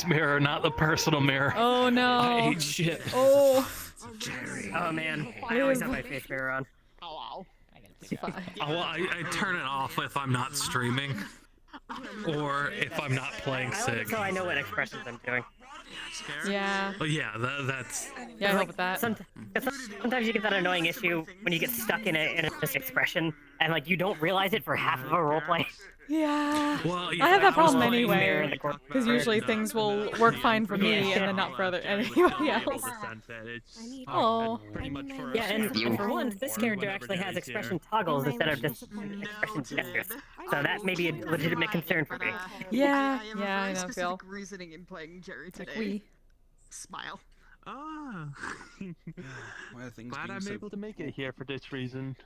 mirror, not the personal mirror. Oh no. I hate shit. Oh. Oh man, I always have my face mirror on. I turn it off if I'm not streaming, or if I'm not playing Sig. So I know what expressions I'm doing. Yeah. But yeah, that's. Yeah, I help with that. Sometimes you get that annoying issue when you get stuck in a expression and like you don't realize it for half of a roleplay. Yeah. Well, yeah, I have that problem Mirror in anyway, the corner. because usually things will work fine for me and then not for anybody else. Oh. Yeah, and for once, this character actually has expression toggles instead of just expression gestures. So that may be a legitimate concern for me. Yeah, I have yeah, I a know, very Phil. specific reasoning in playing Jerry today. Like we. Smile. Ah. Why are things Glad being I'm so... able to make it here for this reason.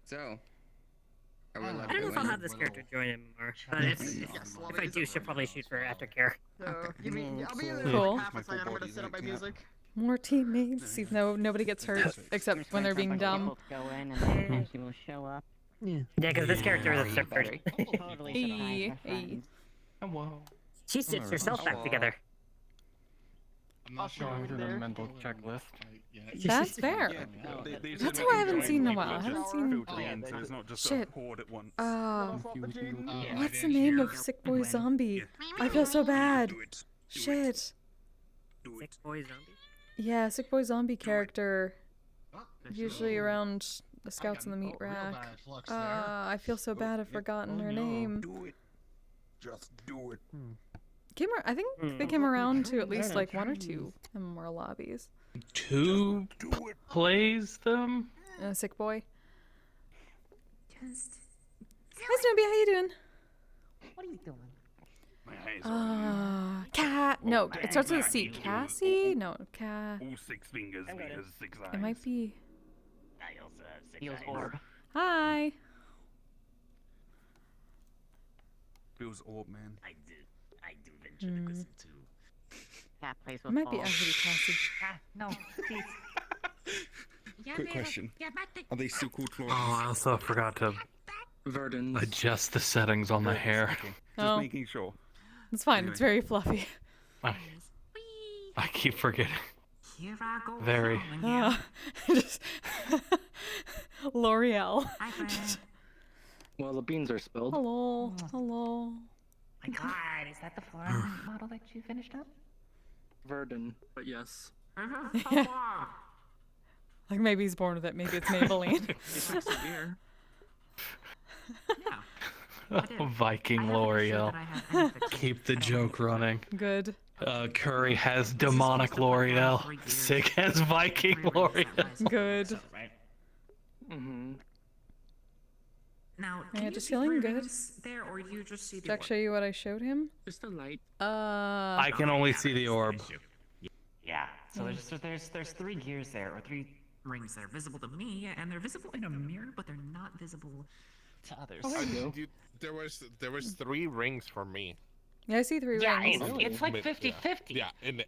So, are we I allowed don't to know go if I'll in? have this character join MMR, but if I do, she'll probably shoot for aftercare. So, give me, I'll be in Cool. like half a second. I'm gonna set up my music. More teammates, even though nobody gets hurt except when they're being dumb. Go in and then she will show up. Yeah, because this character is a surfer. Totally Hey, surprised her hey. friends. Oh, wow. She stitched herself back together. I'm not showing through the mental checklist. That's fair. That's who I haven't seen in a while. I haven't seen. So it's not just Shit. a horde at once. What's the name of Sick Boy Zombie? I feel so bad. Shit. Sick boy zombie. Yeah, Sick Boy Zombie character. Usually around the scouts in the meat rack. I feel so bad I've forgotten her name. Do it. Just do it. I think they came around to at least like 1 or 2 MMR lobbies. Two plays them? Sick Boy. Hi Snoopy, how you doing? What are you doing? My eyes Cat. No, it starts with a C. Cassie? No, all 6 fingers because 6 eyes. It might be. Feels orb. Hi. Feels orb, man. I do venture to listen to. Cat plays It with might be balls. actually Cassie. Ah, no, please. Quick question. Are they still called Oh, Florence? I also forgot to Verdens. adjust the settings on the hair. Okay. Just Oh. making sure. It's fine. It's very fluffy. I keep forgetting. Here I go. Very. Just L'Oreal. Hi, friend. Well, the beans are spilled. Hello. Hello. My God, is that the foreign model that you finished up? Verdun, but yes. Like maybe he's born with it. Maybe it's Maybelline. Viking L'Oreal. Keep the joke running. Good. Curry has demonic L'Oreal. Sig has Viking L'Oreal. Good. Mm-hmm. Now, Yeah, can you just see feeling three good. rings there, or you just see the Jack, show you what I showed him? Just a light. I can only see the orb. Yeah. So there's 3 gears there, or 3 rings there, visible to me, and they're visible in a mirror, but they're not visible to others. There was 3 rings for me. Yeah, I see 3 Yeah, rings. it's like But, 50-50. Yeah, and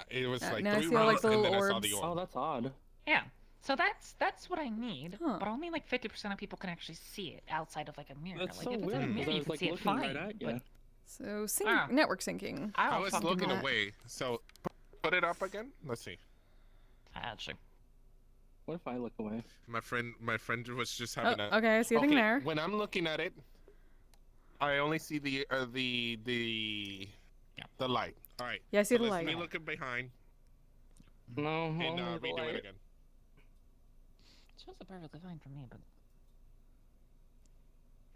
it was like now I 3 see all, like, rings, the and then little I saw the orbs. Oh, orb. that's odd. Yeah. So that's what I need, Huh. but only like 50% of people can actually see it outside of like a mirror. That's like so if it's in a weird. mirror, I you was can like see it looking fine. right at you. But So Ah. network syncing. I was fucking looking that. away. So put it up again. Let's see. actually, What if I look away? My friend was just Oh, having a. okay, I see a thing there. When I'm looking at it, I only see the light. All right. Yeah, I see so the let's light. me looking behind No, and only the redo light. it again. it shows up perfectly fine for me, but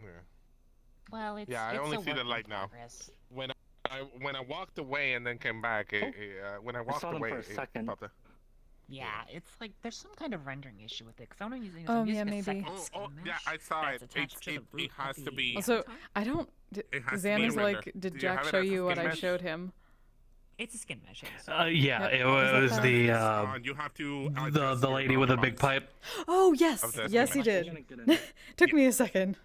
Yeah. well, it's Yeah, I it's only a see the work in light now. progress. When I walked away and then came back, when I walked saw them away, for a it second. popped up. Yeah, it's like there's some kind of rendering issue with it because I'm using Oh, I'm using yeah, a maybe. second Oh, skin yeah, mesh I saw that's it. attached to the It root has of to the be. Also, I don't. It has to Xan be is a like, render. did Do you Jack have it show as a you what skin I mesh? showed him? It's a skin mesh. Yes. Yeah, Yep. it Was was that the You have to the adjust the your lady with a big box. pipe. Oh yes, Of the yes he skin I'm did. gonna get in it. Took me a second.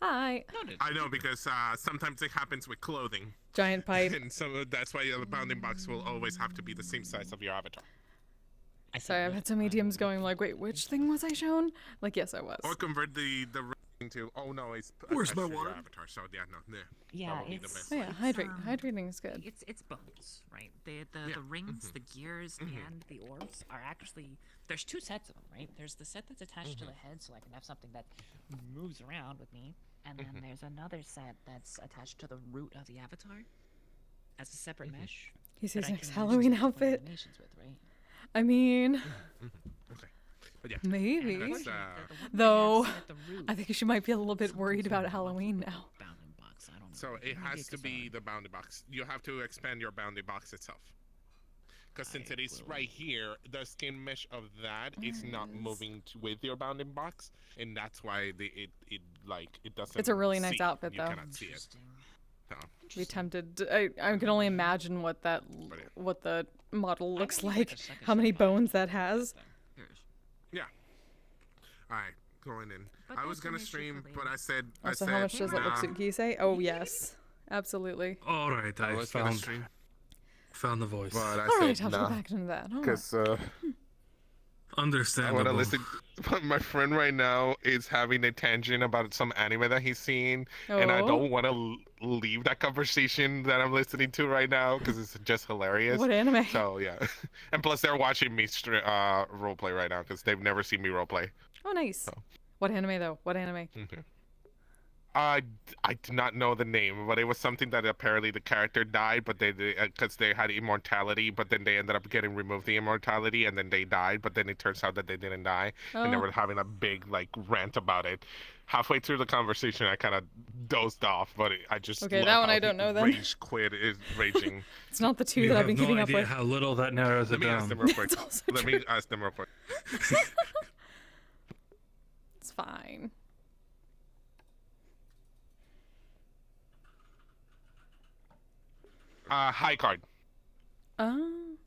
Hi. I know because sometimes it happens with clothing, Giant pipe. and so that's why the bounding box will always have to be the same size of your avatar. Sorry, I've had so many DMs going like, wait, which thing was I shown? Like, yes, I was. Or convert the to. Oh no, it's Where's attached my to your water? avatar. So yeah, no, Yeah, that would be the it's best. Oh yeah, hydrate. Hydrating is good. It's bones, right? The Yeah. rings, the gears, and the orbs are actually there's two sets of them, right? There's the set that's attached to the head, so I can have something that moves around with me, and then there's another set that's attached to the root of the avatar as a separate mesh. He's that his I next can use Halloween different outfit. animations with, right? I mean, Okay, but yeah, maybe. that's The one I Though, have at the root, I think she might be a little bit something's worried about wrong Halloween with now. the bounding box. I don't know. so it Maybe has it's to 'cause, be the bounding box. You have to expand your bounding box itself. Because since it is right here, the skin mesh of that is not moving with your bounding box, and that's why it doesn't. It's a really nice see. outfit, You though. cannot see it. Interesting. So, Be tempted. I can only imagine what the model looks like. How many bones that has. yeah. All right, going in. But I was that's gonna an issue for stream, later. but I said. Also, how much does it look to Kise? Oh yes, absolutely. All right, I I was gonna found stream, the voice. but I All right, said I'll go nah, back into that. All right. because I Understandable. want to listen. But my friend right now is having a tangent about some anime that he's seeing, and I Oh. don't want to leave that conversation that I'm listening to right now because it's just hilarious. What anime? So yeah, and plus they're watching me roleplay right now because they've never seen me roleplay. Oh, nice. What anime though? What anime? I do not know the name, but it was something that apparently the character died, but they because they had immortality, but then they ended up getting removed the immortality, and then they died, but then it turns out that they didn't die, and they Oh. were having a big like rant about it. Halfway through the conversation, I kind of dozed off, but I just Okay, love that one how I don't he know then. Rage quit is raging. It's not the two You that I've have been no keeping up idea with. how little that narrows Let it me ask down. them real quick. That's also Let me ask them real quick. It's fine. High card.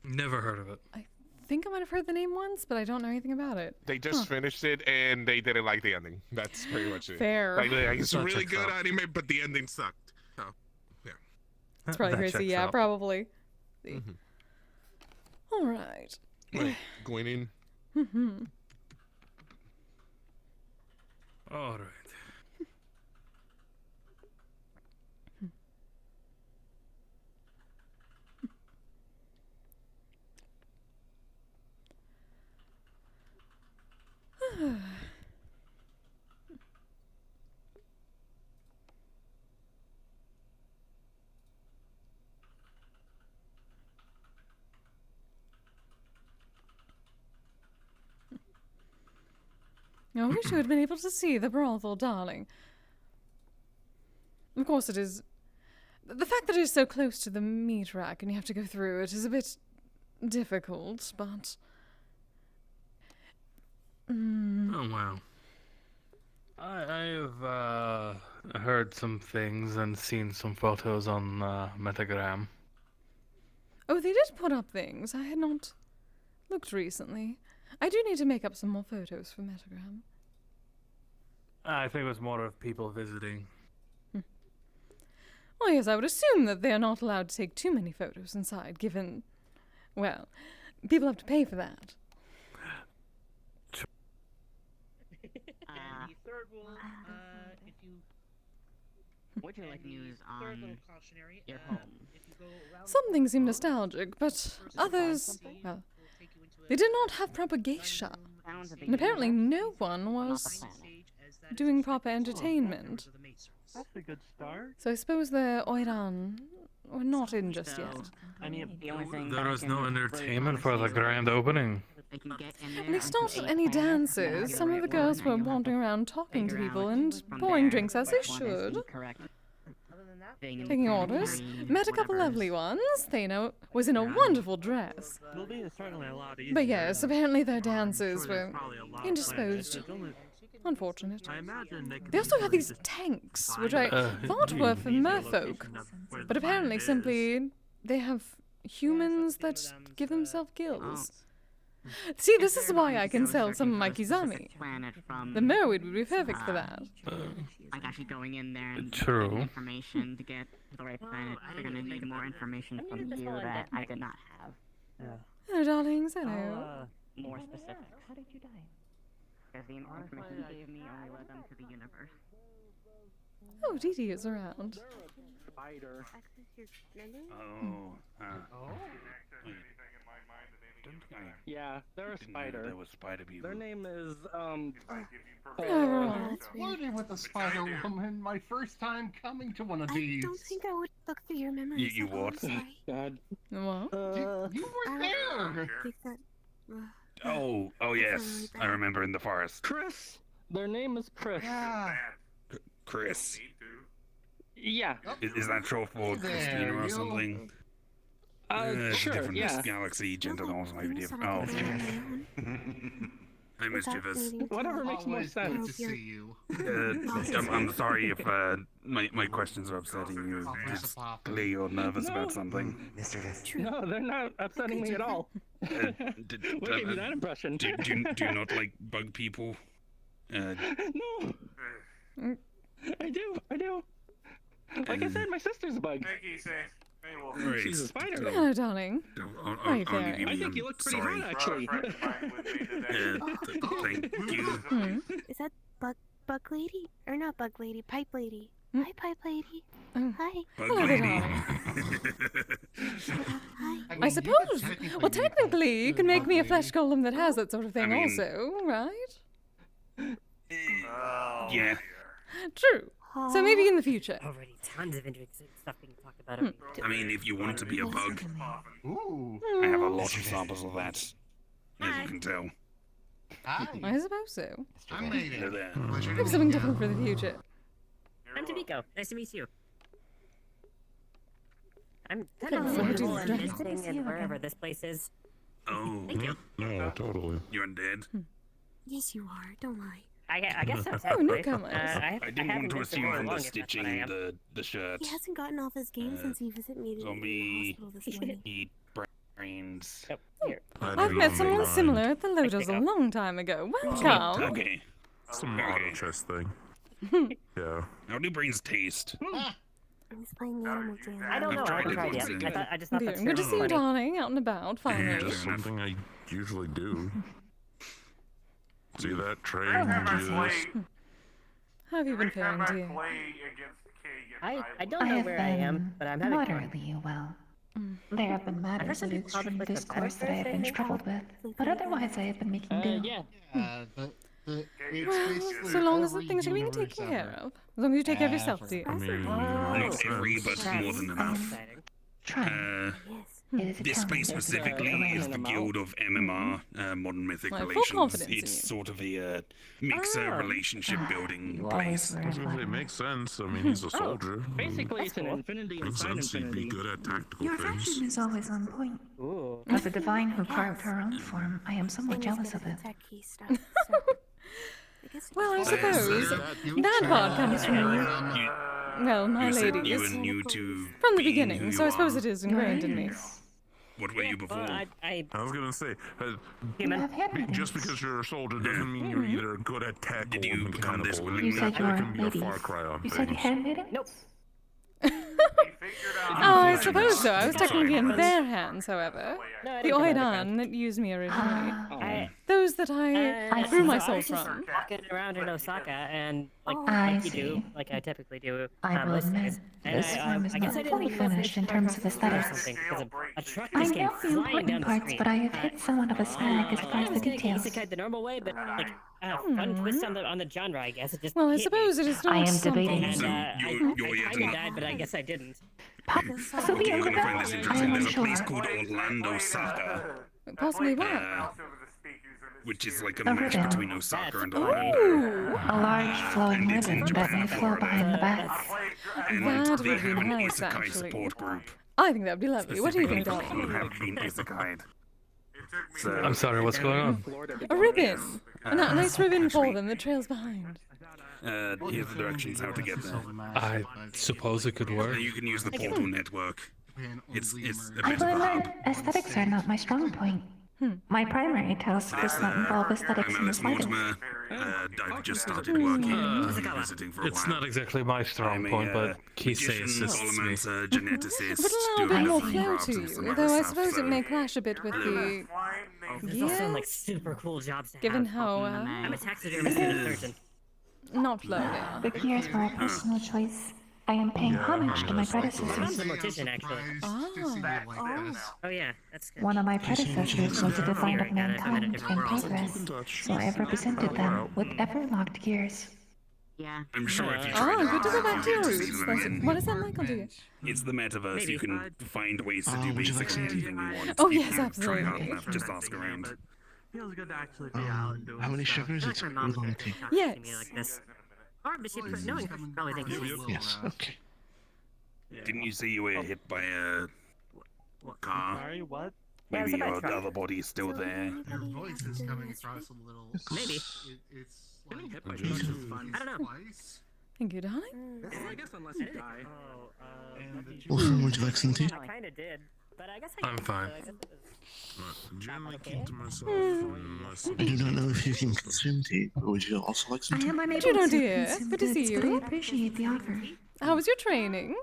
Never heard of it. I think I might have heard the name once, but I don't know anything about it. They just finished it and they didn't like the ending. That's pretty much it. Fair. Like, it's That really checks good out. anime, but the ending sucked. So, yeah. It's probably That crazy. checks Yeah, out. probably. See. All right. Wait, going in. All right. I wish you had been able to see the brothel, darling. Of course it is. The fact that it is so close to the meat rack and you have to go through it is a bit difficult, but... Oh wow. I've heard some things and seen some photos on Metagram. Oh, they did put up things. I had not looked recently. I do need to make up some more photos for Metagram. I think it was more of people visiting. Well, yes, I would assume that they are not allowed to take too many photos inside, given... Well, people have to pay for that. And the third rule, if you would you like news on your home? Some things seem nostalgic, but others... Well, they did not have proper geisha. And apparently no one was doing proper entertainment. That's a good start. So I suppose the Oiran were not in just yet. There was no entertainment for the grand opening. At least not any dances. Some of the girls were wandering around talking to people and pouring drinks as they should. Taking orders. Met a couple lovely ones. Thana was in a wonderful dress. It'll be certainly a lot easier. But yes, apparently their dances I'm sure there's were probably a lot of indisposed. plans. There's only- Unfortunate. I imagine they could They also easily have these just tanks, find which I a thought were for easier merfolk. location of where But the apparently planet is. simply they have humans that give themselves gills. See, this is why I can sell some of my Kizami. The Merweed would be perfect for that. Like actually going in there and True. getting information to get the right planet. They're gonna need more information from you that I did not have. Hello, darlings. Hello. More specifics. How did you die? Because the information he gave me only led them to the universe. Oh, Dee Dee is around. Spider. Oh. Yeah, they're a spider. There was spider people. Their name is Flirting with a spider woman. My first time coming to one of these. I don't think I would look through your memories. You what? God. What? You were there. Oh yes, I remember in the forest. Chris. Their name is Chris. Yeah. Chris. Yeah. Is that short for Christina or something? It's a Sure, different yeah. galaxy, gentlemen, maybe different. Oh. Hi, Mischievous. Whatever makes more Always sense. good to see you. I'm sorry if my questions are upsetting you. Just clear you're nervous about something. No, they're not upsetting me at all. What gave you that impression? Do you not like bug people? No. I do. Like I said, my sister's a bug. She's a spider. Hello, darling. How are you faring? I think you look pretty hot, actually. Thank you. Is that bug lady? Or not bug lady, pipe lady. Hi, pipe lady. Hi. Hello, darling. I suppose. Well, technically, you can make me a flesh golem that has that sort of thing also, right? Yeah. True. So maybe in the future. Already tons of interesting stuff being talked about. I mean, if you want to be a bug, Ooh. I have a lot of samples of that, as you can tell. Hi. I suppose so. I made Hello it. there. Pleasure to Maybe meet something you. different for the future. I'm Tamiko. Nice to meet you. I'm Okay, kind of so visible do and that. visiting and wherever this place is. Oh, Thank you. no, totally. You're undead. Yes, you are. Don't lie. I guess so. Oh, technically. newcomers. I didn't haven't want to been assume very from long the if that's what I stitching am. the shirt. He hasn't gotten off his game since he visited me in the Zombie hospital this morning. eat brains. Yep, here. I've met someone similar at the Lotus a long time ago. Welcome. Okay. Some auto chess thing. Yeah. How do brains taste? I was playing the animal jam. I don't know. I tried haven't it tried once yet. and- I just thought Dear, that's good to see you, funny. darling, out and about, finally. Just something I usually do. See that train? How have you been faring, dear? I don't know where I am, but I'm having fun. moderately well. There have been I've heard matters some of people call this extreme place the discourse that I have been Metaverse, troubled with, but otherwise I have been making do. Yeah. It's Well, basically so long as the every things are being universe taken ever. care of. As long as you take care of yourself, dear. I mean, Not every, but more than enough. Trying. It is a This place challenge. specifically is the Guild of MMR, Modern Mythic I have full Relations. confidence in It's you. sort of a mixer relationship building You place. always were it makes sense. I mean, he's a soldier. Basically, it's an infinity Makes inside sense he'd be infinity. good at tactical Your things. affection is always on point. Ooh. As a divine who carved her own form, I am somewhat jealous of it. Well, I suppose that part comes from you. Well, my You said you ladies. were new to From the being beginning, who so I you suppose are. it is ingrained in me. What were you before? I was gonna say, human. just because you're a soldier doesn't mean you're either good at tech Did or you become this mechanical. willingly? You said you There were can be a ladies. far cry on You said you things. had knitting? Nope. Oh, I suppose so. I was technically in their hands, however. No, I The didn't come out of Oidan that used me originally. I- Those that I grew so my I soul was just from. walking around in Osaka and like I like you do, see. like I typically do. I will most admit, days. And this room is I guess not I didn't fully even know if finished in it's terms of or aesthetics. something, because a truck I just came know the flying down important the parts, street. but I have hit somewhat of a snag as far I as the was gonna get details. isekai the normal way, but like fun twist on the genre, I guess. It just Well, I hit me. suppose it is not I am something. debating. And So I you're yet kinda not. died, but I guess I didn't. So be You're it. gonna find this I interesting. am There's a unsure. place called Orlando Saka, Possibly what? which is like a A match ribbon. between Osaka and That's Orlando. Ooh, A large flowing And it's in ribbon that may Japan. flow behind the back. And That they would have be an nice, isekai actually. support group. I think that would be lovely. What do you think, Specifically for darling? people who have been isekai'd. So, I'm sorry, what's going on? A ribbon. A nice ribbon for them that trails behind. here's the directions how to get there. I suppose it could work. You can use the portal network. It's a I bit will of a admit, hub. aesthetics are not my strong point. My primary task does not involve aesthetics I'm in the Alice slightest. Mortimer. I've just started working, visiting for a It's while. not exactly my strong I'm point, but Kise magician, assists me. holomancer, geneticist, But allow a doing bit more the flow crafts to and some you, other though I stuff, suppose so- it may clash a bit with the There's also like super cool jobs to Given have. how, I'm a taxidermist and a surgeon. not Florida. The cures were a personal choice. I am paying homage to my My mom's a predecessors. mortician, actually. Oh yeah, that's good. One of my predecessors was a defender of mankind in progress, so I have represented them with ever-locked gears. Yeah. I'm sure if you Oh, try to good to go back to your see roots. them That's- again, What is that like on you? it's the metaverse. You can find ways to do would you like basically some tea? anything you want. Oh, if yes, you Try absolutely. hard enough, just ask around. Feels good to actually be out and doing How many stuff. sugars? It's oolong tea. Yes. Like this. Or but she knowing probably thinks Yes, okay. Didn't you say you were hit by a car? Sorry, what? Yeah, it was Maybe a bad your truck. other body is still there. Your voice is coming across a little. Maybe. It's Getting like hit by trucks is fun. I don't know. twice. Thank you, darling. I guess unless you die. Wolfram, would you like some tea? I kind of did, but I guess I I'm fine. I guess it was... Generally keep to myself Hmm. unless I do not know if you can consume tea, but would you also like some I tea? am unable Juno, to dear. consume Good to see goods, but I you. appreciate the offer. How was your training?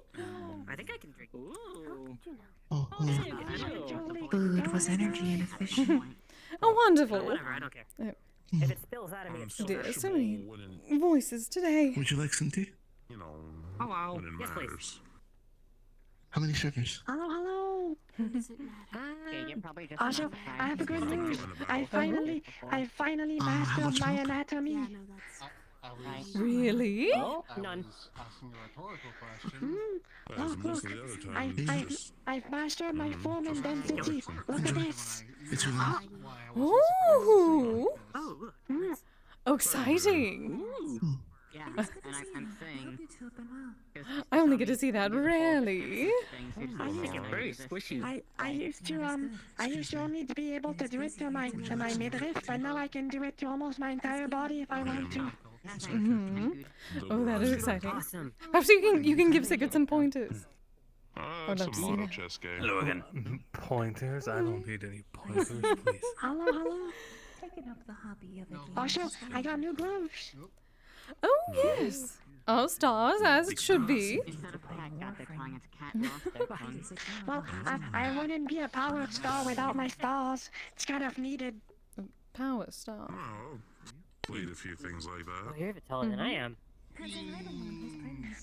I think I can drink. Oh, Food was energy inefficient. Oh, wonderful. Whatever, I don't care. Oh. If it spills out of me, it spills Dear, out. so many voices today. would you like some tea? you know, Hello. when it Yes, please. matters. How many sugars? Hello. Okay, you're probably just Also, not I have a good surprised. news. I finally how mastered much my more? anatomy. Really? None. Asking a rhetorical question. Whereas Look, most look. of the other time, I, it's just I've mastered my form and density. Look at this. It's oolong. Ooh. Oh, look. Oh, exciting. Yeah, and I'm saying. I only get to see that rarely. I make it very squishy. I used to only to be able to do it to my midriff, but now I can do it to almost my entire body if I want to. Mhm. Oh, that is exciting. Awesome. Perhaps you can give Sigurd some pointers. I'd love some to see auto that. chess game. Hello again. Pointers? I don't need any pointers, please. Hello. Taking up the hobby of it. Also, I got new gloves. Oh, yes. Oh, stars, as it should be. Instead of cat got their tongue, it's cat lost their tongue. Well, I wouldn't be a power star without my stars. It's kind of needed. Power star. Oh, played a few things like Well, that. you're even taller than I am. Miss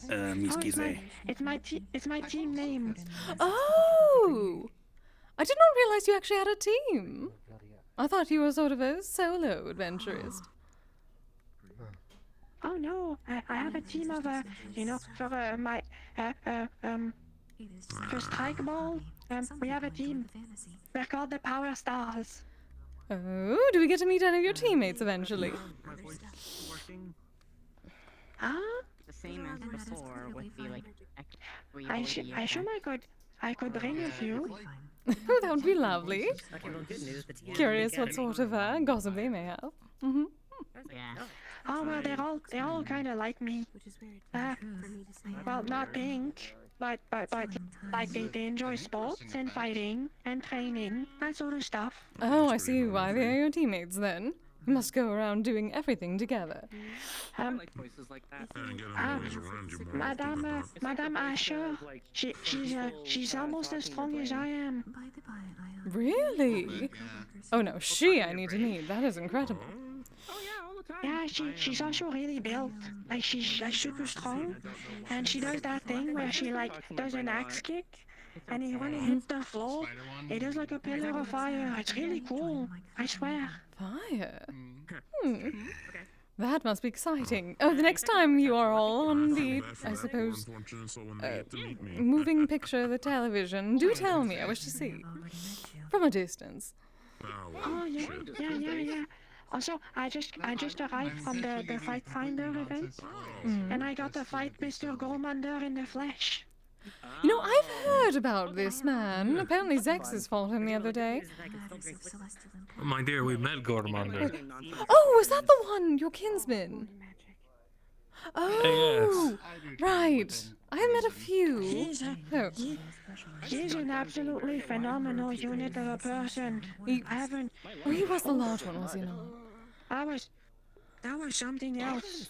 Oh, Kise. it's my team name. Oh! I did not realize you actually had a team. I thought you were sort of a solo adventurist. Oh no, I have a team of for my for strike ball. We have a team. We're called the Power Stars. Oh, do we get to meet any of your teammates eventually? My voice is working. Huh? The same as before with the like. I sure I could bring a few. Oh, that would be lovely. Okay, well, good news. The team Curious what sort of gossip they may have. Mm-hmm. Yeah. Oh well, they're all kind of like me. Well, not pink, but like they enjoy sports and fighting and training, that sort of stuff. Oh, I see why they are your teammates then. You must go around doing everything together. Like voices like that. And get them always around you more. Madame Asher, she's almost as strong as I am. Really? Oh no, I need to meet. That is incredible. Yeah, she's also really built. Like she's super strong, and she does that thing where she like does an axe kick, and when it hits the floor, it does like a pillar of fire. It's really cool. I swear. Fire? That must be exciting. Oh, the next time you are all on the, I suppose, moving picture, the television, do tell me. I wish to see. From a distance. Oh yeah. Also, I just arrived from the Fight Finder event, and I got to fight Mr. Gormander in the flesh. You know, I've heard about this man. Apparently Zexus fought him the other day. My dear, we met Gormander. Oh, is that the one, your kinsman? Oh, right. I have met a few. He's an absolutely phenomenal unit of a person. He was the large one, was he not? That was something else.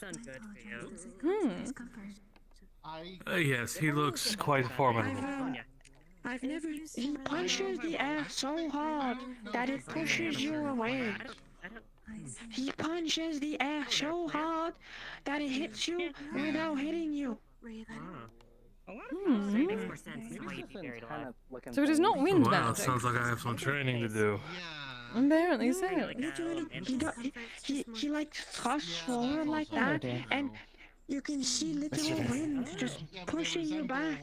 Hmm. Yes, he looks quite formidable. I've never. He punches the air so hard that it pushes you away. He punches the air so hard that it hits you without hitting you. So it is not wind Wow, magic. sounds like I have some training to do. Apparently so. He like thrusts forward like that, and you can see literal wind just pushing you back.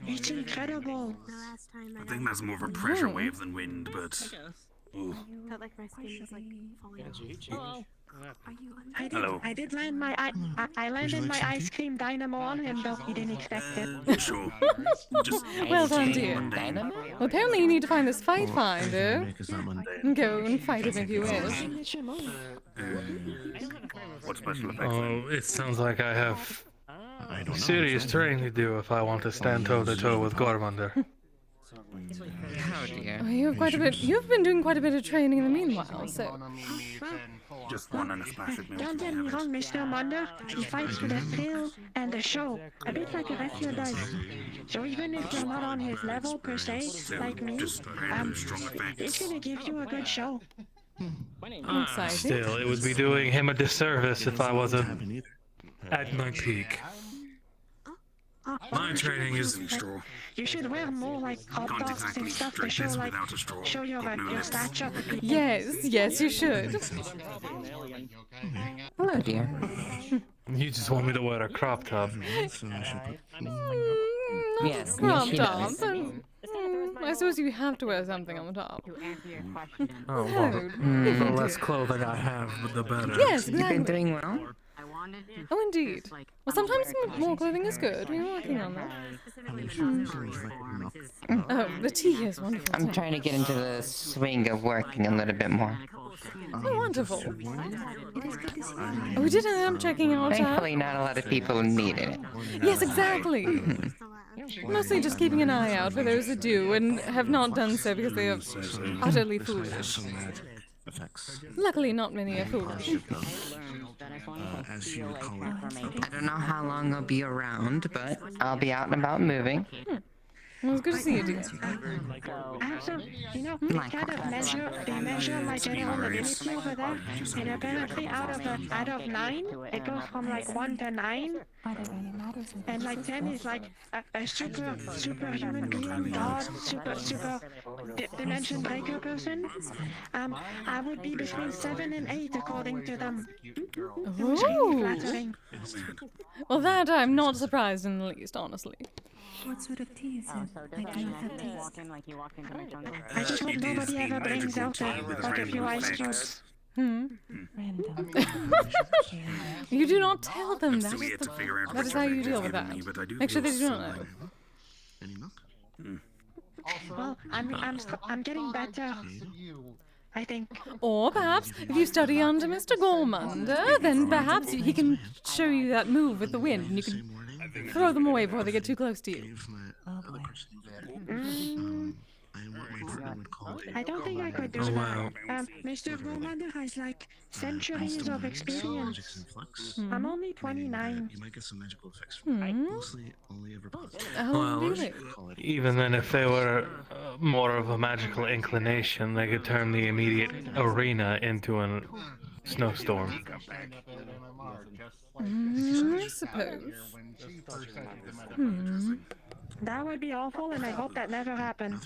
It's incredible. I think that's more of a pressure wave than wind, but. Ooh. Like my skin is like falling Hello. I did land my I landed my ice cream dynamo on him, though he didn't expect it. Sure. Just Well done, dear. Well, apparently you need to find this fight finder. And go and fight him if you wish. What special effects? Oh, it sounds like I have serious training to do if I want to stand toe-to-toe with Gormander. Oh dear. Oh, you have quite a bit. You've been doing quite a bit of training in the meanwhile, so. Just one and a splash of milk. Don't get me wrong, Mr. Munder. He fights for the thrill and the show, a bit like a wrestler does. So even if you're not on his level per se, like me, it's gonna give you a good show. Still, it would be doing him a disservice if I wasn't at my peak. My training is straw. You should wear more like hot dogs and stuff to show like show your stature. Yes, you should. Hello, dear. You just want me to wear a crop top. Yes, Crop she top. does. I suppose you have to wear something on the top. Oh, Hello. the less clothing I have, the better. Yes, You've been exactly. doing well. Oh, indeed. Well, sometimes more clothing is good. We're working on that. Oh, the tea is wonderful. I'm trying to get into the swing of working a little bit more. Oh, wonderful. Oh, we did end up checking out. Thankfully, not a lot of people needed it. Yes, exactly. Mostly just keeping an eye out for those who do and have not done so because they are utterly foolish. Luckily, not many are foolish. I don't know how long I'll be around, but I'll be out and about moving. Well, it's good to see you, dear. So, you know, they kind of measure my general ability over there, and apparently out of 9, it goes from like 1 to 9, and like 10 is like a superhuman being, god, super dimension breaker person. I would be between 7 and 8 according to them. Which is really flattering. Well, that I'm not surprised in the least, honestly. What sort of tea is it? I do not have taste. I just hope nobody ever brings out a few ice cubes. Random. You do not tell them that. Still yet to figure out That is how you deal with that. Make sure they do not know. Any milk? Well, I'm getting better. I think. Or perhaps, if you study under Mr. Gormander, then perhaps he can show you that move with the wind, and you can throw them away before they get too close to you. I don't think I could do that. Mr. Gormander has like centuries of experience. I'm only 29. Oh, really? Even then, if they were more of a magical inclination, they could turn the immediate arena into a snowstorm. I suppose. That would be awful, and I hope that never happens.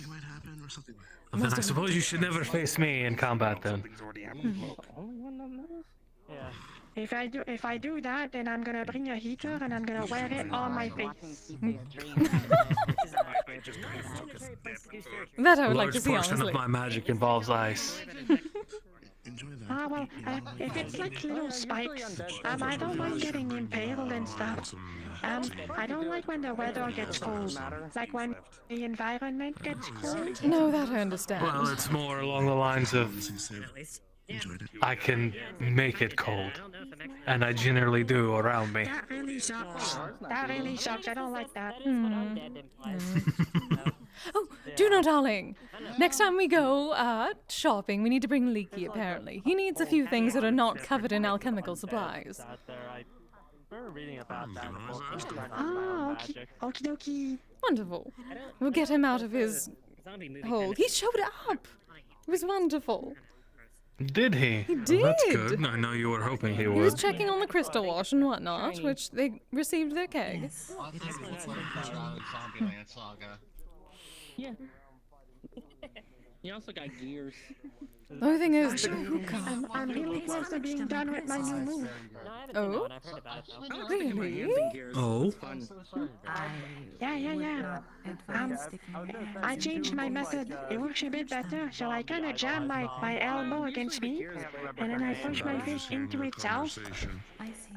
Then I suppose you should never face me in combat then. If I do that, then I'm gonna bring a heater and I'm gonna wear it on my face. That I would A like to large see, portion honestly. of my magic involves ice. Well, if it's like little spikes, I don't mind getting impaled and stuff. I don't like when the weather gets cold, like when the environment gets cold. No, that I understand. Well, it's more along the lines of I can make it cold, and I generally do around me. That really sucks. That really sucks. I don't like that. Oh, Juno, darling. Next time we go shopping, we need to bring Leaky, apparently. He needs a few things that are not covered in alchemical supplies. remember reading about that. Ah, okay. Okie dokie. Wonderful. We'll get him out of his hole. He showed up! It was wonderful. Did he? He did! Well, that's good. I know you were hoping he He was would. checking on the crystal wash and whatnot, which they received their keg. Zombieland Saga. Yeah. He also got gears. The only thing is, the hookah. I'm really close to being done with my new move. Oh? Really? Oh? Yeah. I changed my method. It works a bit better. So I kind of jam my elbow against me, and then I push my fist into itself.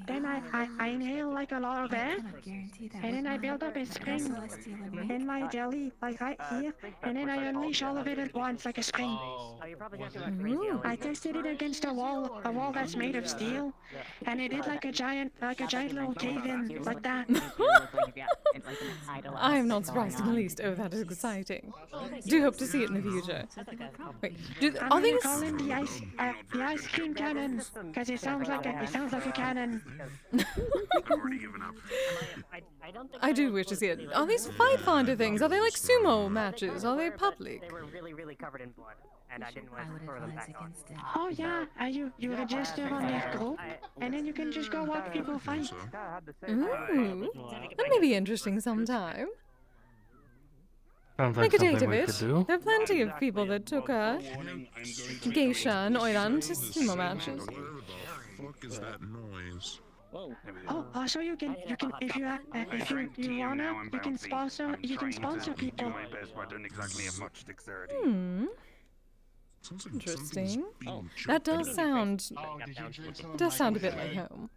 Then I inhale like a lot of air, and then I build up a spring in my jelly, like right here, and then I unleash all of it at once like a spring. I tested it against a wall that's made of steel, and it did like a giant little cave-in, like that. I am not surprised in the least. Oh, that is exciting. Do hope to see it in the future. Wait, are these? Call him the ice cream cannon, because it sounds like a cannon. I do wish to see it. Are these Fight Finder things? Are they like sumo matches? Are they public? They were really covered in blood, and I didn't want to throw them back on. Oh yeah, you register on their group, and then you can just go watch people fight. Ooh, that may be interesting sometime. Sounds Make like a date something of we it. could do. There are plenty of people that took geisha and oiran to sumo matches. Whatever the fuck is that noise? Oh, so you can if you wanna you can sponsor people. I don't exactly have much dexterity. Interesting. That does sound. It does sound a bit like home.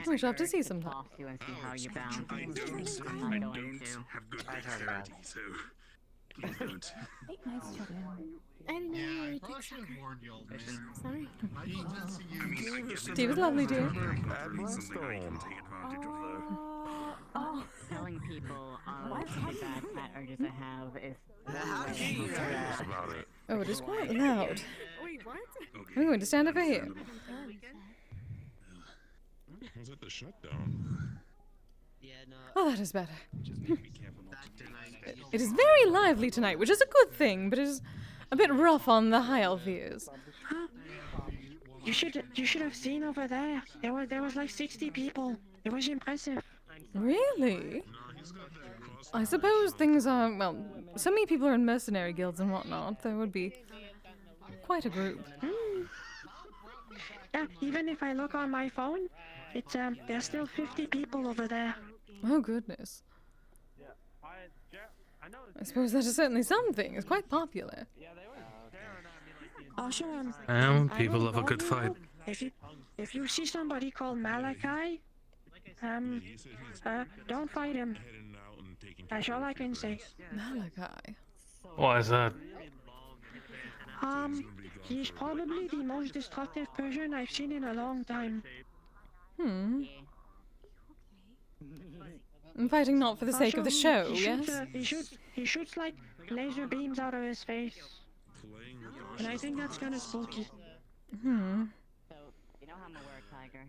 We shall have to see sometime. I don't have good dexterity, so please don't. I didn't know you were a I should have warned you, old man. Sorry. I need to see you. Steve is lovely, dear. Something I can take advantage of, though. Telling people what bad pet urges I have is Oh, it is quite loud. Wait, what? I'm going to stand over here. Was it the shutdown? Oh, that is better. It is very lively tonight, which is a good thing, but it is a bit rough on the high elf ears. You should have seen over there. There was like 60 people. It was impressive. Really? I suppose things are, well, so many people are in mercenary guilds and whatnot. There would be quite a group. Yeah, even if I look on my phone, it's there's still 50 people over there. Oh goodness. I suppose that is certainly something. It's quite popular. Also, Well, I people will love a good warn fight. you, if you see somebody called Malachi, don't fight him. That's all I can say. Malachi. Why is that? He's probably the most destructive person I've seen in a long time. I'm fighting not for the sake of the show, yes? He shoots like laser beams out of his face. And I think that's kind of spooky. So, you know how I'm a tiger.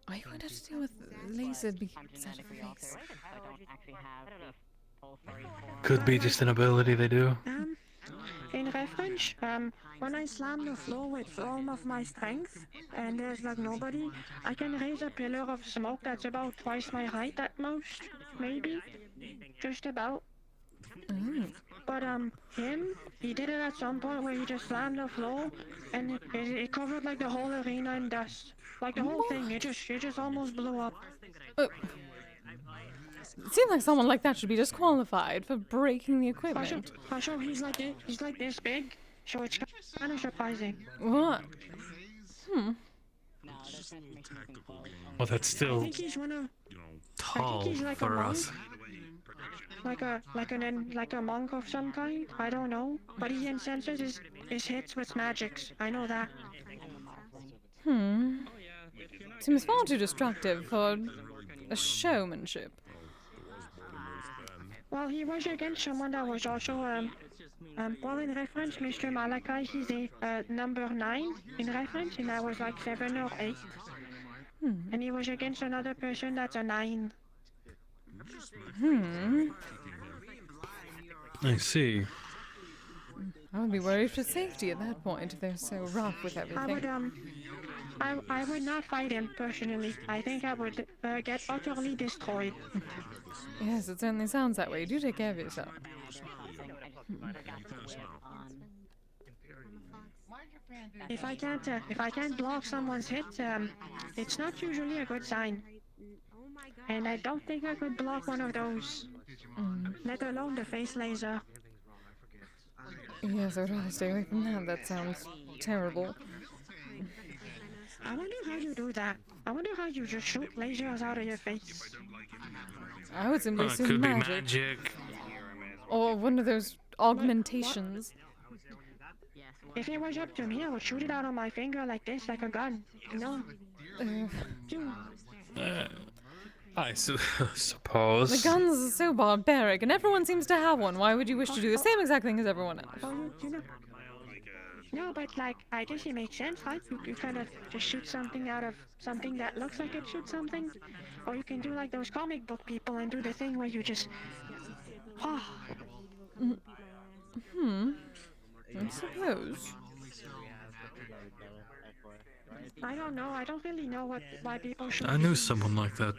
Are you going to have to deal with laser beams out of your face? I don't actually have the full furry form. Could be just an ability they do. In reference, when I slam the floor with all of my strength, and there's like nobody, I can raise a pillar of smoke that's about twice my height at most, maybe, just about. But he did it at some point where he just slammed the floor, and it covered like the whole arena in dust, like the whole thing. It just almost blew up. It seems like someone like that should be disqualified for breaking the equipment. Also, he's like this big, so it's kind of surprising. What? Well, that's I still think he's one of. tall he's like a for monk. us. Like a monk of some kind. I don't know, but he incenses his hits with magics. I know that. Seems far too destructive for a showmanship. Well, he was against someone that was also, well, in reference, Mr. Malachi, he's a number 9 in reference, and I was like 7 or 8. And he was against another person that's a 9. I see. I would be worried for safety at that point if they're so rough with everything. I would not fight him personally. I think I would get utterly destroyed. Yes, it certainly sounds that way. Do take care of yourself. If I can't block someone's hit, it's not usually a good sign. And I don't think I could block one of those. Let alone the face laser. Yes, I would rather stay away from that. That sounds terrible. I wonder how you do that. I wonder how you just shoot lasers out of your face. I would simply assume could magic. be magic. Or one of those augmentations. If it was up to me, I would shoot it out of my finger like this, like a gun. No. I suppose. The guns are so barbaric, and everyone seems to have one. Why would you wish to do the same exact thing as everyone else? No, but like, I guess it makes sense, right? You kind of just shoot something out of something that looks like it shoots something. Or you can do like those comic book people and do the thing where you just... I suppose. I don't know. I don't really know why people shoot. I knew someone like that.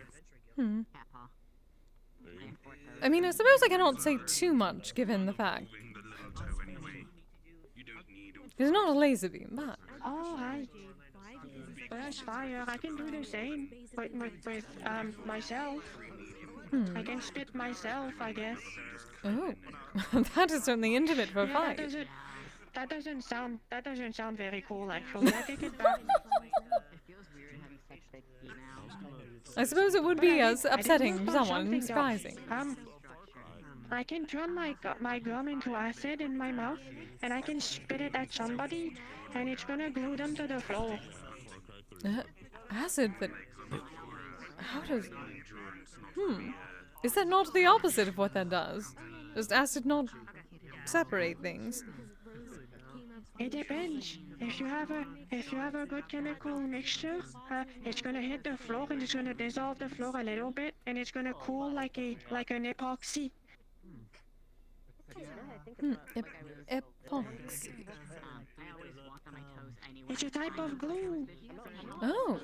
I mean, I suppose I cannot say too much, given the fact. It's not a laser beam, but... Oh, hi. Burst fire. I can do the same, but with myself. I can spit myself, I guess. Oh, that is certainly intimate for a fight. That doesn't sound very cool, actually. I take it back. I suppose it would be as upsetting to someone, surprising. I can turn my gum into acid in my mouth, and I can spit it at somebody, and it's gonna glue them to the floor. Acid that... How does... Is that not the opposite of what that does? Does acid not separate things? It depends. If you have a good chemical mixture, it's gonna hit the floor and it's gonna dissolve the floor a little bit, and it's gonna cool like an epoxy. Epoxy. It's a type of glue. Oh.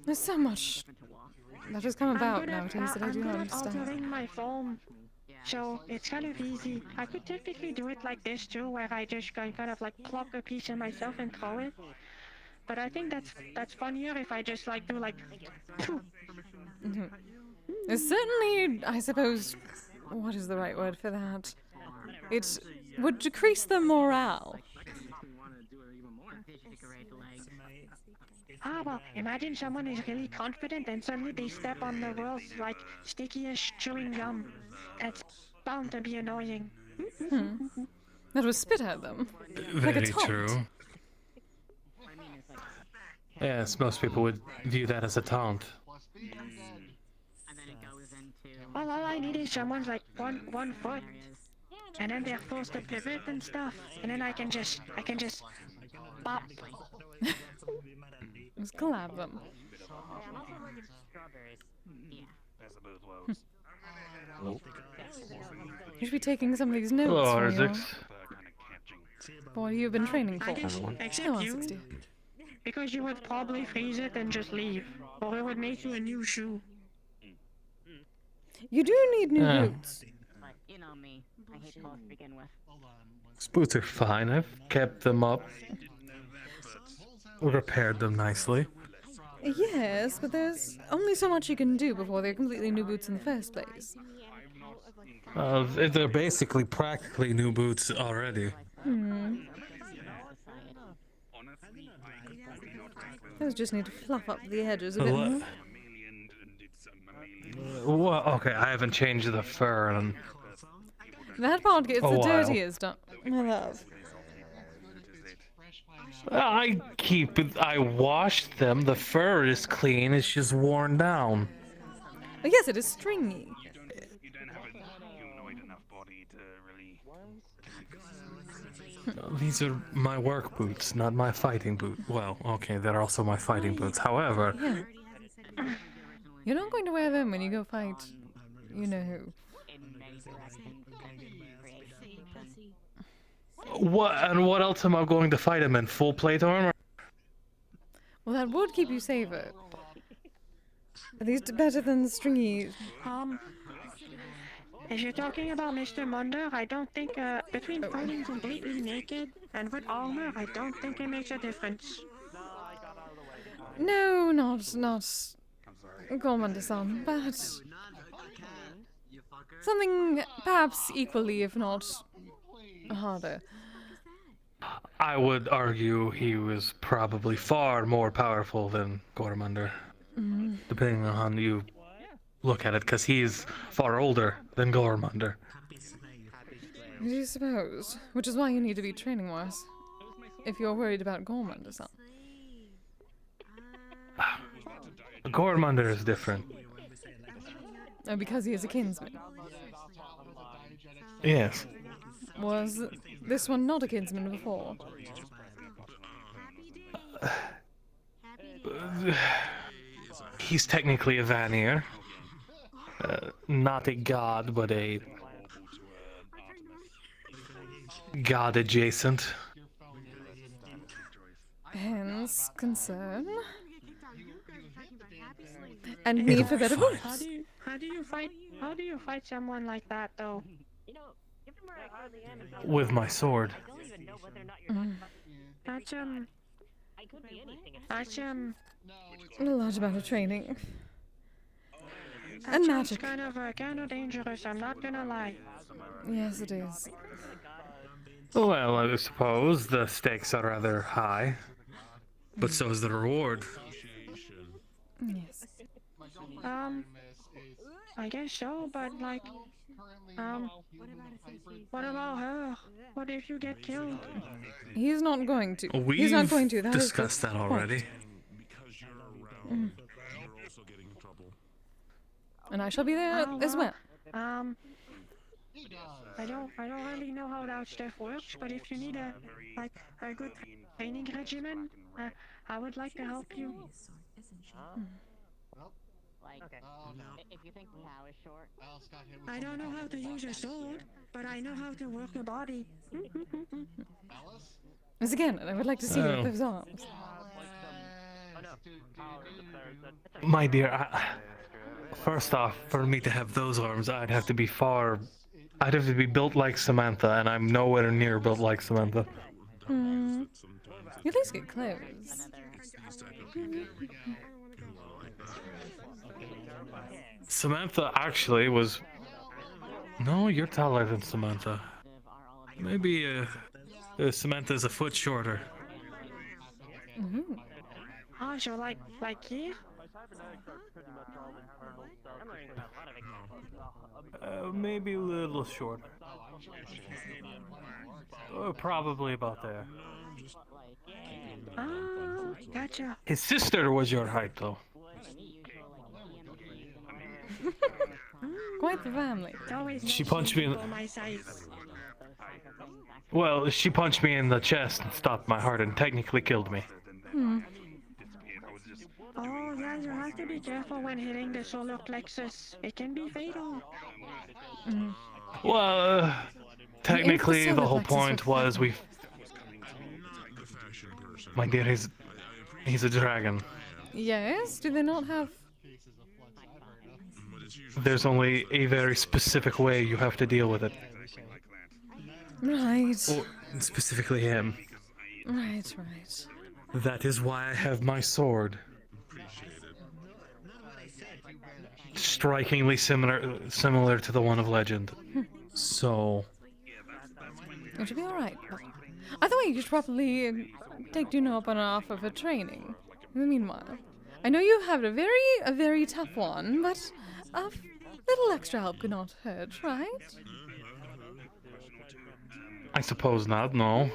There's so much that has come about nowadays that I do not understand. Altering my foam. So it's kind of easy. I could technically do it like this too, where I just kind of like pluck a piece of myself and throw it. But I think that's funnier if I just like do like. It's certainly, I suppose, what is the right word for that? It would decrease the morale. Well, imagine someone is really confident and suddenly they step on the world's, like, stickiest chewing gum. That's bound to be annoying. That was spit at them. Very like a taunt. true. Yes, most people would view that as a taunt. Well, all I need is someone's, like, one foot. And then they're forced to pivot and stuff. And then I can just pop. Just collab them. You should be taking some of these notes. Hello, for your... Arzix. Boy, you've been training for. Except you. Because you would probably freeze it and just leave. Or it would make you a new shoe. You do need new boots. You know me. I hate clothes to begin with. These boots are fine. I've kept them up. Repaired them nicely. Yes, but there's only so much you can do before they're completely new boots in the first place. They're basically practically new boots already. Those just need to fluff up the edges a bit more. Well, okay, I haven't changed the fur and... That part gets the dirtiest, my love. I washed them. The fur is clean. It's just worn down. Oh, yes, it is stringy. need to really. These are my work boots, not my fighting boot. Well, okay, they're also my fighting boots. However, Yeah. You're not going to wear them when you go fight. You know who. what else am I going to fight him in? Full plate armor? Well, that would keep you safer. At least better than the stringy. If you're talking about Mr. Munder, I don't think between fighting completely naked and with armor, I don't think it makes a difference. No, not Gormanda-san, but something perhaps equally, if not harder. I would argue he was probably far more powerful than Gormander, depending on how you look at it, because he's far older than Gormander. I do suppose, which is why you need to be training wise, if you're worried about Gormander-san. Gormander is different. Oh, because he is a kinsman. Yes. Was this one not a kinsman before? He's technically a Vanir. Not a god, but a god adjacent. Hence concern. And need for better boots. How do you fight someone like that though? With my sword. That's A large amount of training. And magic. kind of dangerous, I'm not gonna lie. Yes, it is. Well, I suppose the stakes are rather high, but so is the reward. Yes. I guess so, but like, what about her? What if you get killed? He's not going to. We've He's not going to. That is discussed the that already. point. And I shall be there as well. I don't really know how that stuff works, but if you need a good training regimen, I would like to help you. If you think Cow is short. I don't know how to use a sword, but I know how to work a body. Once again, I would like to see those arms. My dear, first off, for me to have those arms, I'd have to be built like Samantha, and I'm nowhere near built like Samantha. You at least get clothes. Samantha actually was... No, you're taller than Samantha. Maybe Samantha's a foot shorter. Oh, so like here? Maybe a little shorter. Probably about there. Oh, gotcha. His sister was your height, though. Quite the family. She punched me in... My size. Well, she punched me in the chest and stopped my heart and technically killed me. Oh, yeah, you have to be careful when hitting the solar plexus. It can be fatal. Well, technically the whole point was we... My dear, he's a dragon. Yes? Do they not have... There's only a very specific way you have to deal with it. Right. Or specifically him. Right. That is why I have my sword. Strikingly similar to the one of legend. So... It should be alright. Either way, you should probably take Juno up on an offer for training. In the meanwhile, I know you have a very tough one, but a little extra help could not hurt, right? I suppose not, no.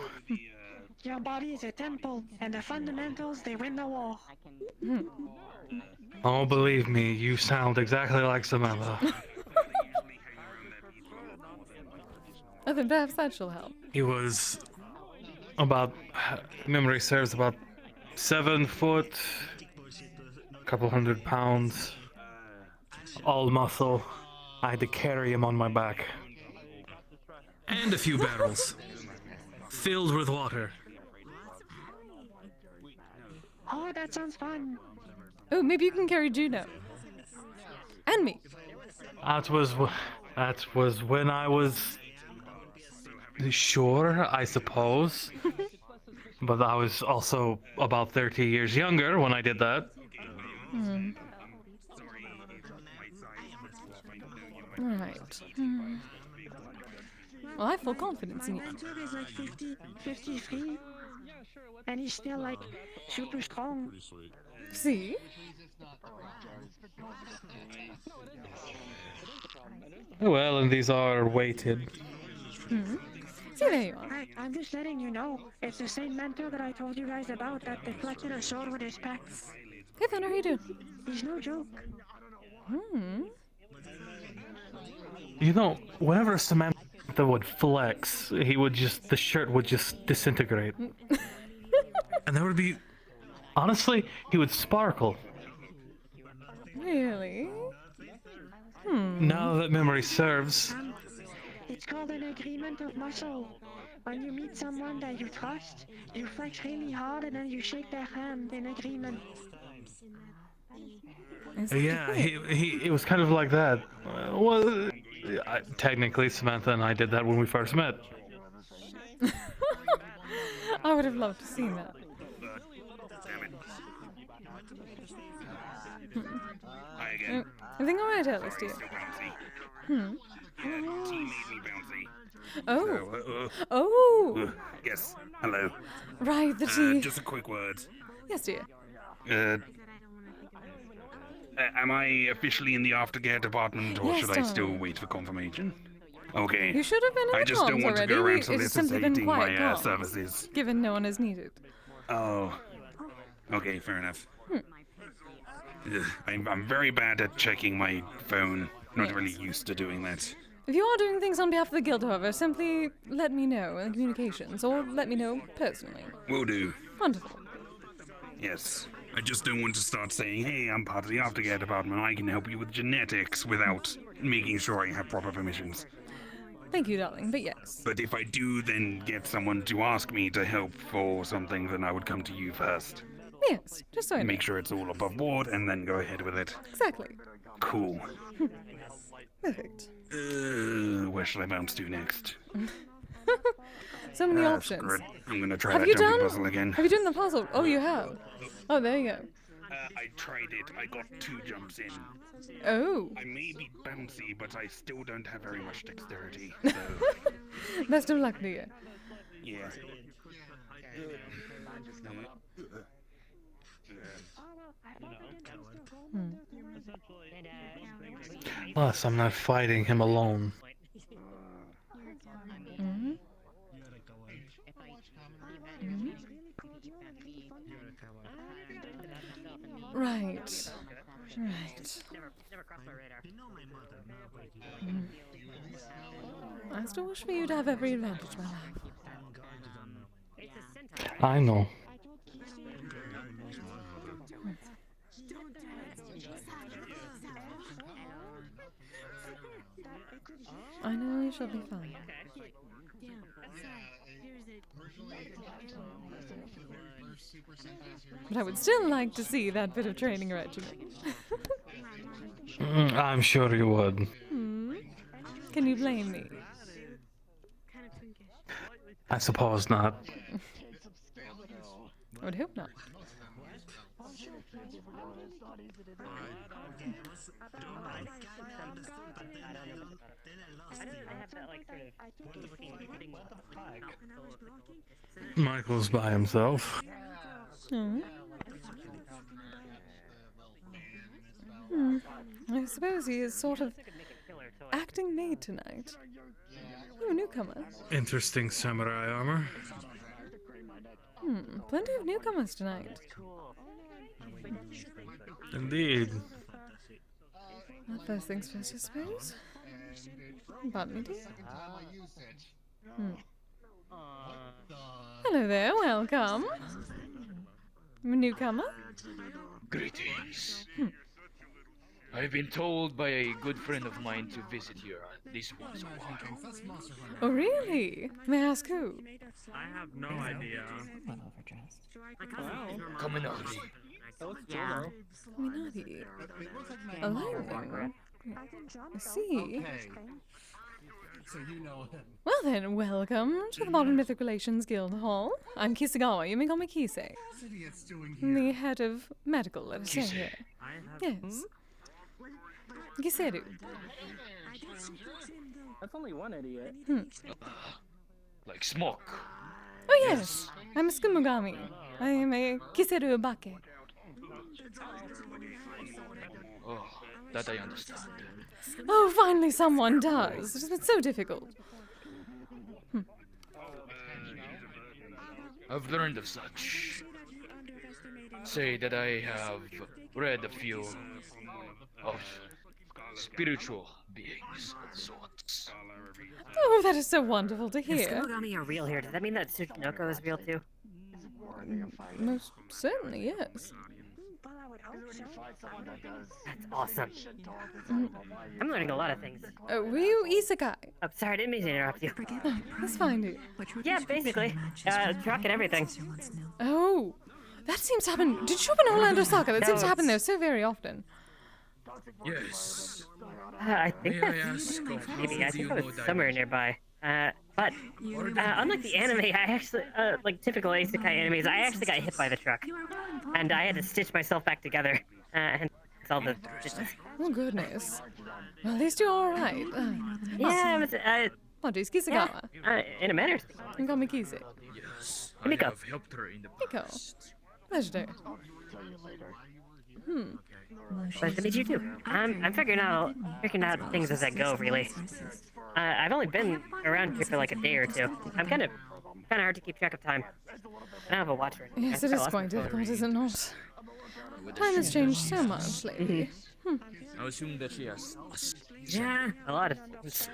Your body is a temple, and the fundamentals, they win the war. Oh, believe me, you sound exactly like Samantha. I think perhaps that shall help. He was about, memory serves, about 7 foot, a couple 100 pounds, all muscle. I had to carry him on my back. And a few barrels filled with water. Oh, that sounds fun. Oh, maybe you can carry Juno. And me. That was when I was sure, I suppose. But I was also about 30 years younger when I did that. Hmm. Right. Well, I have full confidence in you. Mentor is like 53, and he's still like super strong. See? Well, and these are weighted. Hmm. See, there you are. I'm just letting you know, it's the same mentor that I told you guys about that deflected a sword with his pack. Hey, Thunder, how you doing? He's no joke. Hmm. You know, whenever Samantha would flex, the shirt would just disintegrate. And there would be, honestly, he would sparkle. Really? Hmm. Now that memory serves. It's called an agreement of muscle. When you meet someone that you trust, you flex really hard and then you shake their hand in agreement. Yeah, it was kind of like that. Well, technically, Samantha and I did that when we first met. I would have loved to see that. Hi again. Everything alright, Alice, dear? Hmm. Tea made me bouncy. Oh. Oh. Yes. Hello. Right, the tea. Just a quick word. Yes, dear. Am I officially in the aftercare department, or Yes, should I darling. still wait for confirmation? Okay. You should have been in I the just don't comms want to already. go around It's simply been soliciting quiet my comms, services. given no one is needed. Oh. Okay, fair enough. Hmm. Ugh, I'm very bad at checking my phone. Not Yes. really used to doing that. If you are doing things on behalf of the guild, however, simply let me know in communications, or let me know personally. Will do. Wonderful. Yes. I just don't want to start saying, hey, I'm part of the aftercare department, I can help you with genetics, without making sure I have proper permissions. Thank you, darling, but yes. But if I do then get someone to ask me to help for something, then I would come to you first. Yes, just so I know. Make sure it's all above board, and then go ahead with it. Exactly. Cool. Perfect. Where should I bounce to next? So many Ah, options. screw it. I'm gonna try Have that you jumping done? puzzle again. Have you done the puzzle? Oh, you have. Oh, there you go. I tried it. I got 2 jumps in. Oh. I may be bouncy, but I still don't have very much dexterity. So Best of luck to you. yeah. Plus, I'm not fighting him alone. Mm-hmm. Right. Right. I still wish for you to have every advantage, my love. I know. I know you shall be fine. But I would still like to see that bit of training regimen. I'm sure you would. Hmm? Can you blame me? I suppose not. I would hope not. Michael's by himself. Hmm. Hmm. I suppose he is sort of acting maid tonight. You a newcomer? Interesting samurai armor. Plenty of newcomers tonight. Indeed. Well, first things first, I suppose. Pardon me, dear. Hello there, welcome. Newcomer? Greetings. I've been told by a good friend of mine to visit here at least once a while. Oh, really? May I ask who? I have no idea. Kaminari. Yeah. Minari. Alone. I see. So you know him. Well then, welcome to the Modern Mythic Relations Guild Hall. I'm Kisagawa. You may call me Kise. What's idiots doing I'm here? the head of medical, let us say Kise. here. Yes. Kiseru. That's only one idiot. Like smoke. Oh yes, I'm a Skumogami. I am a Kiseru Obake. Oh, that I understand. Oh, finally someone does. It's been so difficult. I've learned of such. Say that I have read a few of spiritual beings of sorts. Oh, that is so wonderful to If hear. Skumogami are real here, does that mean that Tsuchinoko is real too? Most certainly, yes. That's awesome. I'm learning a lot of things. Were you isekai? Oh, sorry, I didn't mean to interrupt you. That's fine, dude. Yeah, basically. Truck and everything. Oh, that seems to happen. Did you show up in Orlando Soccer? That seems to happen there so very often. Yes. I think May I that's ask of maybe. how I do think you I know was that? somewhere nearby. But unlike the anime, I actually like typical isekai animes, I actually got hit by the truck, and I had to stitch myself back together. And it's all the stitches. Oh, goodness. Well, at least you're all right. Yeah, but Apologies, Kisagawa. in a manner. You can call me Kise. Yes, Miko. I have helped her in the Miko. past. Pleasure. Pleasure to meet you too. I'm figuring out things as I go, really. I've only been around here for like a day or two. I'm kind of hard to keep track of time. I don't have a watch or anything. Yes, it is quite difficult, is it not? Time has changed so much lately. I assume that she has. Yeah, a lot of things.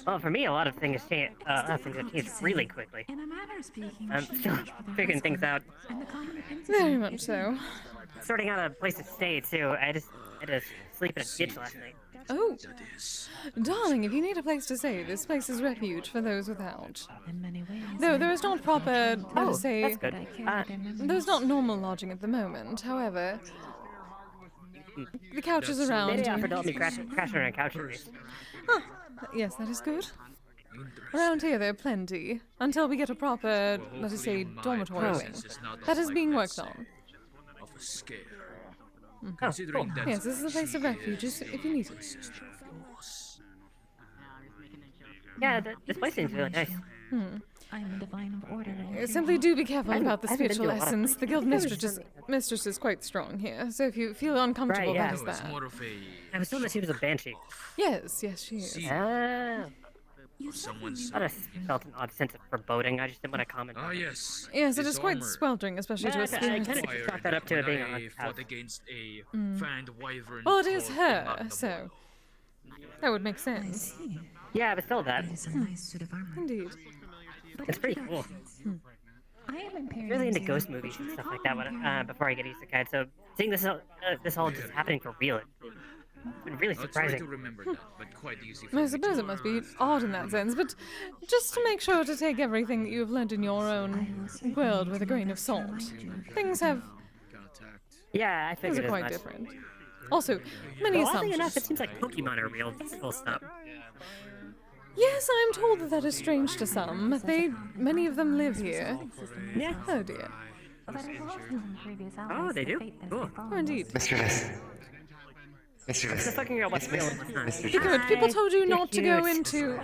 Well, for me, a lot of things change. A lot of things have changed really quickly. I'm still figuring things out. Very much so. Sorting out a place to stay too. I had to sleep in a ditch last night. Oh, darling, if you need a place to stay, this place is refuge for those without. Though there is not proper, let us say, that's good. there's not normal lodging at the moment. However, the couches around. They offered to help me crash on a couch at least. Huh. Yes, that is good. Around here there are plenty, until we get a proper, let us say, dormitory wing. That is being worked on. Of a scare. Mm. Considering that Yes, this is a place of refuge if you need it. Yeah, this place seems really nice. I am the divine of order. Simply do be careful about the I haven't been spiritual to a lot of essence. The guild places. mistress is quite strong here, so if you feel uncomfortable, Right, yeah. that is it's that. more of a I was told that she was a banshee. Yes, she is. of someone's. I just felt an odd sense of foreboding. I just didn't want to comment. Ah, yes. Yes, it This is quite armor sweltering, especially to a I spirit. kind of just chalked that up to it being a when I haunted house. fought against a Mm. fanged wyvern. Well, it is called her, Magnum. so that would make sense. Yeah, but still that. Indeed. It's pretty cool. I am I'm really into ghost movies and stuff like that when, before I get isekai, so seeing this all just happening for real, it's been really I'll try surprising. to remember that, but quite easy for I me suppose to it must be odd in that sense, but just to make sure to take everything that you have learned in your own world with a grain of salt. Things have Yeah, I things figured are as quite much. different. Also, many Well, oddly enough, assumptions. it seems like Pokemon are real. That's full stop. Yes, I am told that that is strange to some. Many of them live here. Yeah. Oh dear. Oh, they do? Cool. Oh, indeed. Mischievous. I'm still figuring out what's real and what's not. Good. People told you You're not to go cute. into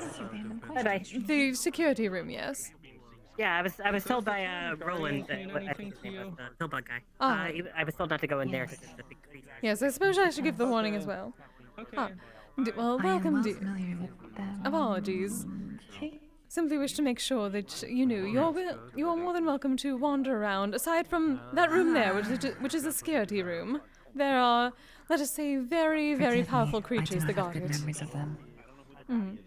Bye-bye. the security room, yes? Yeah, I was told by Roland, I think his name was the Hillbug guy. Ah. I was told not to go in there because it's a big creature. Yes, I suppose I should give the warning as well. Ah, well, welcome, dear. Apologies. Simply wish to make sure that you knew you are more than welcome to wander around. Aside from that room there, which is a security room, there are, let us say, very, very powerful creatures that guard it. Memories of them. Mhm.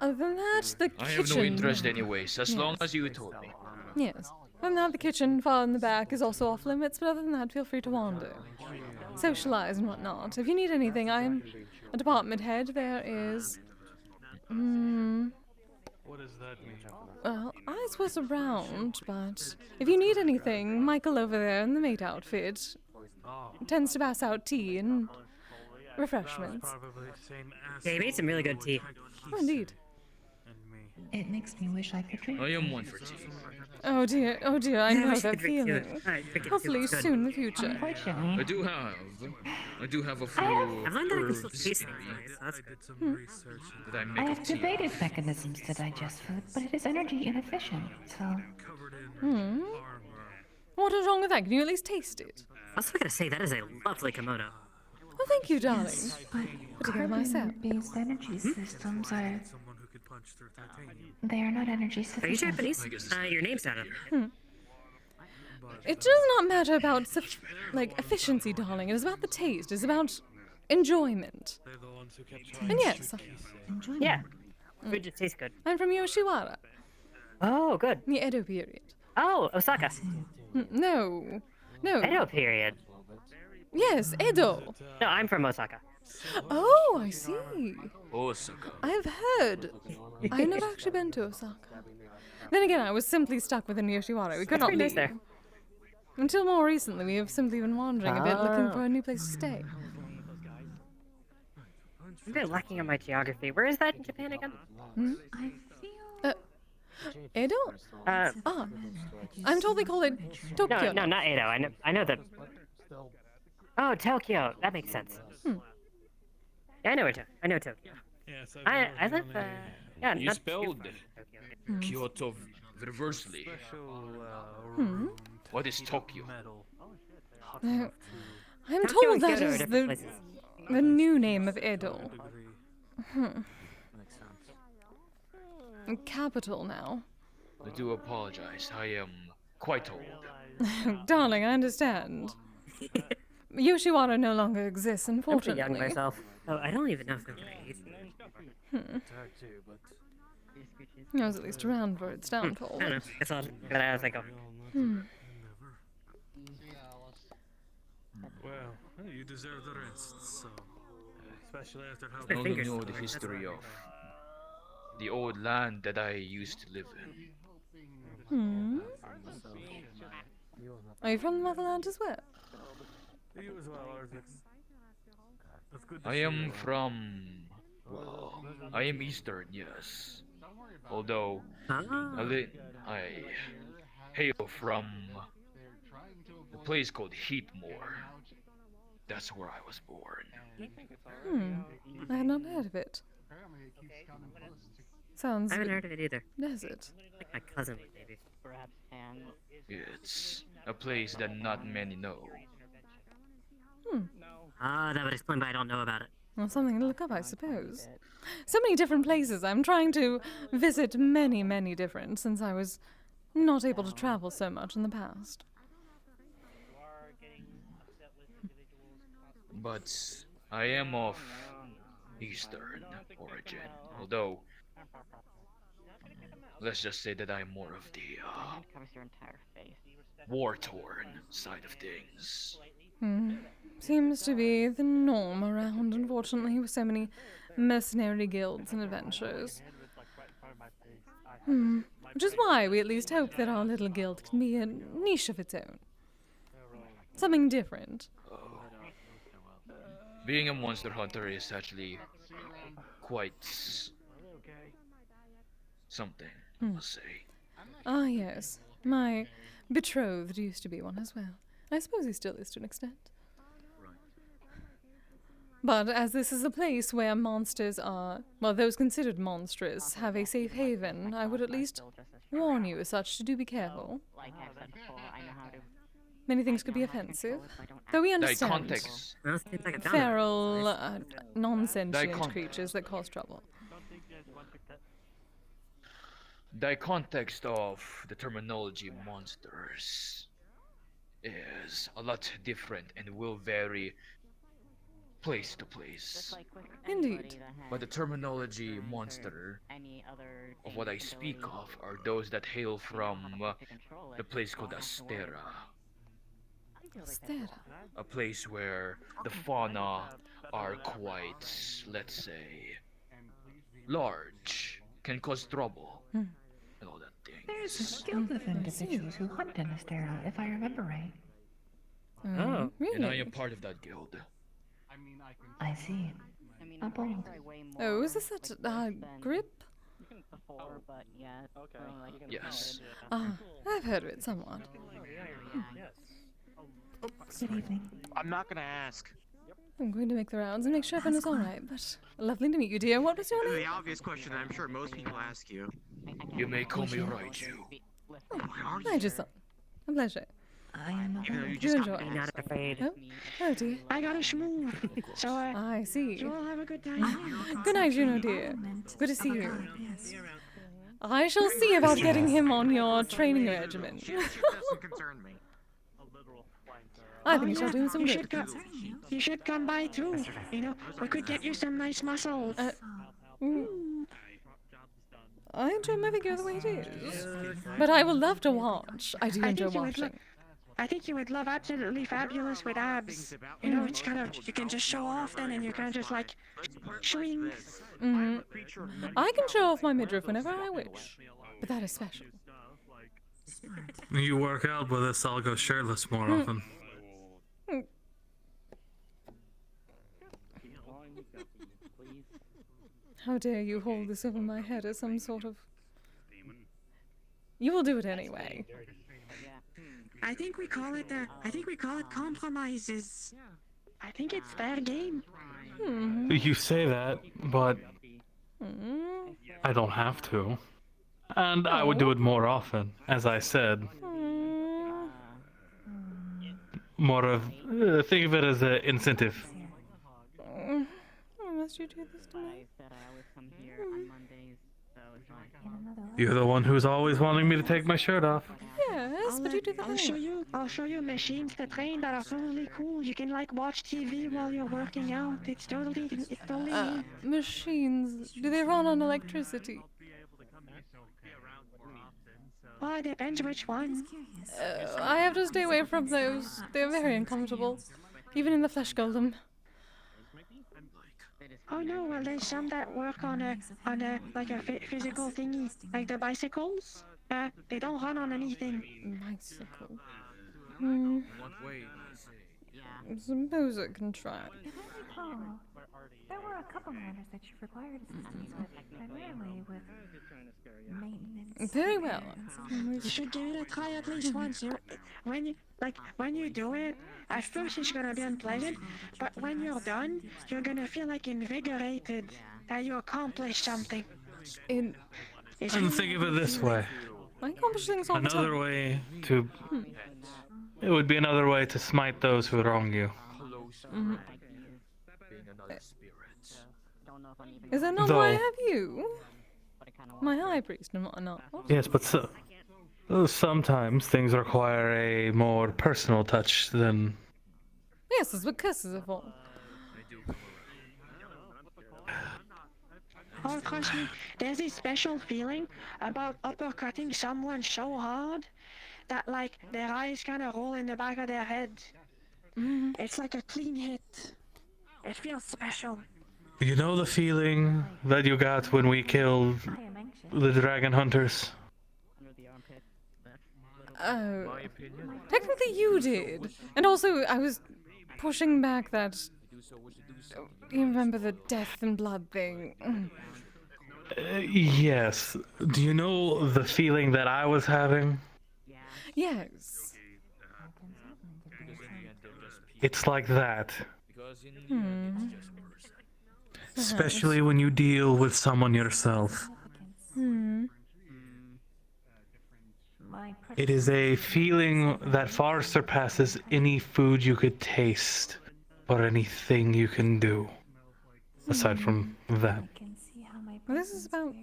Other than that, the I kitchen. have no interest anyways, as long Yes. as you told me. Yes. Other than that, the kitchen far in the back is also off limits, but other than that, feel free to wander. Socialize and whatnot. If you need anything, I'm a department head. There is. What does that mean? Well, I was around, but if you need anything, Michael over there in the mate outfit tends to pass out tea and refreshments. Yeah, he made some really good tea. Oh, indeed. It makes me wish I could drink. I am one for tea. Oh dear, I Yeah, know we should that drink too. feeling. Alright, drink it too, Hopefully it's good. soon in the future. Unfortunately. I do have a few I've learned that I can still herbs taste in me things, so that's good. that I I make have of tea. debated mechanisms to digest food, but it is energy inefficient, so... What is wrong with that? Can you at least taste it? I was gonna say, that is a lovely kimono. Oh, thank you, darling. Yes, but Put together myself. carbon-based energy systems are... They are not energy Are you sufficient. Japanese? Your name's not on there. It does not matter about efficiency, darling. It is about the taste. It is about enjoyment. And yes, Yeah. Food just tastes good. I'm from Yoshiwara, Oh, good. the Edo period. Oh, Osaka. No. Edo period. Yes, Edo. No, I'm from Osaka. Oh, I see. Osaka. I have heard. I have never actually been to Osaka. Then again, I was simply stuck within Yoshiwara. We could not pretty nice leave. there. Until more recently, we have simply been wandering a bit, looking for a new place to stay. I'm a bit lacking on my geography. Where is that in Japan again? I feel... Edo? I'm told they call it Tokyo. No, not Edo. I know that. Oh, Tokyo. That makes sense. Yeah, I know Tokyo. I live. Yeah, You not spelled Tokyo. Kyoto reversely. What is Tokyo? I'm Tokyo told and that Kyoto are is different places. the new name of Edo. Capital now. I do apologize. I am quite old. Darling, I understand. Yoshiwara no longer exists, I'm pretty unfortunately. young myself. Oh, I don't even know if I'm gonna age. I was at least around for its downfall. I don't know. It's odd. But I was like, oh. Well, you deserve the rest, so. Especially after how I only know the history of the old land that I used to live in. Are you from the motherland as well? You as well, Arthur. That's good to I see am you. from... Well, I am Eastern, yes. Although, I hail from a place called Heatmore. That's where I was born. I had not heard of it. Sounds. I haven't heard of it either. Desert. Like my cousin, maybe. It's a place that not many know. That would explain why I don't know about it. Well, something to look up, I suppose. So many different places. I'm trying to visit many, many different since I was not able to travel so much in the past. But I am of Eastern origin. Although, let's just say that I'm more of the war-torn side of things. Seems to be the norm around, unfortunately, with so many mercenary guilds and adventures. Which is why we at least hope that our little guild can be a niche of its own. Something different. Being a monster hunter is actually quite something, I must say. Ah, yes. My betrothed used to be one as well. I suppose he still is to an extent. But as this is a place where monsters are, well, those considered monstrous, have a safe haven, I would at least warn you as such to do be careful. Many things could be offensive, though we understand context. feral, non-sentient creatures that cause trouble. The context of the terminology monsters is a lot different and will vary place to place. Indeed. But the terminology monster of what I speak of are those that hail from the place called Astera. Astera. A place where the fauna are quite, let's say, large, can cause trouble, and all that thing. There's a guild of individuals who hunt in Astera, if I remember right. Oh, really? and I am part of that guild. I see. A bold. Oh, is this that grip? Yes. Ah, I've heard of it somewhat. Good evening. I'm not gonna ask. I'm going to make the rounds and make sure everyone is all right, but lovely to meet you, dear. What was your name? The obvious question that I'm sure most people ask you. You may call me Raiju. Hi, Jason. A pleasure. I am a Even though you You just enjoy got it. me Not afraid. Oh, oh dear. I got a schmoo. So, I see. you all have a good time. Good night, Juno, dear. Good to see you. I shall see about getting him on your training regimen. concern me. I think we shall do him some you good. you should come by too. You know, we could get you some nice muscles. I enjoy my figure the way it is. But I will love to watch. I do enjoy watching. I think you would love Absolutely Fabulous with abs. You know, it's kind of, you can just show off then and you kind of just like, swing. I can show off my midriff whenever I wish. But that is special. You work out with us, I'll go shirtless more often. How dare you hold this over my head as some sort of... You will do it anyway. I think we call it compromises. I think it's fair game. You say that, but I don't have to. And I would do it more often, as I said. More of, think of it as an incentive. Must you do this to me? You're the one who's always wanting me to take my shirt off. Yes, but you do that anyway. I'll show you machines to train that are totally cool. You can like watch TV while you're working out. It's totally neat. Machines, do they run on electricity? Well, it depends which one. I have to stay away from those. They're very uncomfortable. Even in the flesh golem. Oh no, well there's some that work on a physical thingy, like the bicycles. They don't run on anything. Bicycle. Suppose I can try. If I recall, there were a couple matters that you required assistance with, primarily with maintenance. Very well. You should give it a try at least once. When you do it, at first it's gonna be unpleasant, but when you're done, you're gonna feel like invigorated that you accomplished something. And think of it this way. I accomplish things all the time. Another way to... It would be another way to smite those who wrong you. Is that not why I have you? My high priest and whatnot. Yes, but sometimes things require a more personal touch than... Yes, that's what curses are for. Oh, trust me, there's this special feeling about uppercutting someone so hard that, like, their eyes kind of roll in the back of their head. It's like a clean hit. It feels special. You know the feeling that you got when we killed the dragon hunters? Oh. Technically you did. And also, I was pushing back that... You remember the death and blood thing? Yes. Do you know the feeling that I was having? Yes. It's like that. Especially when you deal with someone yourself. It is a feeling that far surpasses any food you could taste or anything you can do. Aside from that. Well, this is about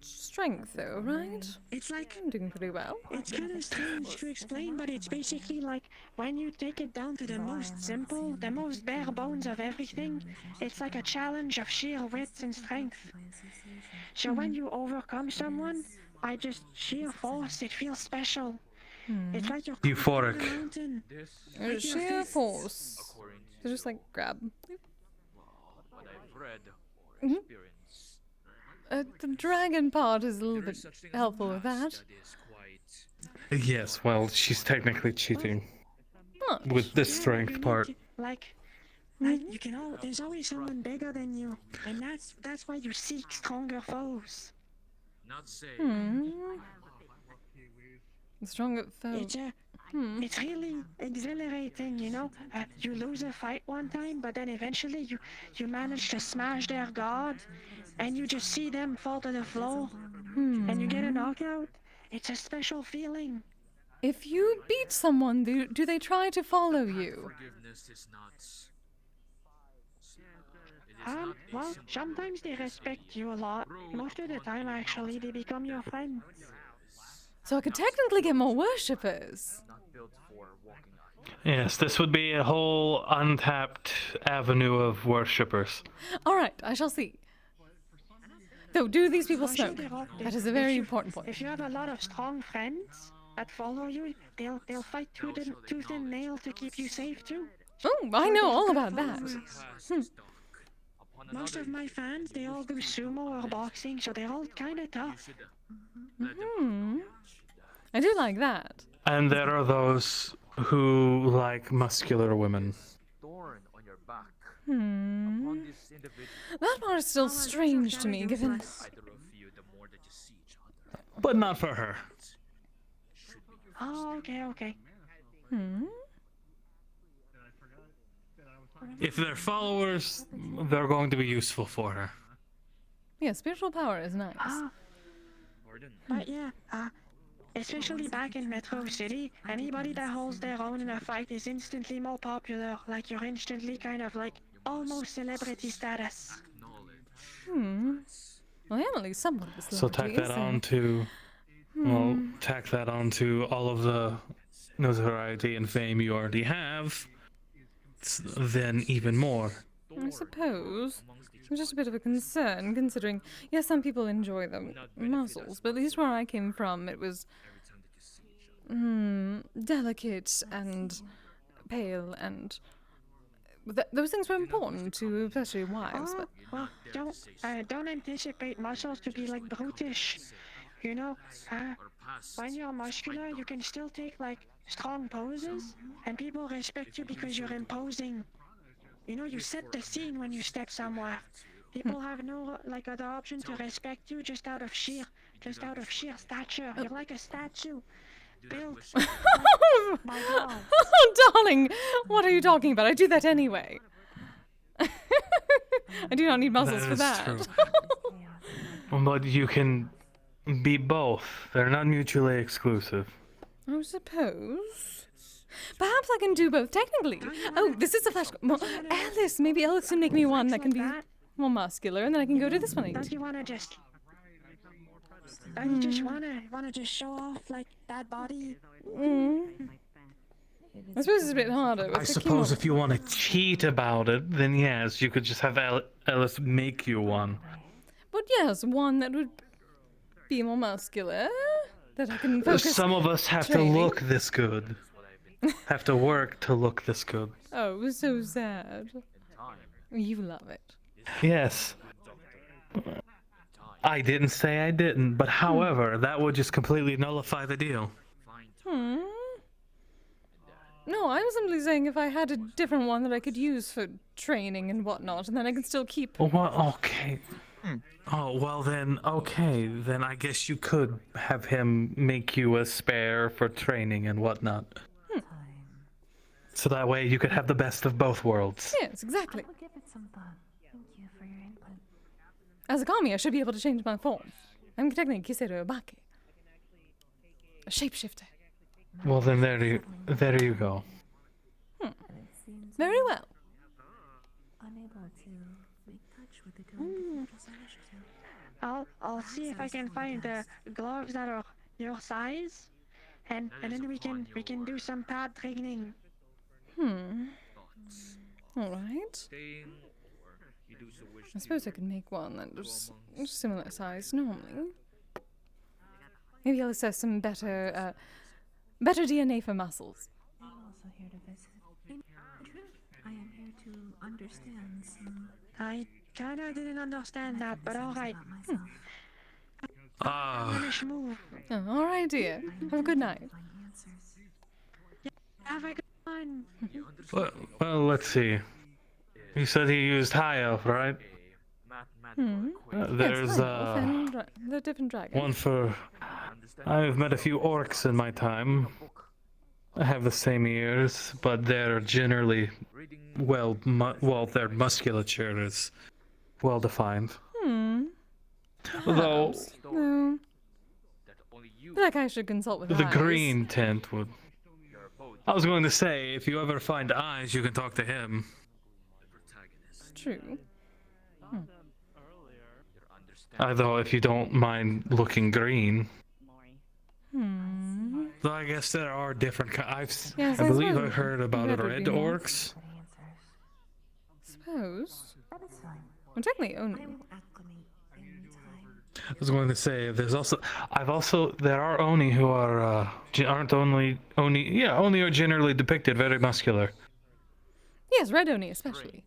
strength, though, right? It's like I'm doing pretty well. it's kind of strange to explain, but it's basically like when you take it down to the most simple, the most bare bones of everything, it's like a challenge of sheer wit and strength. So when you overcome someone by just sheer force, it feels special. It's like you're Euphoric. conquering a mountain. With your Sheer fists. force. So just like grab. What I've read or Mhm. experienced. The dragon part is a little bit helpful with that. Yes, well, she's technically cheating with the strength part. Like you can there's always someone bigger than you, and that's why you seek stronger foes. Not say. Stronger foe. It's really exhilarating, you know. You lose a fight one time, but then eventually you manage to smash their guard, and you just see them fall to the floor, and you get a knockout. It's a special feeling. If you beat someone, do they try to follow you? Forgiveness is not. Well, sometimes they respect you a lot. Most of the time, actually, they become your friends. So I could technically get more worshippers. Not built for walking on. Yes, this would be a whole untapped avenue of worshippers. Alright, I shall see. Though, do these people smoke? That is a very important point. If you have a lot of strong friends that follow you, they'll fight tooth and nail to keep you safe too. Oh, I know all about that. Most of my fans, they all do sumo or boxing, so they're all kind of tough. I do like that. And there are those who like muscular women. Thorn on your back. That part is still strange to me, given... But not for her. Oh, okay. If they're followers, they're going to be useful for her. Yeah, spiritual power is nice. But yeah, especially back in Metro City, anybody that holds their own in a fight is instantly more popular. Like, you're instantly kind of like almost celebrity status. Well, I am at least somewhat of a So celebrity, tack that on to, well, tack that on to all of the notoriety and fame you already have. Then even more. I suppose. It's just a bit of a concern, considering, yes, some people enjoy the muscles, but at least where I came from, it was delicate and pale, and those things were important to especially wives. But Well, don't anticipate muscles to be like brutish. You know, when you're muscular, you can still take like strong poses, and people respect you because you're imposing. You know, you set the scene when you step somewhere. People have no like other option to respect you just out of sheer stature. You're like a statue, built by God. Oh, darling, what are you talking about? I do that anyway. I do not need muscles for that. True. But you can be both. They're not mutually exclusive. I suppose. Perhaps I can do both, technically. Oh, this is a flash... Well, Alice, maybe Alice can make me one that can be more muscular, and then I can go to this one. Don't you wanna just... Don't you just wanna just show off, like, that body? I suppose it's a bit harder. With I the suppose chemo. if you want to cheat about it, then yes, you could just have Alice make you one. But yes, one that would be more muscular, that I can focus... Some of us have training. to look this good. Have to work to look this good. Oh, so sad. You love it. Yes. I didn't say I didn't, but however, that would just completely nullify the deal. No, I was simply saying if I had a different one that I could use for training and whatnot, and then I can still keep... Well, okay. Oh, well then, okay. Then I guess you could have him make you a spare for training and whatnot. So that way you could have the best of both worlds. Yes, exactly. I'll give it some thought. Thank you for your input. As a kami, I should be able to change my form. I'm technically Kise Obake. A shapeshifter. Well then, there you go. Very well. Unable to make touch with the girl. I'll I'll see if I can find the gloves that are your size, and then we can do some pad training. Alright. I suppose I could make one that was similar size normally. Maybe I'll assess some better DNA for muscles. I'm also here to visit. In truth, I am here to understand some. I kinda didn't understand that, but alright. Ah. Oh, alright, dear. Have a good night. Have a good one. Well, let's see. You said he used High Elf, right? There's yes, and the different dragons. one for. I've met a few orcs in my time. I have the same ears, but they're generally their musculature is well defined. Though No. I feel like I should consult with the eyes. green tint would. I was going to say, if you ever find eyes, you can talk to him. True. Although, if you don't mind looking green. Though I guess there are different kinds. Yes, I I believe suppose I heard about red would red be more. orcs. Suppose. Well, technically only. I was going to say, there are Oni who are, Oni are generally depicted very muscular. Yes, red oni especially.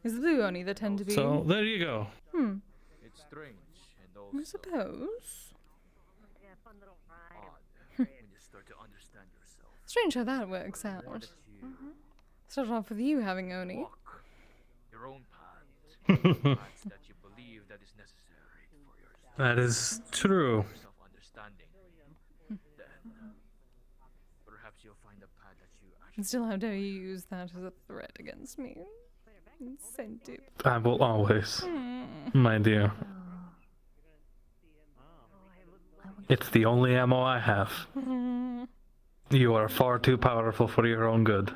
It's the blue oni that tend to be. So, there you go. It's strange and I also suppose. when you start to understand yourself. Strange how that works out. Started off with you having oni. Your own path. Paths that you believe that is necessary for yourself. That is true. Self-understanding. Then perhaps you'll find a path that you actually. And still, how dare you use that as a threat against me? Incentive. I will always, my dear. It's the only ammo I have. You are far too powerful for your own good.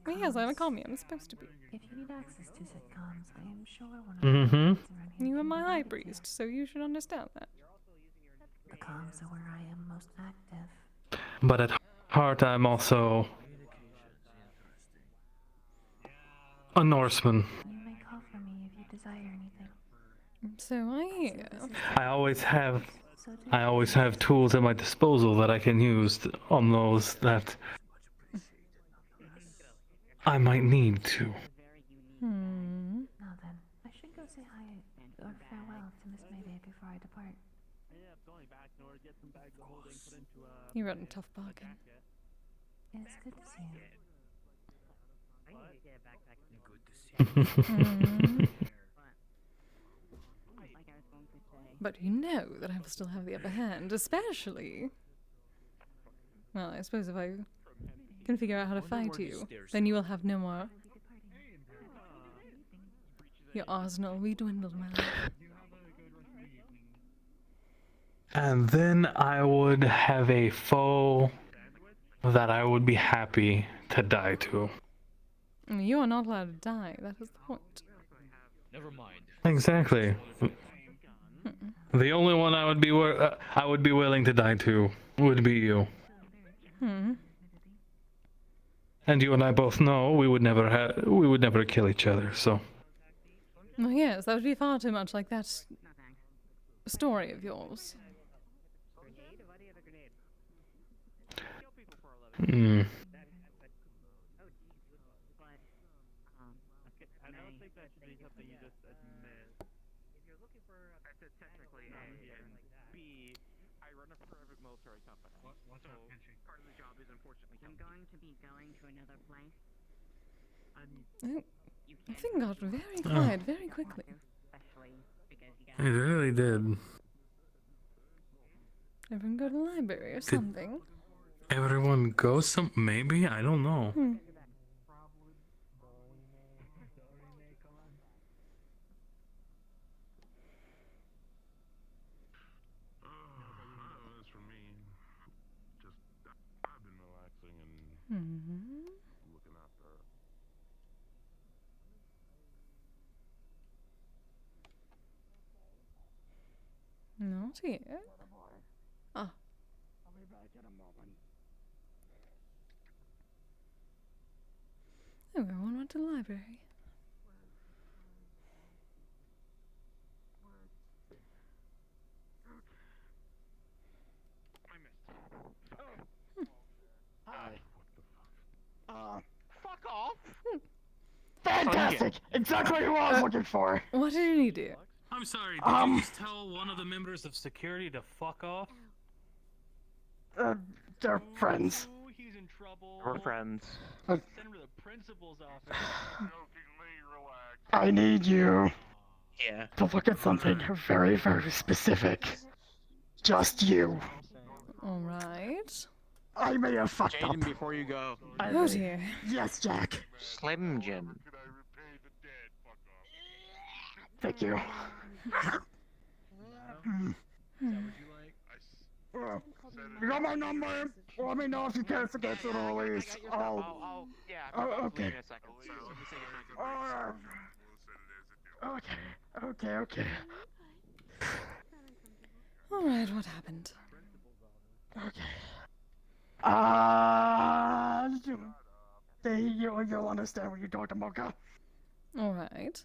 Well, yes, I'm a commie. I'm supposed to be. If you need access to sitcoms, I am sure one of Mm-hmm. You are my high priest, so you should understand that. the comms are where I am most active. But at heart, I'm also a Norseman. You may call for me if you desire anything. So I hear. I always have tools at my disposal that I can use on those that I might need to. Now then, I should go say hi or farewell to Miss Mayday before I depart. You run a tough bargain. It's good to see you. But you know that I will still have the upper hand, especially. Well, I suppose if I can figure out how to fight you, then you will have no more. Your arsenal will dwindle, my love. And then I would have a foe that I would be happy to die to. I mean, you are not allowed to die, that is the point. Never mind. Exactly. The only one I would be willing to die to would be you. And you and I both know we would never kill each other. So. Well, yes, that would be far too much like that story of yours. I'm going to be going to another place. Oh, the thing got very quiet very quickly. It really did. Everyone go to the library or something. Everyone go maybe? I don't know. As for me, just I've been relaxing and looking after her. Not here. Ah. Oh, everyone went to the library. Hi. Fuck off! Fantastic! Exactly who I was looking for. What did you need to do? I'm sorry, did you just tell one of the members of security to fuck off? They're friends. He's in trouble. We're friends. Send him to the principal's office. I need you Yeah. to look at something very, very specific. Just you. Alright. I may have fucked Jaden, up. before you go. Oh dear. Yes, Jack. Slim Jim. Thank you. You got my number? Let me know if you can't forget to release. Oh, okay. Okay. Alright, what happened? Okay. You'll understand when you talk to Mocha. Alright.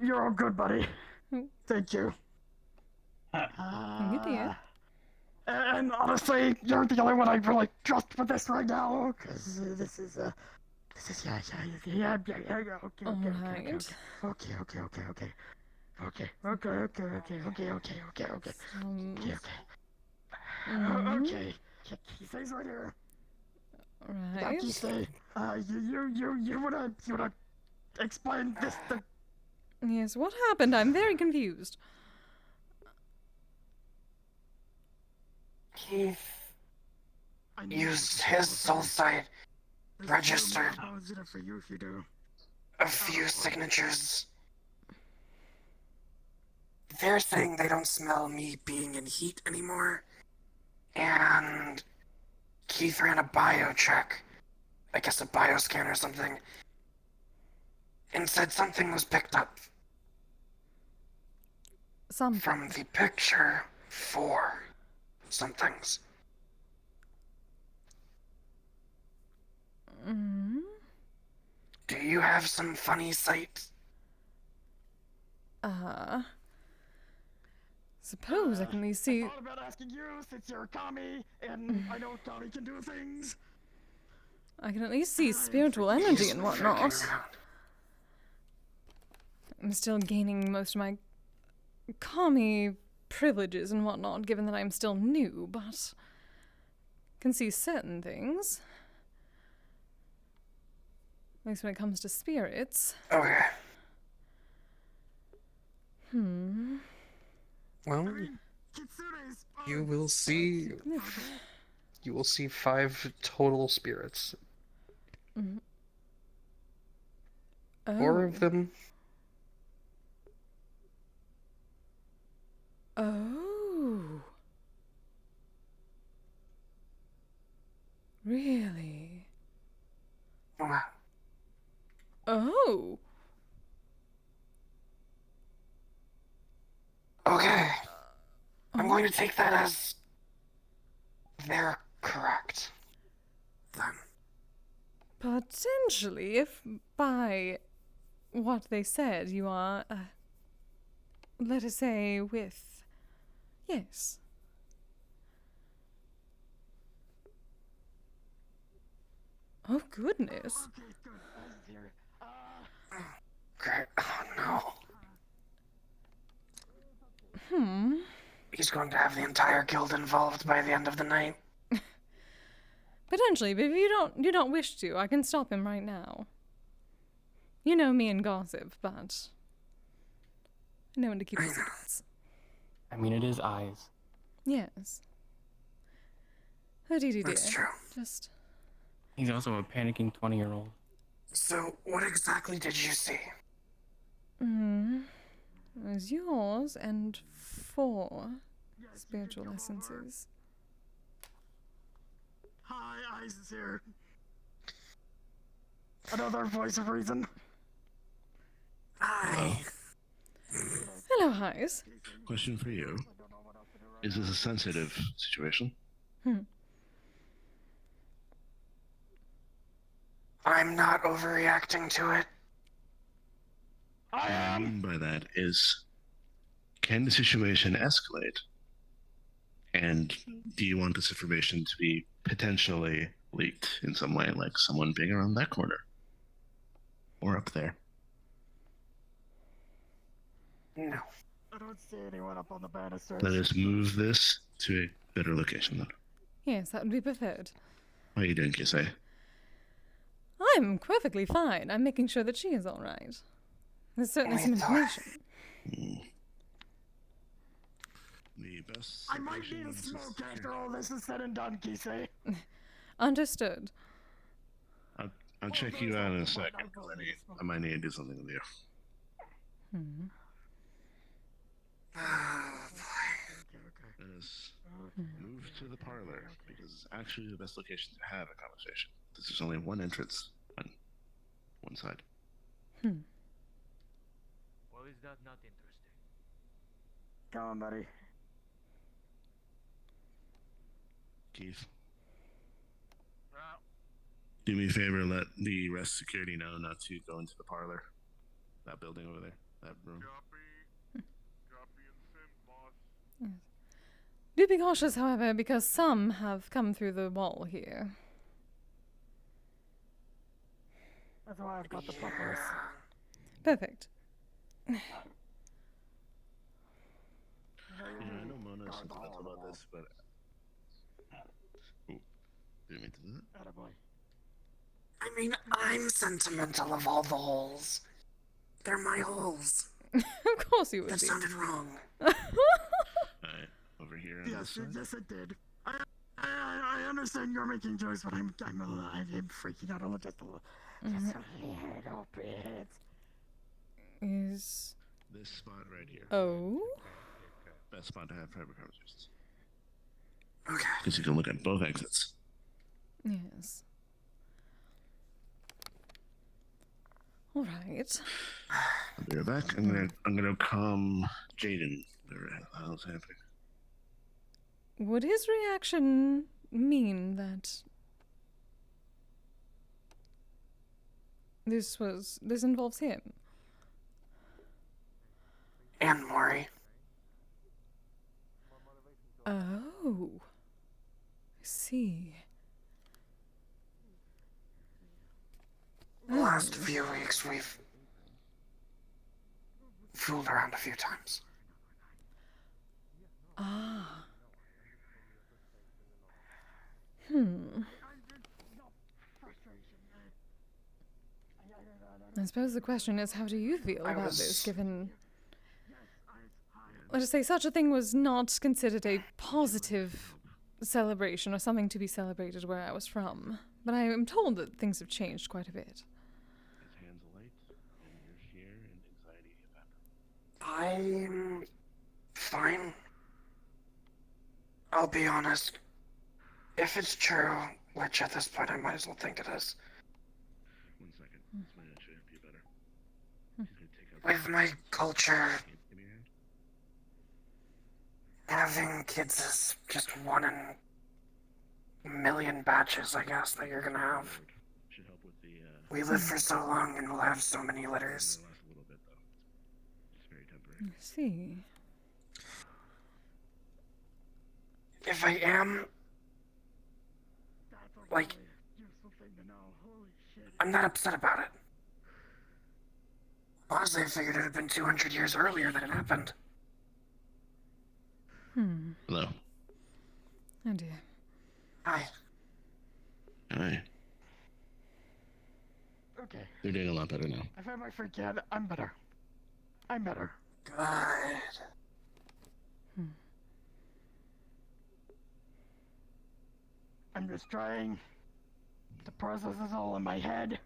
You're all good, buddy. Thank you. You dear. And honestly, you're the only one I really trust for this right now, because this is yeah, okay. Okay. Kise's right here. Right. Kise, you wanna explain this thing? Yes, what happened? I'm very confused. Keith used his soul site, registered How is it for you if you do? a few signatures. They're saying they don't smell me being in heat anymore. And Keith ran a bio check, I guess a bioscan or something, and said something was picked up. From the picture, 4 somethings. Do you have some funny sight? Suppose I can at least see. I thought about asking you since you're a commie, and I know Tommy can do things. I can at least see spiritual energy and whatnot. I'm still gaining most of my commie privileges and whatnot, given that I'm still new, but can see certain things. At least when it comes to spirits. Okay. Well, you will see. You will see 5 total spirits. 4 of them. Oh. Really? Oh. Okay. I'm going to take that as they're correct. Then. Potentially, if by what they said you are, let us say, with. Yes. Oh, goodness. Great. Oh no. He's going to have the entire guild involved by the end of the night. Potentially, but if you don't wish to, I can stop him right now. You know me and gossip, but I know when to keep my secrets. I mean, it is eyes. Yes. Oh, dear. That's true. Just. He's also a panicking 20-year-old. So, what exactly did you see? It was yours and 4 spiritual essences. Hi, Ice is here. Another voice of reason. Hi. Hello, Heis. Question for you. Is this a sensitive situation? I'm not overreacting to it. What I mean by that is, can the situation escalate? And do you want this information to be potentially leaked in some way, like someone being around that corner? Or up there? No. I don't see anyone up on the banisters. Let us move this to a better location then. Yes, that would be preferred. How are you doing, Kise? I'm perfectly fine. I'm making sure that she is all right. There's certainly some information. The best. I might need a smoke after all this is said and done, Kise. Understood. I'll check you out in a second, because I might need to do something with you. Let us move to the parlor, because it's actually the best location to have a conversation. This is only one entrance on one side. Well, is that not interesting? Come on, buddy. Keith. Do me a favor, let the rest security know not to go into the parlor. That building over there. That room. Do be cautious, however, because some have come through the wall here. That's why I've got the buffers. Perfect. Yeah, I know Mona's sentimental about this, but... Ooh, didn't mean to do that. Attaboy. I mean, I'm sentimental of all the holes. They're my holes. Of course you would That be. sounded wrong. Alright, over here on this side. Yes, it did. I understand you're making jokes, but I'm freaking out a little, just a little bit. Is this spot right here. Oh? Best spot to have private conversations. Okay. Because you can look at both exits. Yes. All right. I'll be right back. I'm gonna calm Jaden. Whatever the hell's happening. Would his reaction mean that this involves him? And Maury. Oh. I see. The last few weeks, we've fooled around a few times. Ah. I suppose the question is, how do you feel about this, given... Let us say such a thing was not considered a positive celebration or something to be celebrated where I was from. But I am told that things have changed quite a bit. His hands alight, and your fear and anxiety evaporate. I'm fine. I'll be honest. If it's true, which at this point I might as well think it is. 1 second. This might actually be better. With my culture, having kids is just one in a million batches, I guess, that you're gonna have. Should help with the, We live for so long and we'll have so many litters. last a little bit though. It's very temporary. I see. If I am, like, I'm not upset about it. Honestly, I figured it had been 200 years earlier that it happened. Hello. Oh dear. Hi. Hi. Okay. They're doing a lot better now. If I might forget, I'm better. I'm better. Good. I'm just trying to process this all in my head.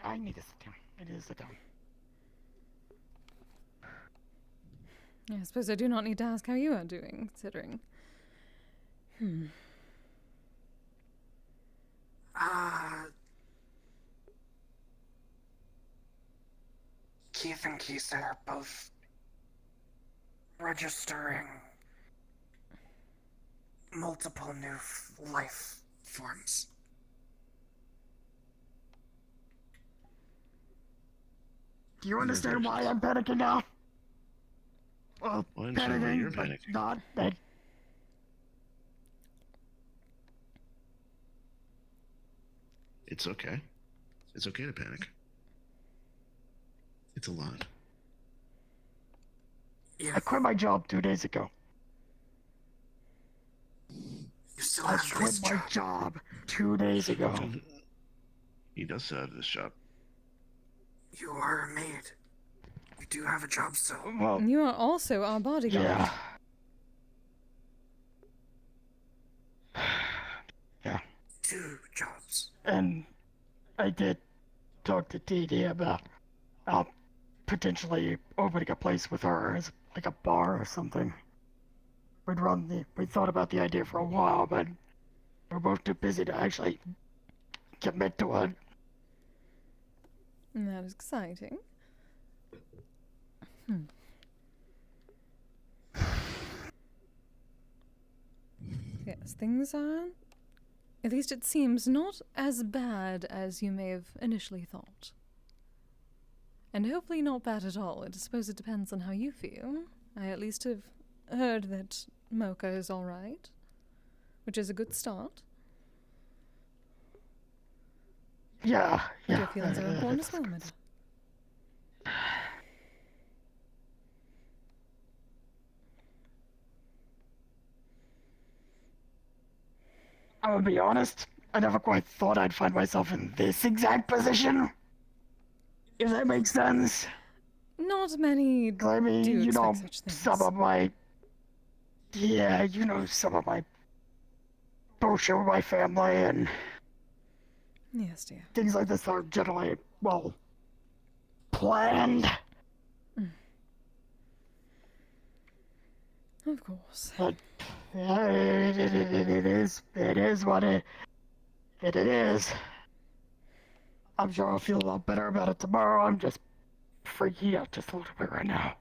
I need to sit down. I need to sit down. I suppose I do not need to ask how you are doing, considering. Keith and Kise are both registering multiple new life forms. Do you understand why I'm panicking now? Well, Well, I understand why you're panicking, but panicking. not that. It's okay. It's okay to panic. It's a lot. I quit my job 2 days ago. You still I have quit this my job 2 days ago. He does still have this job. You are a maid. You do have a job still. Well, You are also our bodyguard. yeah. Yeah. 2 jobs. And I did talk to TD about potentially opening a place with her as like a bar or something. We thought about the idea for a while, but we're both too busy to actually commit to it. That is exciting. Yes, things are, at least it seems, not as bad as you may have initially thought. And hopefully not bad at all. I suppose it depends on how you feel. I at least have heard that Mocha is alright, which is a good start. Yeah, But your feelings are important as well, Meta. I'm gonna be honest, I never quite thought I'd find myself in this exact position. If that makes sense. Not many I mean, do you know, expect such things. some of my bullshit with my family and Yes, dear. things like this are generally, well, planned. Of course. But yeah, it is what it is. I'm sure I'll feel a lot better about it tomorrow. I'm just freaking out just a little bit right now.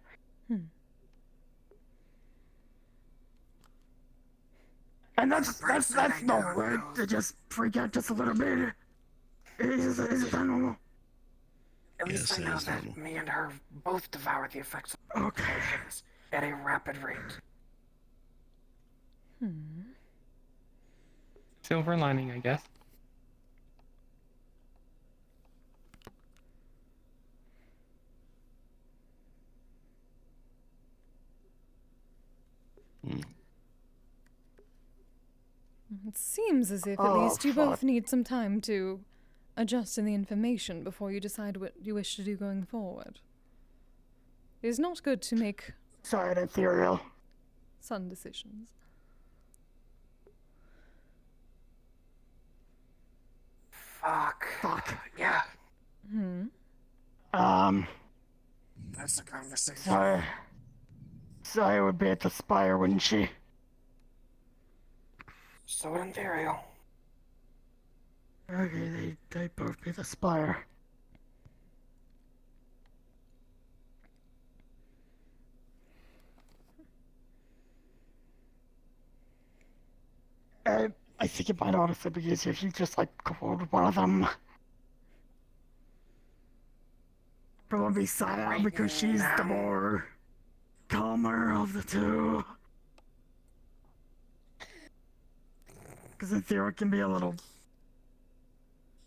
And that's normal, right? To just freak out just a little bit. Is that normal? At least I know that me and her both devour the effects of potions at a rapid rate. Silver lining, I guess. It seems as if at least you both need some time to adjust in the information before you decide what you wish to do going forward. It is not good to make ethereal sudden decisions. Fuck. Yeah. That's the conversation. Saya would be at the spire, wouldn't she? So in Ethereal. Okay, they both be the spire. I think it might honestly be easier if you just like called one of them. Probably Saya because she's the more calmer of the two. Because in theory can be a little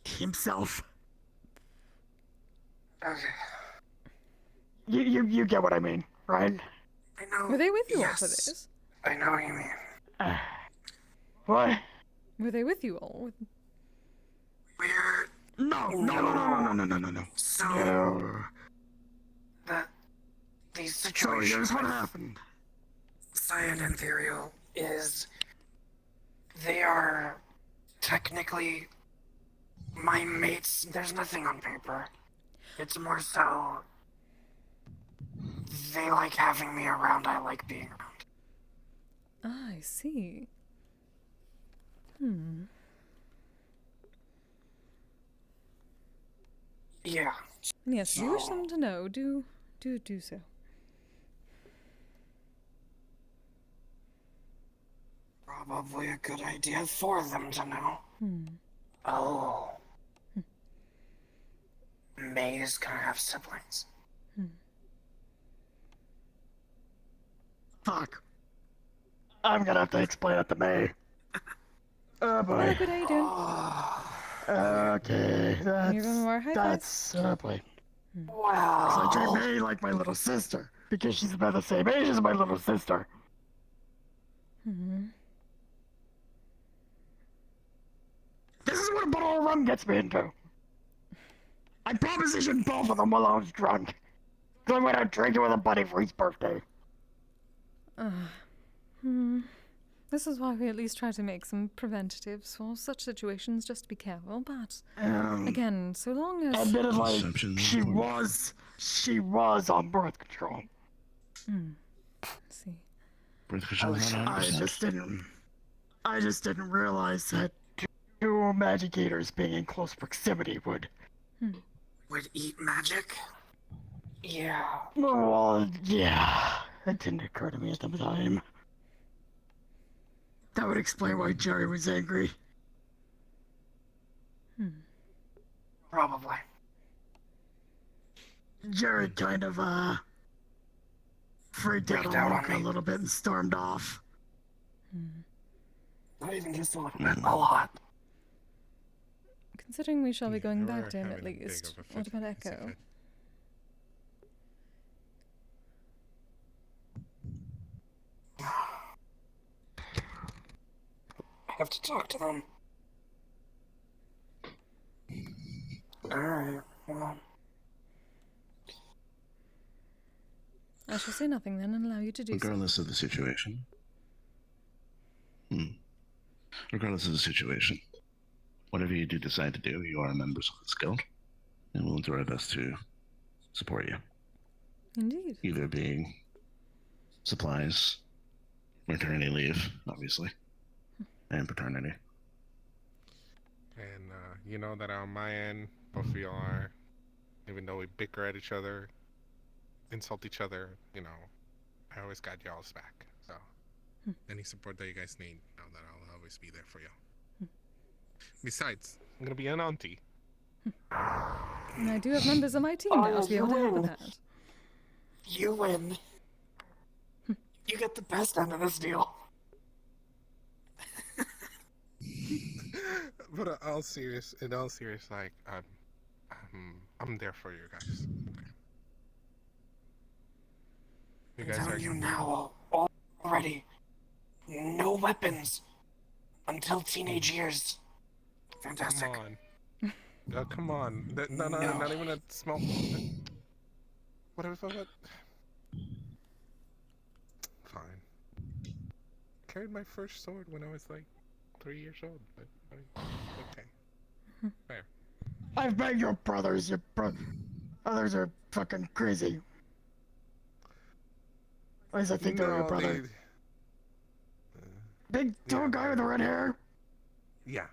himself. Okay. You get what I mean, right? I know. Were they with you all for this? I know what you mean. What? Were they with you all? No. So the So situation here's what with happened. Saya and Ethereal is they are technically my mates. There's nothing on paper. It's more so they like having me around, I like being around. Ah, I see. Yeah. Yes, you wish them to know. Do do so. Probably a good idea for them to know. Oh. May's gonna have siblings. Fuck. I'm gonna have to explain it to May. Oh boy. Alec, what are you doing? Okay, You're going more high that's boy. Wow. So I treat May like my little sister because she's about the same age as my little sister. This is what a bottle of rum gets me into. I propositioned both of them while I was drunk. Cause I went out drinking with a buddy for his birthday. This is why we at least try to make some preventatives for such situations, just to be careful. But again, so long as admittedly, she was on birth control. See. Birth control is not 100%. I just didn't realize that two magigators being in close proximity would eat magic? Yeah. Well, yeah. That didn't occur to me at the time. That would explain why Jerry was angry. Probably. Jerry kind of, freaked out on Luca a little bit and stormed off. Not even just a little bit, a lot. Considering we shall be going back to him at least, what about Echo? I have to talk to them. Alright, well. I shall say nothing then and allow you to do so. Regardless of the situation. Regardless of the situation, whatever you do decide to do, you are members of this guild, and we'll do our best to support you. Indeed. Either being supplies, maternity leave, obviously, and paternity. And you know that on my end, both of y'all are, even though we bicker at each other, insult each other, you know, I always got y'all's back. So any support that you guys need, know that I'll always be there for you. Besides, I'm gonna be an auntie. And I do have members of my team now to be able to help with that. You win. You get the best end of this deal. But in all serious, like, I'm there for you guys. You I'm guys telling are you now, already, no weapons until teenage years. Fantastic. Come on. Come on. No, not even a small... Whatever. Fine. Carried my first sword when I was like 3 years old, but okay. Fair. I've met your brothers. Your others are fucking crazy. At least I think they're your brother. Big tall guy with the red hair? Yeah.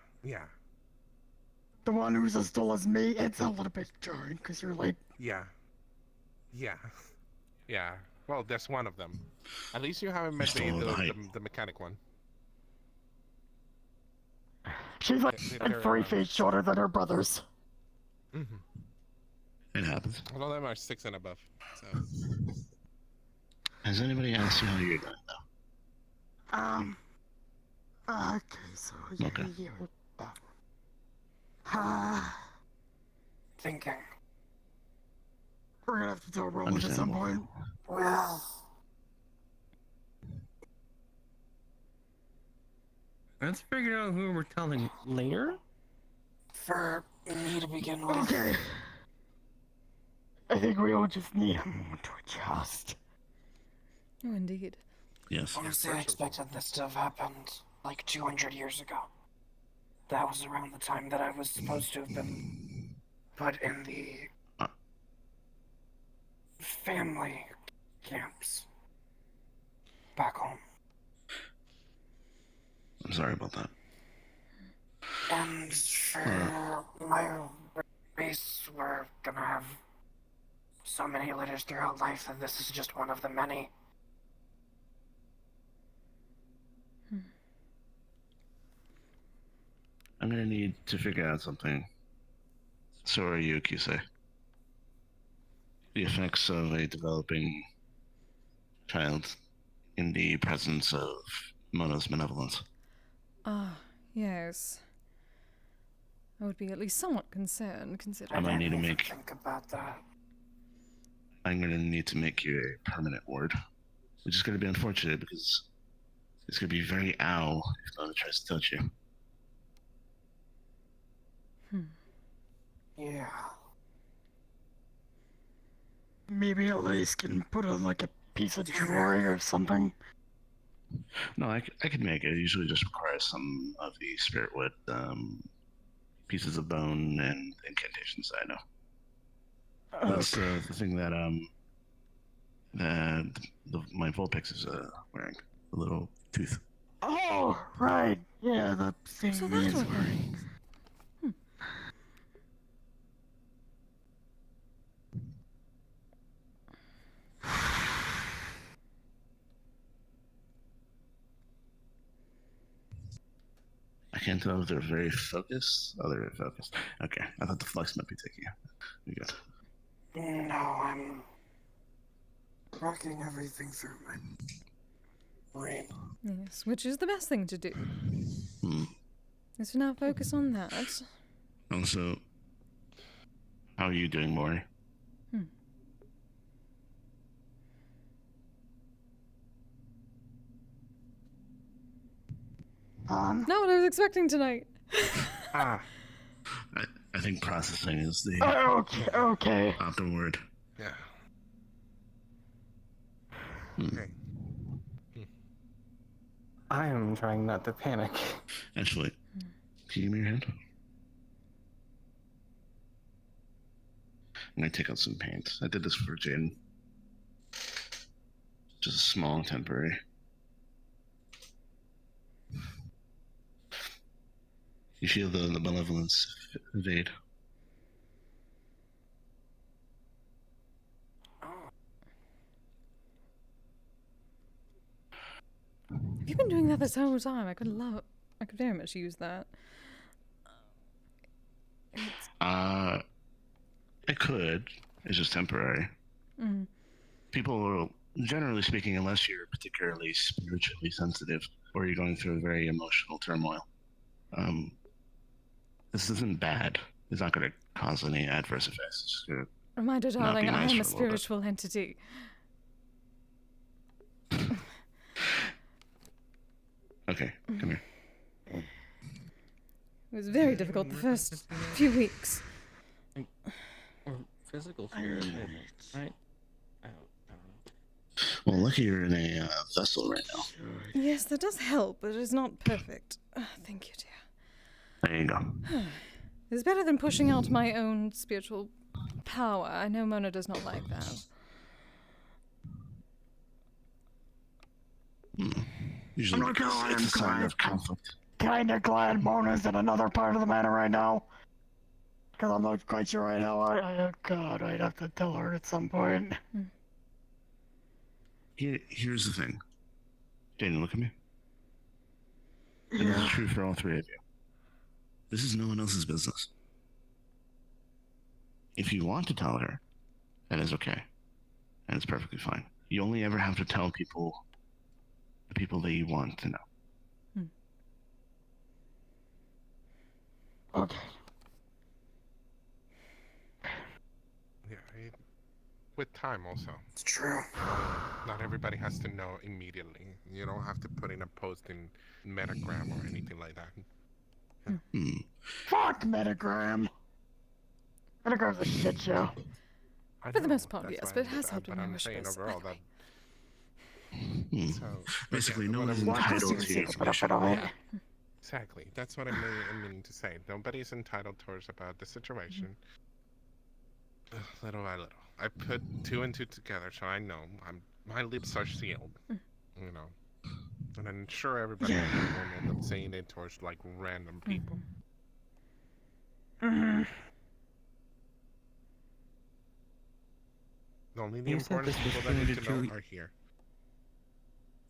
The one who's as tall as me? It's a little bit jarring, because you're like... Yeah. Well, there's one of them. At least you haven't met the mechanic one. She's like 3 feet shorter than her brothers. It happens. A lot of them are 6 and above, so... Has anybody asked you how you're doing, though? Okay, so you're thinking. We're gonna have to do a roll at some point. Well... Let's figure out who we're telling later. For me to begin with. Okay. I think we all just need a moment to adjust. Oh, indeed. Yes. Honestly, I expected this to have happened like 200 years ago. That was around the time that I was supposed to have been put in the family camps back home. I'm sorry about that. And for my race, we're gonna have so many letters throughout life, and this is just one of the many. I'm gonna need to figure out something. So are you, Kise. The effects of a developing child in the presence of Mono's malevolence. Ah, yes. I would be at least somewhat concerned, considering... I might need to make... Think about that. I'm gonna need to make you a permanent ward. Which is gonna be unfortunate because it's gonna be very ow if Mona tries to touch you. Yeah. Maybe at least can put on like a piece of jewelry or something. No, I could make it. It usually just requires some of the spirit wood, pieces of bone and incantations that I know. That's the thing that my Vulpix is wearing. The little tooth. Oh, right. Yeah, the thing So he that's is what wearing. I can't tell if they're very focused. Oh, they're very focused. Okay, I thought the flux might be taking you. You good? No, I'm rocking everything through my brain. Yes, which is the best thing to do. Is to now focus on that. Also, how are you doing, Maury? Not what I was expecting tonight. I think processing is the okay. optimal word. Yeah. Okay. I am trying not to panic. Actually, can you give me your hand? I'm gonna take out some paint. I did this for Jane. Just a small temporary. You feel the malevolence evade. Have you been doing that this whole time? I could very much use that. It could. It's just temporary. People will, generally speaking, unless you're particularly spiritually sensitive or you're going through a very emotional turmoil, this isn't bad. It's not going to cause any adverse effects. It's gonna Reminder, darling, nice I am for a spiritual entity. Okay, come here. It was very difficult the first few weeks. Or physical spirit, right? I don't know. Well, lucky you're in a vessel right now. Yes, that does help, but it is not perfect. Thank you, dear. There you go. It's better than pushing out my own spiritual power. I know Mona does not like that. Usually I'm not gonna lie, it's a sign of conflict. Kinda glad Mona's in another part of the manor right now. Because I'm not quite sure right now. God, I'd have to tell her at some point. Here's the thing. Daniel, look at me. And this is true for all three of you. This is no one else's business. If you want to tell her, that is okay. And it's perfectly fine. You only ever have to tell people, the people that you want to know. Okay. Yeah, with time also. It's true. Not everybody has to know immediately. You don't have to put in a post in Metagram or anything like that. Fuck Metagram. Metagram's a shit show. For the most part, yes, but it has helped But with I'm my saying wishes. overall that. So, Basically, no whatever. one's entitled to your information. Yeah, exactly. That's what I'm meaning to say. Nobody's entitled towards about the situation. Little by little, I put two and two together, so I know my lips are sealed. You know, and I'm sure everybody won't end up saying it towards like random people. Only the You said important this was people that need to 200 know are here.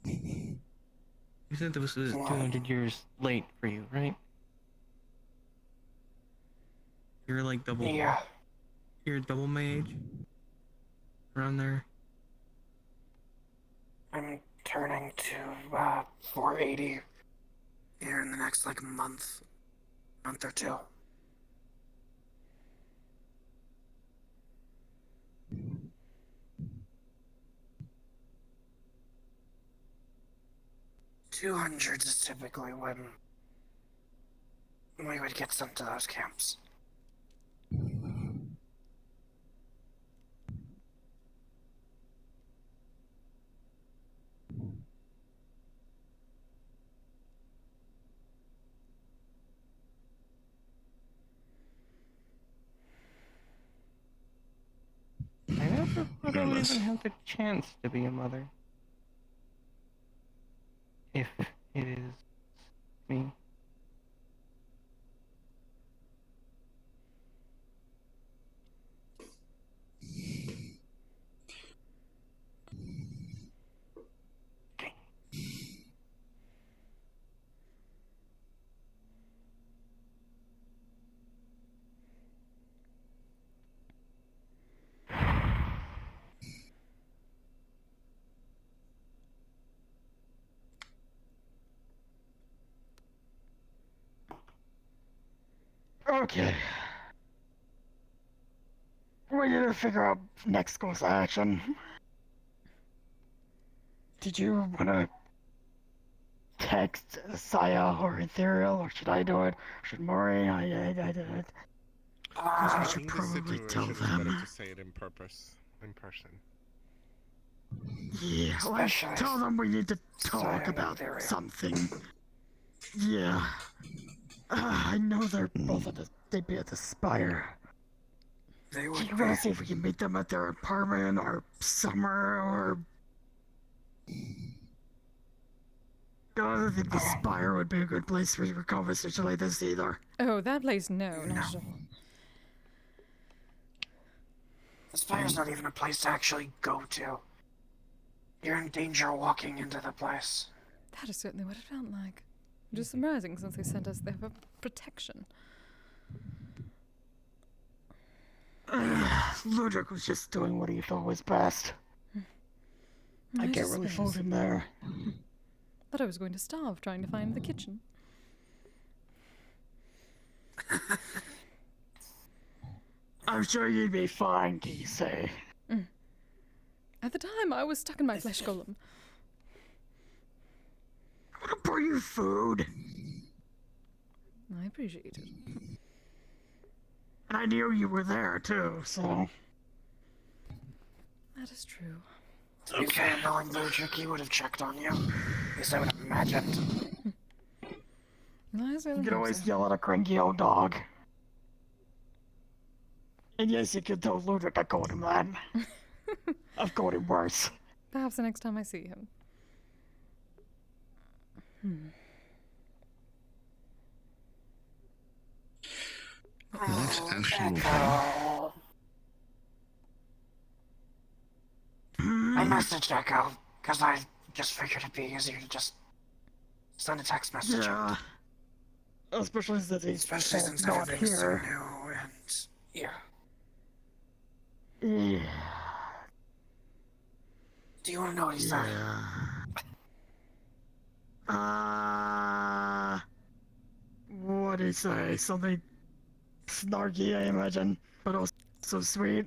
You said this was 200 years late for you, right? You're like double. Yeah. You're double my age. Around there. I'm turning to 480 here in the next like month or two. $200 is typically when we would get sent to those camps. I never thought I would even have the chance to be a mother. If it is me. Okay. We need to figure out next course of action. Did you want to text Saya or Ethereal, or should I do it? Should Mori? I did it. Because we should In this probably tell situation, it's better them. to say it in person. Yeah, like, tell them we need to talk about something. Yeah. I know they're both at they'd be at the Spire. They Do would you want to see if we can meet them at their apartment or somewhere, or... I don't think the Spire would be a good place for a conversation like this either. Oh, that place, no, not at all. The Spire's not even a place to actually go to. You're in danger walking into the place. That is certainly what it felt like. Which is surprising since they sent us there for protection. Ludwig was just doing what he thought was best. I can't really fault him there. Thought I was going to starve trying to find the kitchen. I'm sure you'd be fine, Kise. At the time, I was stuck in my flesh golem. I'm gonna bring you food. I appreciate it. And I knew you were there, too, so... That is true. To be fair, knowing Ludwig, he would have checked on you. At least I would have imagined. You can always yell at a cranky old dog. And yes, you can tell Ludwig I called him that. I've called him worse. Perhaps the next time I see him. What actual thing? I messaged Echo, because I just figured it'd be easier to just send a text message. Yeah. Especially since he's since not everything's so here. new and yeah. Yeah. Do you want to know what he said? What did he say? Something snarky, I imagine, but also sweet.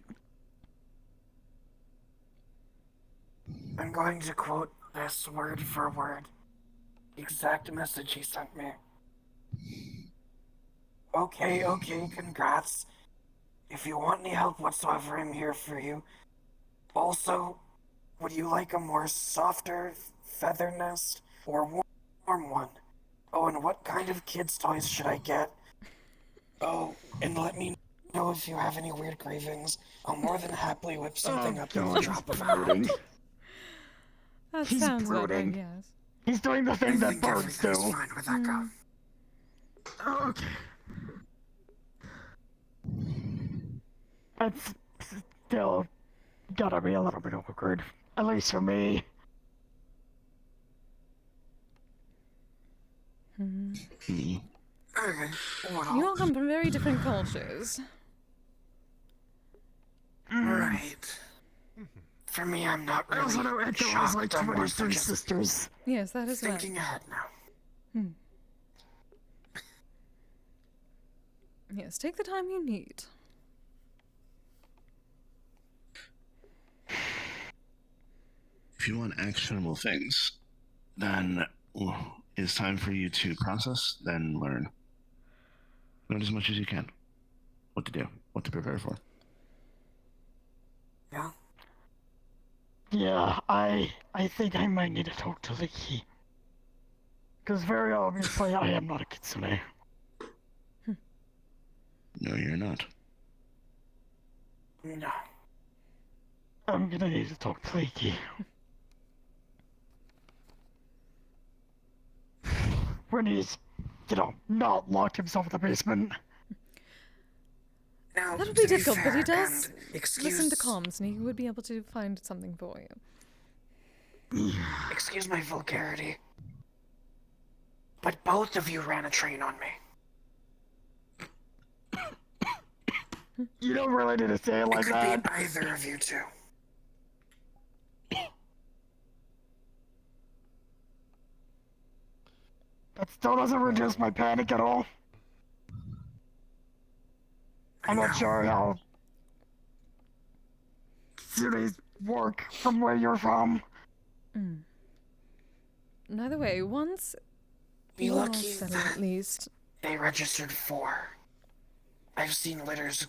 I'm going to quote this word for word. The exact message he sent me. Okay, congrats. If you want any help whatsoever, I'm here for you. Also, would you like a more softer feather nest or warm one? Oh, and what kind of kids' toys should I get? Oh, and let me know if you have any weird cravings. I'll more than happily whip something up in the drop of a hat. That He's sounds brooding. lovely, yes. He's doing the thing that birds do. Everything's fine with Echo. Okay. That's still gotta be a little bit awkward. At least for me. Okay. You all come from very different cultures. Right. For me, I'm not really I also know Echo has like shocked. I'm more 23 just sisters. Yes, that is right. thinking ahead now. Yes, take the time you need. If you want actionable things, then it's time for you to process, then learn. Learn as much as you can. What to do, what to prepare for. Yeah. Yeah, I think I might need to talk to Leaky. Because very obviously I am not a kitsune. No, you're not. No. I'm gonna need to talk to Leaky. When he's, not locked himself in the basement. Now, That would be to difficult, but he fair, does and listen to comms, and he would be able to find something for you. excuse my vulgarity, but both of you ran a train on me. You don't really need to say it like could that. be either of you two. That still doesn't reduce my panic at all. I'm not sure how series work from where you're from. Either way, once Be you're all lucky settled that at least. they registered 4. I've seen litters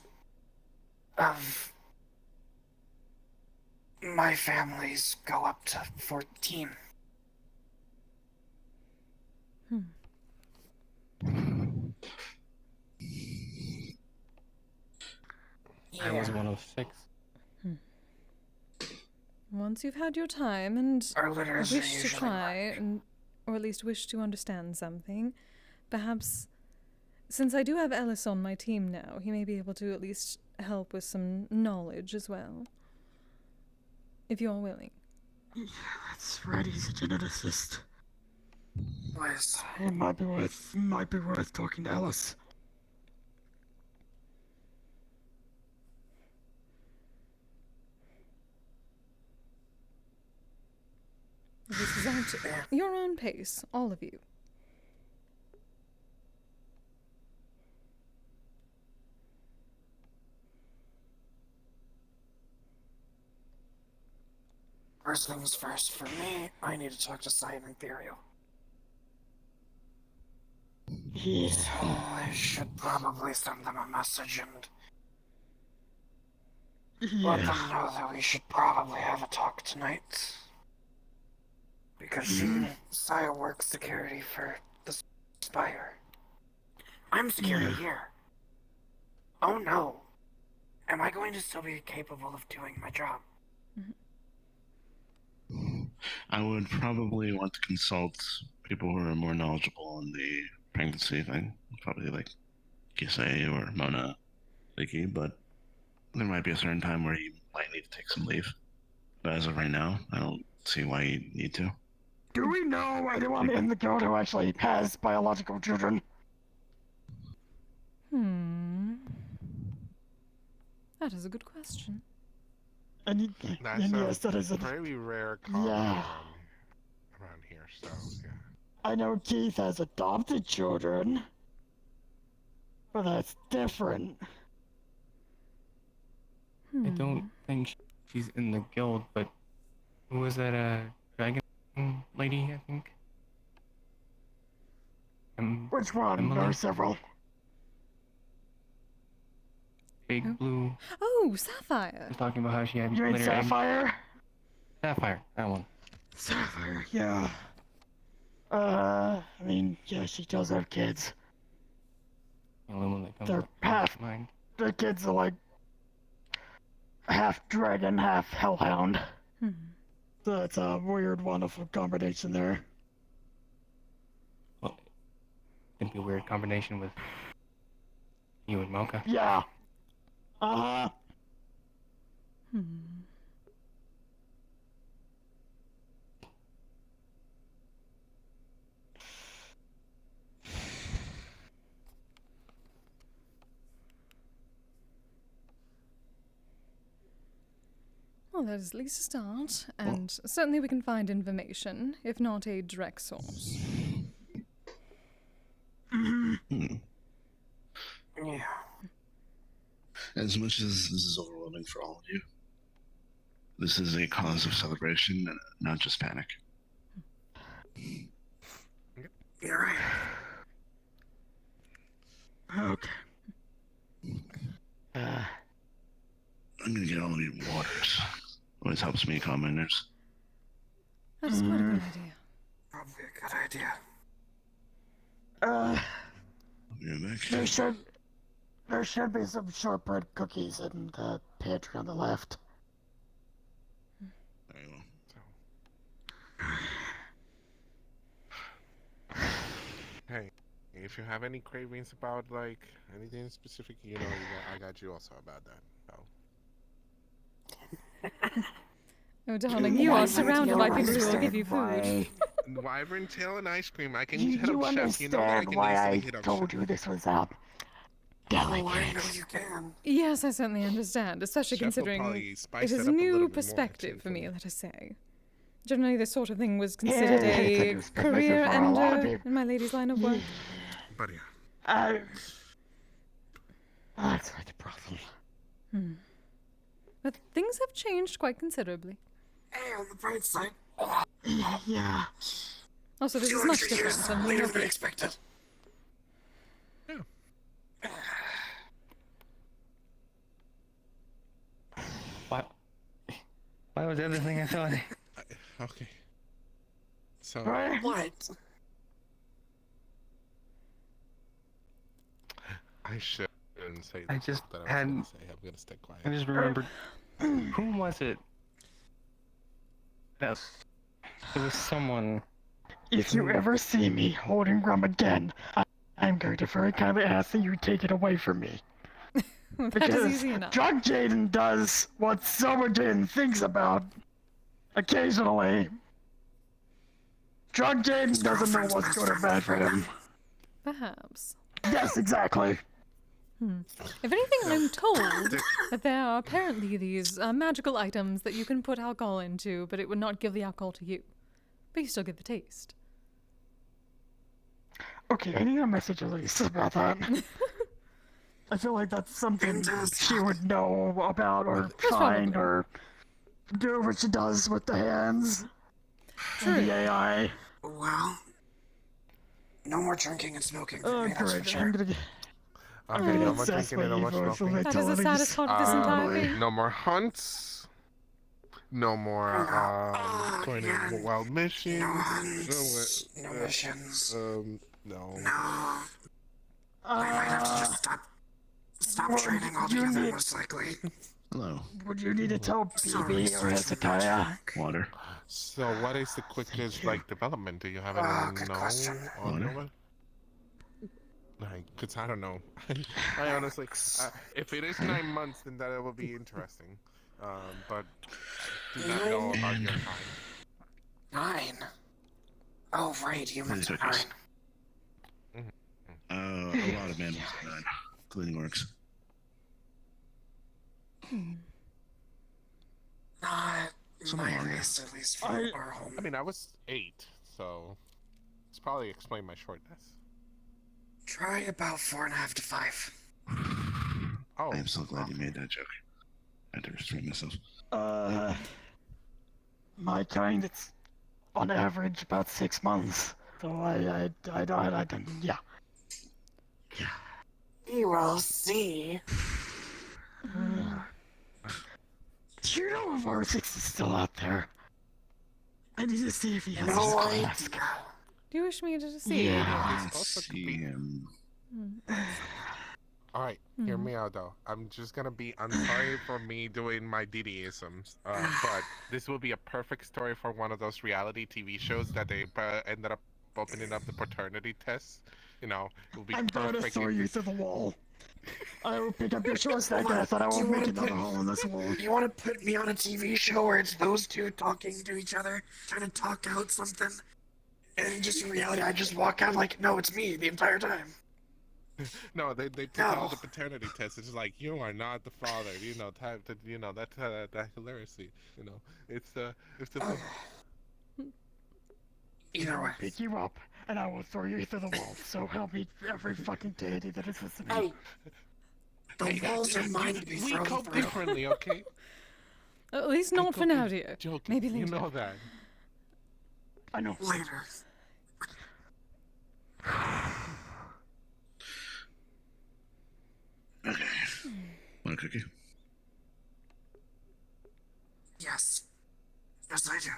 of my families go up to 14. I was one of 6. Once you've had your time and Our litters are wish to usually try, and, or at least wish to understand something, perhaps, since I do have Ellis on my team now, he may be able to at least help with some knowledge as well. If you're willing. Yeah, that's right, he's a geneticist. Liz. It might be worth talking to Alice. This is at your own pace, all of you. First things first, for me, I need to talk to Cyan Imperial. Yeah. So I should probably send them a message and let them know that we should probably have a talk tonight. Because Saya works security for the Spire. I'm security here. Oh no. Am I going to still be capable of doing my job? I would probably want to consult people who are more knowledgeable on the pregnancy thing. Probably like Kise or Mona Leaky, but there might be a certain time where you might need to take some leave. But as of right now, I don't see why you need to. Do we know anyone in the guild who actually has biological children? That is a good question. And That's yes, that is a very rare common yeah. around here, so yeah. I know Keith has adopted children, but that's different. I don't think she's in the guild, but who was that, dragon lady, I think? Which one? Emily? There are several. Big blue. Oh, Sapphire! Was talking about how she had You mean litter eggs. Sapphire? Sapphire, that one. Sapphire, yeah. I mean, yeah, she does have kids. The only one that comes They're up half. to mind. The kids are like half dragon, half hellhound. So it's a weird, wonderful combination there. Well, it'd be a weird combination with you and Mocha. Yeah. Well, that is at least a start, and certainly we can find information, if not a direct source. Yeah. As much as this is overwhelming for all of you, this is a cause of celebration and not just panic. You're right. Okay. I'm gonna get all of you waters. Always helps me calm my nerves. That is quite a good idea. Probably a good idea. There should be some shortbread cookies in the pantry on the left. Hey, if you have any cravings about like anything specific, you know, I got you also about that. So. Oh, darling, you are surrounded by people who will give you food. Wyvern tail and ice cream. I can You hit up Chef. You know I understand can why easily I hit up told Chef. you this was delicate. You can. Yes, I certainly understand, especially Chef will considering probably it spice is it a up a little new bit more, perspective too, for me, let us say. Generally, this sort of thing was considered Yeah, it's a a new perspective career for a lot of ender people. in my lady's line of work. But yeah. That's not the problem. But things have changed quite considerably. Hey, on the bright side. Yeah. Also, this is 200 much years different than later than expected. Why was everything I thought? Okay. So. What? I shouldn't say I just that. hadn't. I'm gonna stay quiet. I just remembered. Who was it? That it was someone. If you ever see me holding rum again, I'm going to very kindly ask that you take it away from me. That Because is easy enough. Drunk Jaden does what sober Jaden thinks about occasionally. Drunk Jaden doesn't know what's good or bad for him. Perhaps. Yes, exactly. If anything, I'm told that there are apparently these magical items that you can put alcohol into, but it would not give the alcohol to you. But you still get the taste. Okay, I need a message at least about that. I feel like that's something she would know about or find or do what she does with the hands. And the AI. Well, no more drinking and smoking for Oh, me, that's for great. sure. I'm gonna get No more obsessed drinking and no with more evil smoking. That is the saddest part of this entire thing. No more hunts. No more going to wild missions. No hunts. No missions. No. I might have to just stop training altogether, most likely. Hello. Would you need to tell BB or Hezekiah? Water. So what is the quickest development? Do you have anyone good know? question. On because I don't know. I honestly, if it is 9 months, then that will be interesting. But I do not know about your time. 9? Oh, right, humans are 9. A lot of mammals are 9, including orcs. Not Something my longer. race, at least from our home. I mean, I was 8, so it's probably explain my shortness. Try about 4.5 to 5. Oh, I am so glad you made that joke. I had to restrain myself. My kind, it's on average about 6 months. So I yeah. We will see. Do you know if R6 is still out there? I need to see if he has No his idea. mask. Do you wish me to see? Yeah. See him. Alright, hear me out though. I'm just gonna be, I'm sorry for me doing my DDisms, but this will be a perfect story for one of those reality TV shows that they ended up opening up the paternity tests. You know, it will be I'm going to perfect. throw you through the wall. I will pick up your short stack and I thought I will make another hole in this wall. You want to put me on a TV show where it's those two talking to each other, trying to talk out something, and just in reality I just walk out like, no, it's me the entire time. No, they take out the paternity test. It's like you are not the father. You know, type that. You know that hilarity. You know, it's the. Either way. Pick you up, and I will throw you through the wall. So help me, every fucking deity that is listening. Hey, the walls are mine to be We thrown cope through. differently, okay? At least not for now, dear. Joking. Maybe later. You know that. I know. Later. Okay. Want a cookie? Yes. Yes, I do.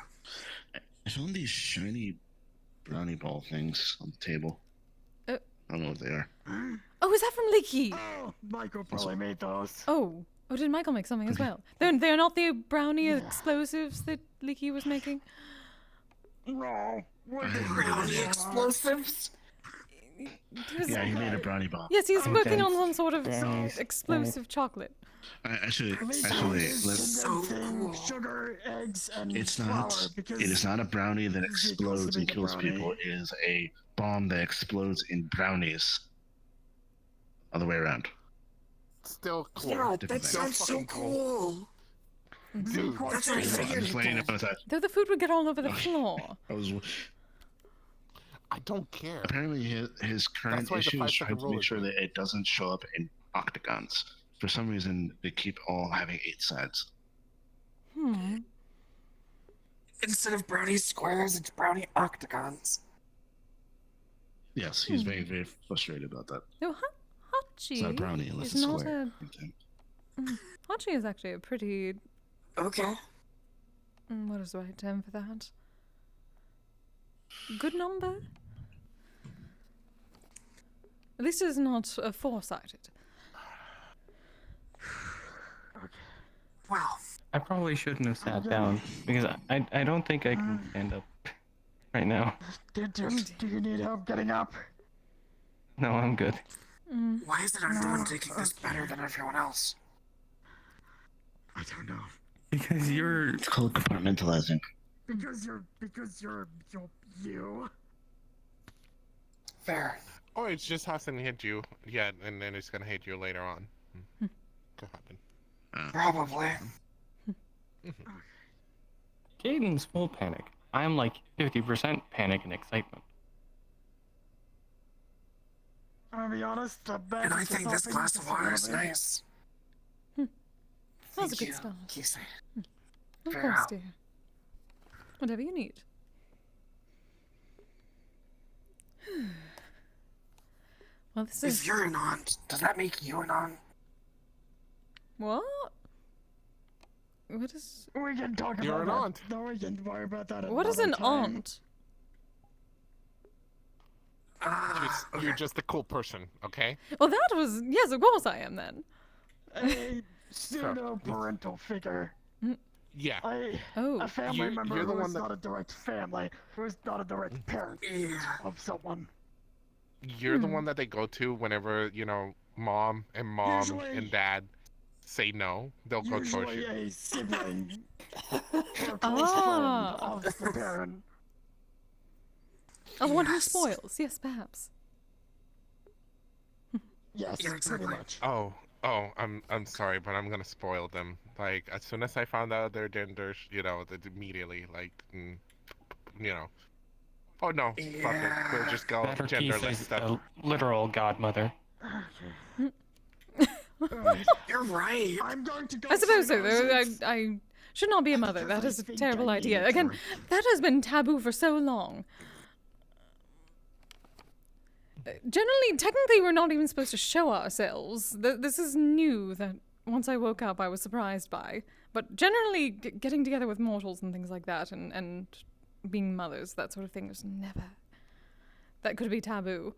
I found these shiny brownie ball things on the table. I don't know what they are. Oh, is that from Leaky? Oh, Michael probably made those. Oh, did Michael make something as well? They're not the brownie explosives that Leaky was making? No. Brownie explosives? Yeah, he made a brownie bomb. Yes, he's Okay. working on some sort of Brownies. explosive chocolate. Actually, let's. So cool. Sugar, eggs, and It's flour. not. Because It is not a brownie that this is supposed explodes to be and the kills brownie. people. It is a bomb that explodes in brownies. Other way around. Still cool. Yeah, Different that thing. sounds so cool. Dude, That's what I figured. I'm just letting you know that. Though the food would get all over the floor. I don't care. Apparently, his current That's why the issue is 5-second trying to rule make is sure good. that it doesn't show up in octagons. For some reason, they keep all having 8 sides. Instead of brownie squares, it's brownie octagons. Yes, he's very, very frustrated about that. No, Hachi It's not a brownie unless is it's not square. Hachi is actually a pretty... Okay. What is the right term for that? Good number? At least it's not four-sided. Wow. I probably shouldn't have sat down because I don't think I can stand up right now. Do you need help getting up? No, I'm good. Why is it everyone taking this better than everyone else? I don't know. Because you're. It's called compartmentalizing. Because you're you. Fair. Or it just hasn't hit you yet, and then it's gonna hit you later on. Could happen. Probably. Caden's full panic. I'm like 50% panic and excitement. I'll be honest, the best. And I think this glass of water is nice. That was a Thank good you, start. Kise. Of Fair course, out. dear. Whatever you need. Well, this is... If you're an aunt, does that make you an aunt? What? What is... We can talk You're about an that. aunt. No, we can worry about that. What is an another time. aunt? You're just a cool person, okay? Well, that was... Yes, of course I am then. A pseudo-parental figure. Yeah. Oh. A family You're member the who one is that- not a direct family, who is not a direct parent of someone. You're the one that they go to whenever, you know, mom Usually- and dad say no. They'll go towards Usually you. a sibling or close Ah. friend of the parent. Oh, the one who spoils. Yes, perhaps. Yes, Yeah, exactly. pretty much. Oh, I'm sorry, but I'm gonna spoil them. Like, as soon as I found out their genders, you know, immediately, like, you know. Oh no, fuck it. We'll just go That or genderless Kise's stuff. a literal godmother. You're right. I'm going to go. I suppose so, find though. out I should not be a mother. That is a terrible idea. Again, that has been taboo for so long. Generally, technically, we're not even supposed to show ourselves. This is new that once I woke up, I was surprised by. But generally, getting together with mortals and things like that, and being mothers, that sort of thing, is never. That could be taboo.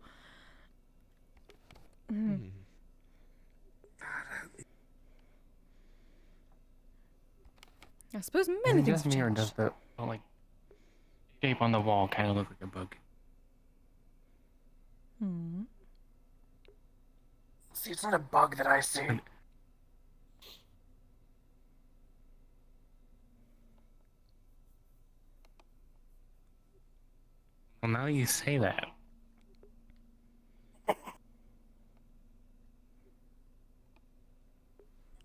I suppose many things Does have me or changed. does the like shape on the wall kind of look like a bug? See, it's not a bug that I see. Well, now you say that.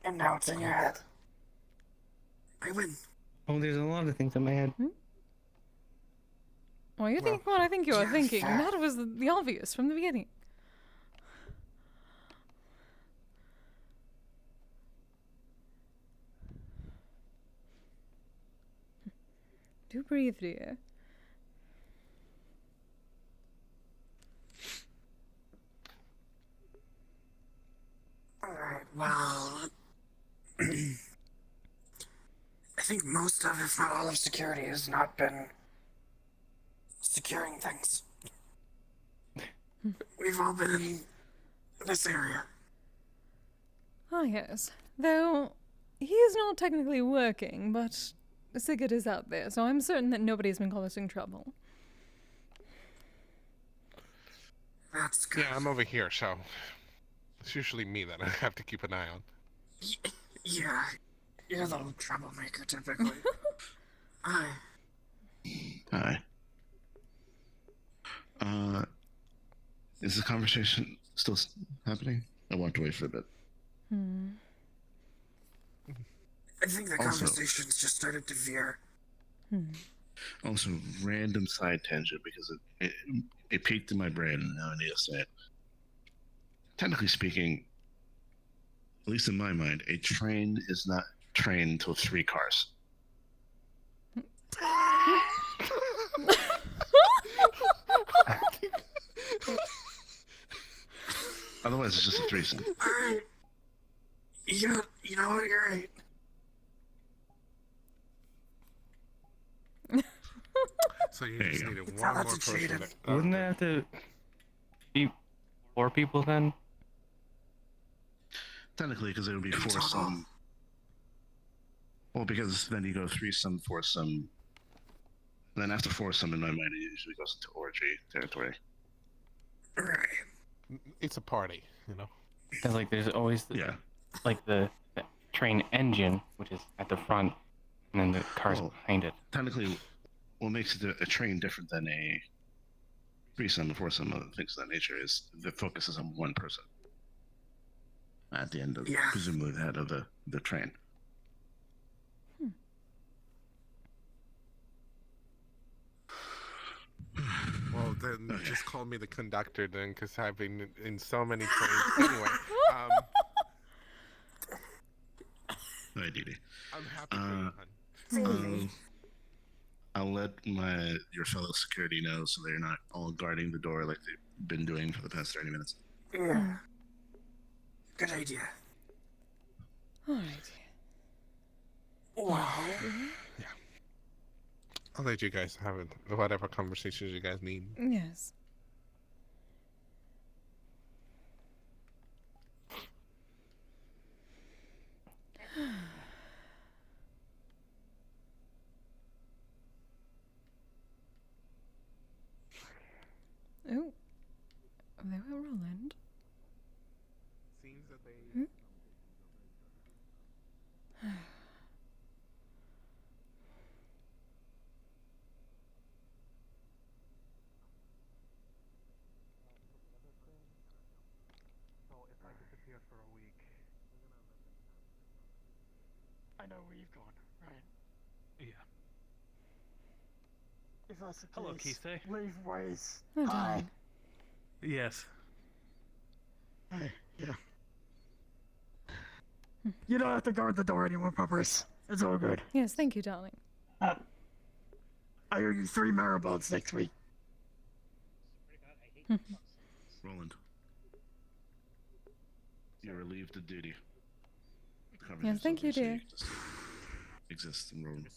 And now it's in your head. I win. Oh, there's a lot of things in my head. Well, you're thinking what I think you're thinking. That was the obvious from the beginning. Do breathe, dear. Alright, well... I think most of, if not all of security has not been securing things. We've all been in this area. Ah, yes. Though, he is not technically working, but Sigurd is out there, so I'm certain that nobody's been causing trouble. That's good. Yeah, I'm over here, so it's usually me that I have to keep an eye on. Yeah, you're the troublemaker typically. Hi. Hi. Is the conversation still happening? I walked away for a bit. I think the conversation's just started to veer. Also, random side tangent because it peaked in my brain, and now I need to say it. Technically speaking, at least in my mind, a train is not trained until 3 cars. Otherwise, it's just a threesome. Alright. You know what? You're right. So you just needed one more person. Wouldn't that have to be 4 people then? Technically, because it would be foursome. Well, because then you go threesome, foursome. And then after foursome, in my mind, it usually goes into orgy territory. Right. It's a party, you know. Because like there's always the train engine, which is at the front, and then the cars behind it. Technically, what makes it a train different than a threesome or foursome or things of that nature is the focus is on one person. At the end of, presumably the head of the train. Well, then just call me the conductor then, because I've been in so many trains. Anyway, Hi, Dee Dee. I'm happy for you, hon. I'll let your fellow security know so they're not all guarding the door like they've been doing for the past 30 minutes. Yeah. Good idea. Alright. Wow. Yeah. I'll let you guys have whatever conversations you guys need. Yes. Oh. There were Roland. Seems that they... I know where you've gone, right? Yeah. If that's the Hello, case, Kise. leave ways. Oh, Hi. darling. Yes. Hey, yeah. You don't have to guard the door anymore, puppers. It's all good. Yes, thank you, darling. I owe you 3 marabouts next week. Roland, you're relieved of duty. Yes, thank you, dear. Exists in Roland.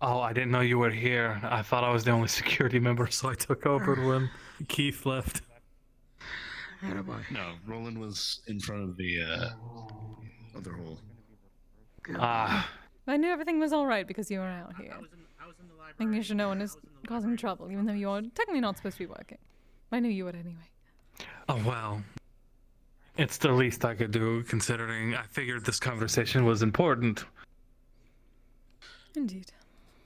Oh, I didn't know you were here. I thought I was the only security member, so I took over when Keith left. No, Roland was in front of the other hole. I knew everything was alright because you were out here. Making sure no one is causing trouble, even though you are technically not supposed to be working. I knew you would anyway. Oh, well. It's the least I could do, considering I figured this conversation was important. Indeed.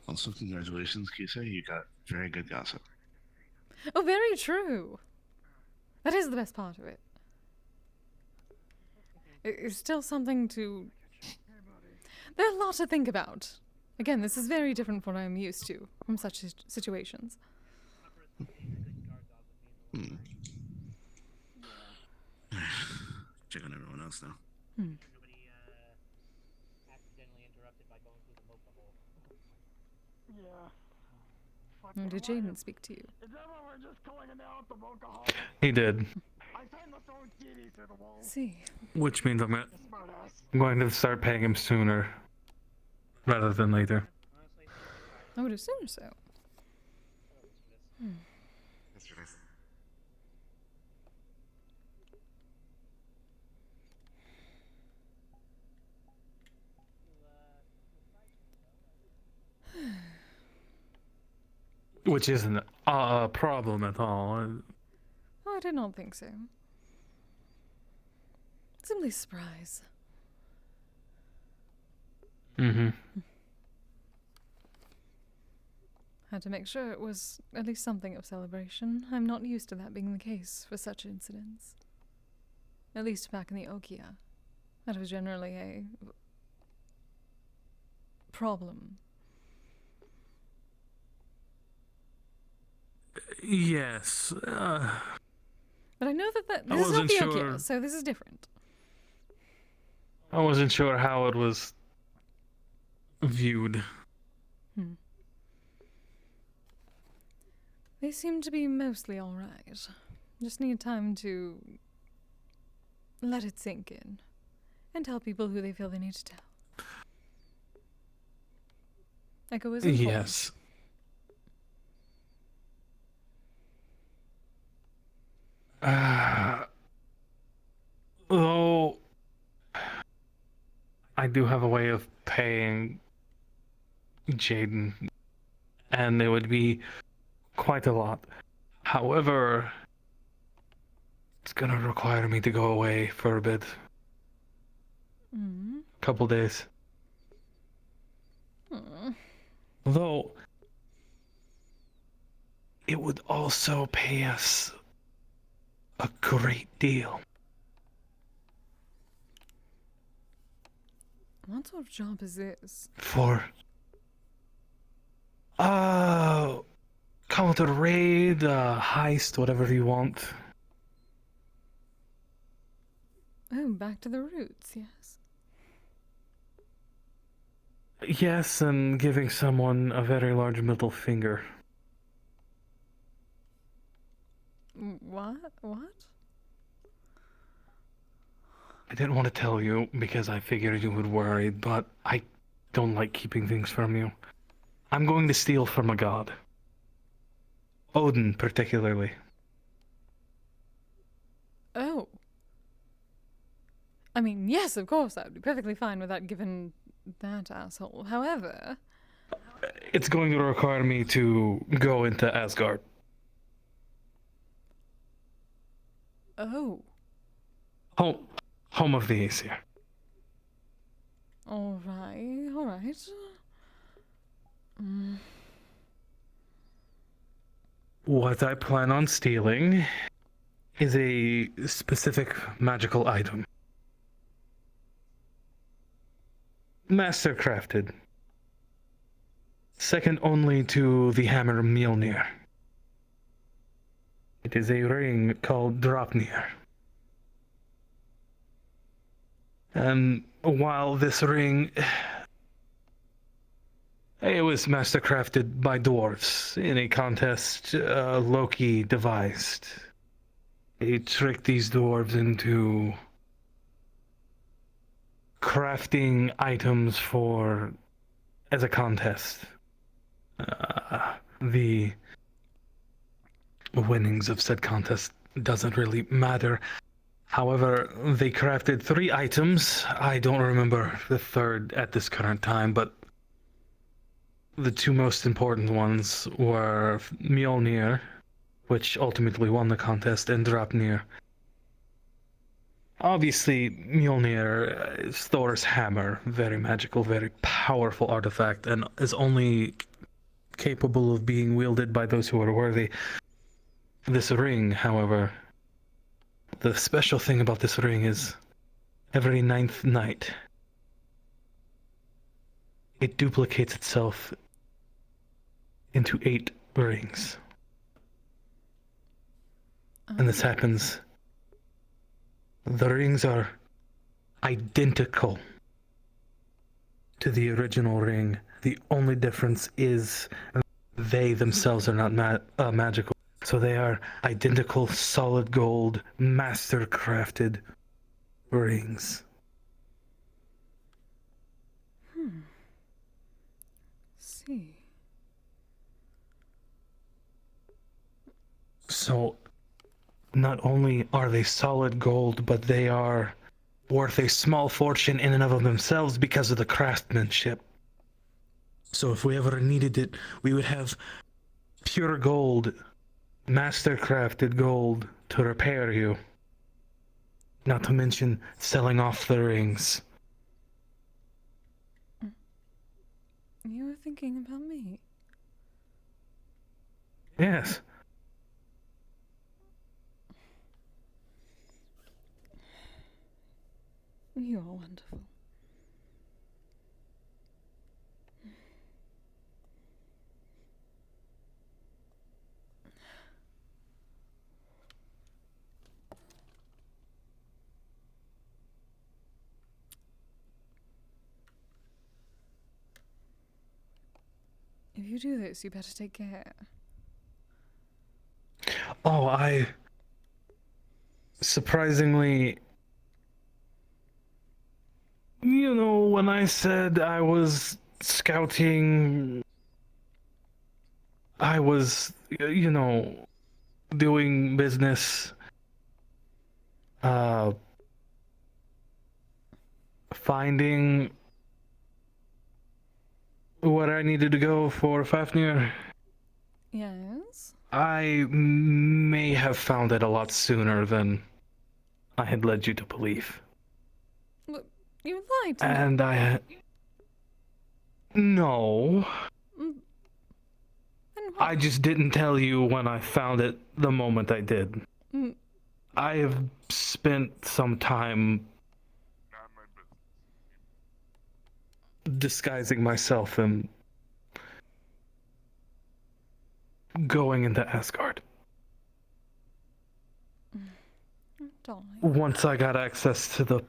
Also, congratulations, Kise. You got very good gossip. Oh, very true. That is the best part of it. It's still something to... There are a lot to think about. Again, this is very different from what I'm used to from such situations. Check on everyone else now. Or did Jaden speak to you? He did. See. Which means I'm going to start paying him sooner rather than later. I would assume so. Which isn't a problem at all. Oh, I did not think so. Simply surprise. Had to make sure it was at least something of celebration. I'm not used to that being the case for such incidents. At least back in the Okia. That was generally a problem. Yes. But I know that this is not the Okia, so this is different. I wasn't sure how it was viewed. They seem to be mostly alright. Just need time to let it sink in. And tell people who they feel they need to tell. Echo is informed. Yes. Though I do have a way of paying Jaden, and it would be quite a lot. However, it's gonna require me to go away for a bit. Couple days. Though it would also pay us a great deal. What sort of job is this? For call it a raid, heist, whatever you want. Oh, back to the roots, yes. Yes, and giving someone a very large middle finger. What? I didn't want to tell you because I figured you would worry, but I don't like keeping things from you. I'm going to steal from a god. Odin, particularly. Oh. I mean, yes, of course, I would be perfectly fine with that given that asshole. However... It's going to require me to go into Asgard. Oh. Home of the Aesir. Alright. What I plan on stealing is a specific magical item. Mastercrafted. Second only to the hammer Mjolnir. It is a ring called Dropnir. And while this ring... It was mastercrafted by dwarves in a contest Loki devised. He tricked these dwarves into crafting items as a contest. The winnings of said contest doesn't really matter. However, they crafted 3 items. I don't remember the third at this current time, but the 2 most important ones were Mjolnir, which ultimately won the contest, and Draupnir. Obviously, Mjolnir is Thor's hammer, very magical, very powerful artifact, and is only capable of being wielded by those who are worthy. This ring, however, the special thing about this ring is every 9th night, it duplicates itself into 8 rings. And this happens. The rings are identical to the original ring. The only difference is they themselves are not magical. So they are identical, solid gold, master crafted rings. See. So not only are they solid gold, but they are worth a small fortune in and of themselves because of the craftsmanship. So if we ever needed it, we would have pure gold, master crafted gold to repair you. Not to mention selling off the rings. You were thinking about me. Yes. You are wonderful. If you do this, you better take care. Oh, I... Surprisingly... You know, when I said I was scouting... I was, you know, doing business... finding... what I needed to go for Fafnir. Yes? I may have found it a lot sooner than I had led you to believe. Look, you lied to me. And I... No. I just didn't tell you when I found it the moment I did. Mm. I have spent some time disguising myself and going into Asgard. Darling. Once I got access to the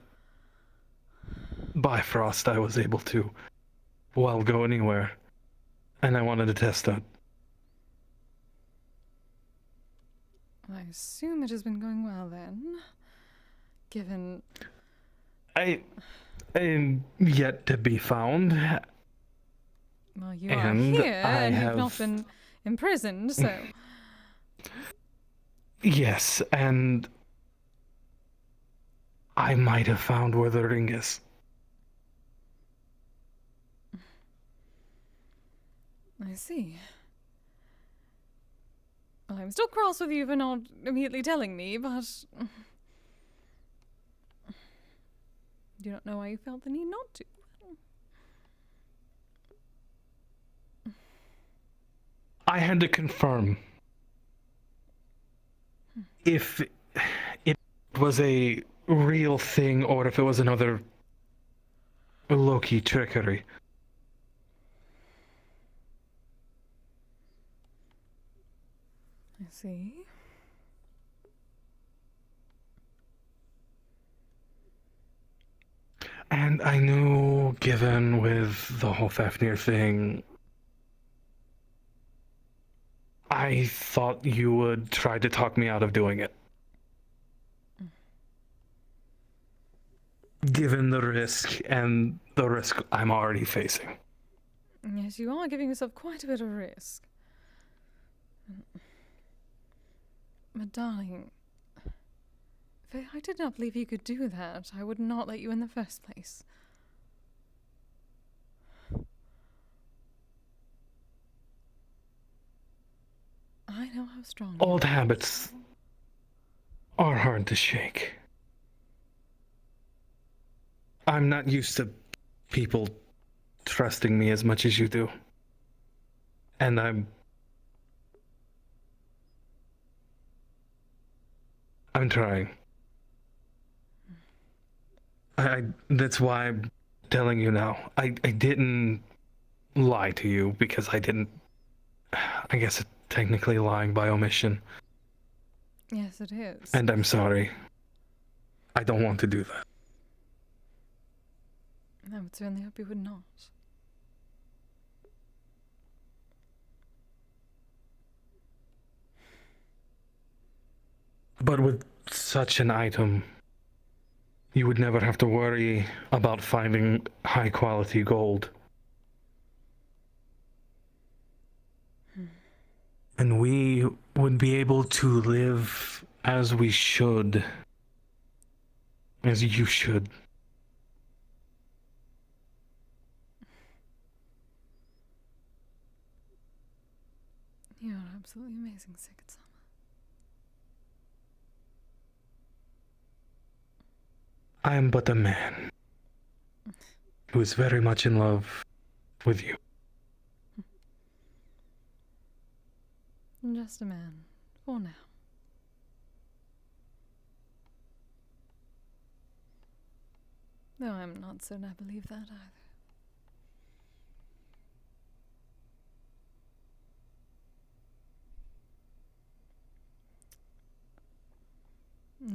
Bifrost, I was able to, well, go anywhere. And I wanted to test that. I assume it has been going well then. Given... I am yet to be found. Well, you And are here, I and have... you've not been imprisoned, so... Yes, and... I might have found where the ring is. I see. Well, I'm still cross with you for not immediately telling me, but... Do not know why you felt the need not to. I had to confirm if it was a real thing or if it was another Loki trickery. I see. And I knew, given with the whole Fafnir thing, I thought you would try to talk me out of doing it. Given the risk and the risk I'm already facing. Yes, you are giving yourself quite a bit of risk. But darling, if I did not believe you could do that, I would not let you in the first place. I know how strong you Old are. habits are hard to shake. I'm not used to people trusting me as much as you do. And I'm trying. That's why I'm telling you now. I didn't lie to you because I didn't. I guess it's technically lying by omission. Yes, it is. And I'm sorry. I don't want to do that. I would certainly hope you would not. But with such an item, you would never have to worry about finding high quality gold. And we would be able to live as we should. As you should. You are absolutely amazing, Second-sama. I am but a man who is very much in love with you. Just a man, for now. Though I'm not certain I believe that either.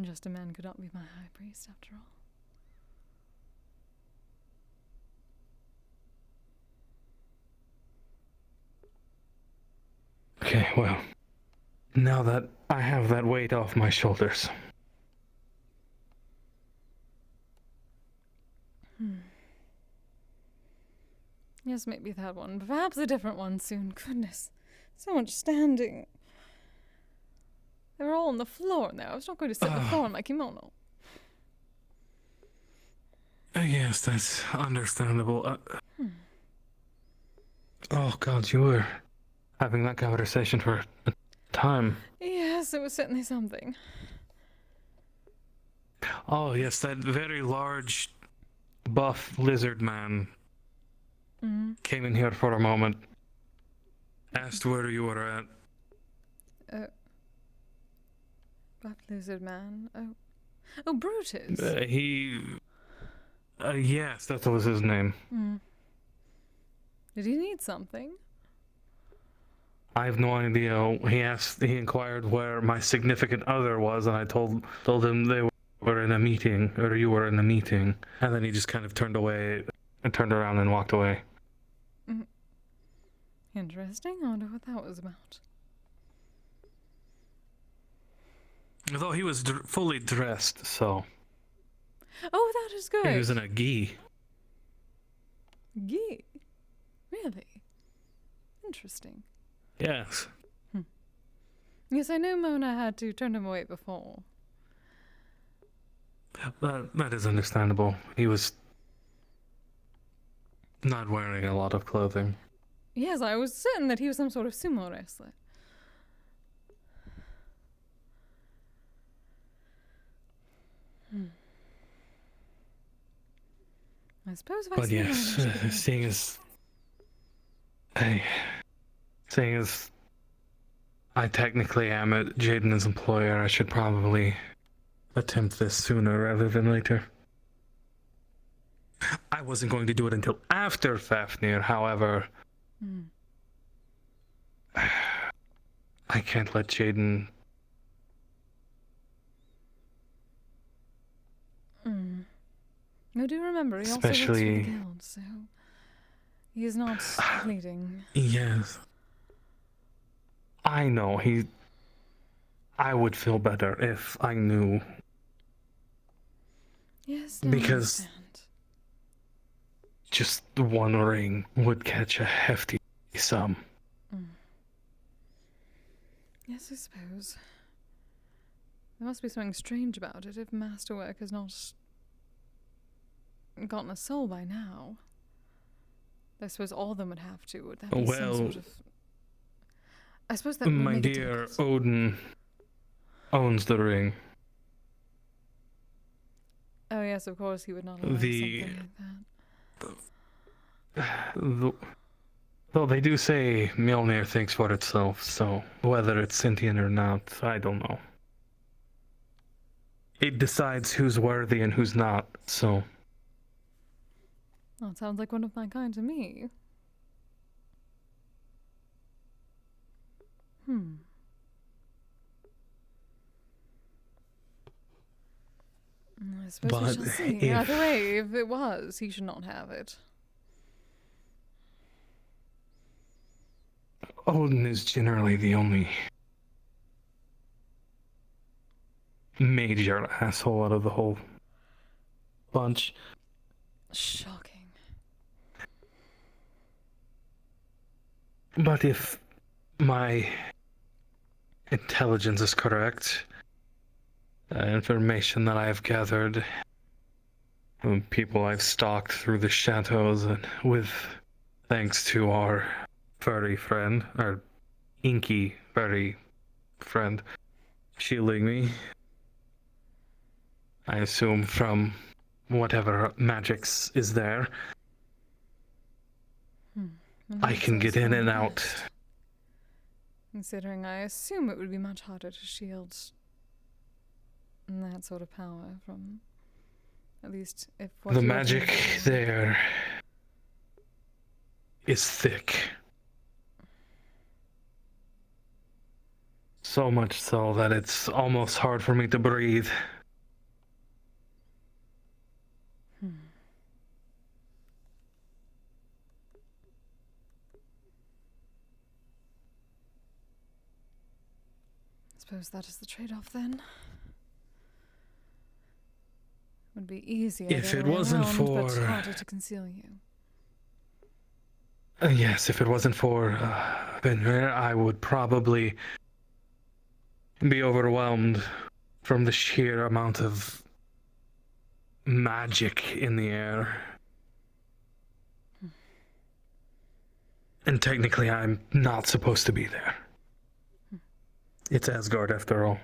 Just a man could not be my high priest, after all. Okay, well, now that I have that weight off my shoulders. Yes, maybe that one, but perhaps a different one soon. Goodness, so much standing. They were all on the floor now. I was not going to sit on the floor in my kimono. Yes, that's understandable. Oh God, you were having that conversation for a time. Yes, it was certainly something. Oh yes, that very large, buff lizard man came in here for a moment, asked where you were at. Buff lizard man. Oh, Brutus. Yes, that was his name. Did he need something? I have no idea. He inquired where my significant other was, and I told him they were in a meeting, or you were in a meeting, and then he just kind of turned around and walked away. Interesting. I wonder what that was about. Although he was fully dressed, so. Oh, that is good. He was in a gi. Gi? Really? Interesting. Yes. Yes, I know Mona had to turn him away before. That is understandable. He was not wearing a lot of clothing. Yes, I was certain that he was some sort of sumo wrestler. I suppose if I But yes, seeing as I technically am Jaden's employer, I should probably attempt this sooner rather than later. I wasn't going to do it until after Fafnir, however. I can't let Jaden. I do remember, he also works for the guild, so he is not leading. Yes. I know, I would feel better if I knew. Yes, no, because I understand. Just one ring would catch a hefty sum. Yes, I suppose. There must be something strange about it if Masterwork has not gotten a soul by now. I suppose all of them would have to. Would that be some sort of... I suppose that would my make it dear difficult. Odin owns the ring. Oh yes, of course he would not allow something like that. Though they do say Mjolnir thinks for itself, so whether it's sentient or not, I don't know. it decides who's worthy and who's not, so... That sounds like one of my kind to me. I suppose we But shall see. if- Either way, if it was, he should not have it. Odin is generally the only major asshole out of the whole bunch. Shocking. But if my intelligence is correct, information that I have gathered from people I've stalked through the shadows and with thanks to our furry friend, our inky furry friend, shielding me, I assume from whatever magics is there, I can get in and out. Considering I assume it would be much harder to shield that sort of power from, at least if what The you're magic doing- there is thick. So much so that it's almost hard for me to breathe. I suppose that is the trade-off then. Would be easier If the it other way wasn't around, but for- harder to conceal you. Yes, if it wasn't for Benver, I would probably be overwhelmed from the sheer amount of magic in the air. And technically, I'm not supposed to be there. It's Asgard, after all.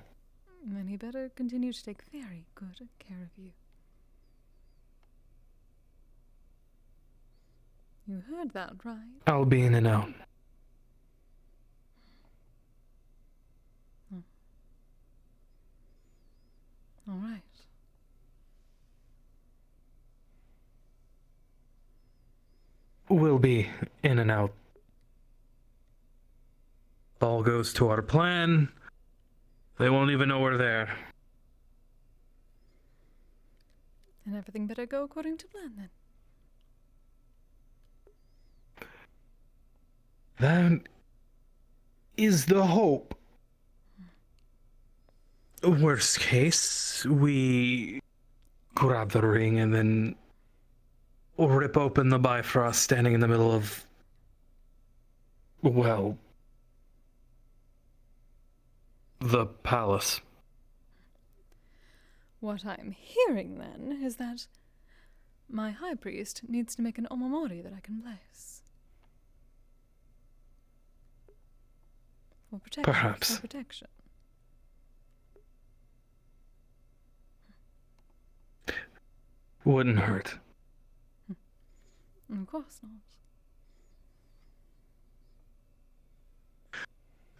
Then he better continue to take very good care of you. You heard that, right? I'll be in and out. All right. We'll be in and out. All goes to our plan. They won't even know we're there. And everything better go according to plan then. That is the hope. Worst case, we grab the ring and then rip open the Bifrost standing in the middle of, well, the palace. What I'm hearing then is that my high priest needs to make an omamori that I can bless. For protection. Perhaps. For protection. Wouldn't hurt. Of course not.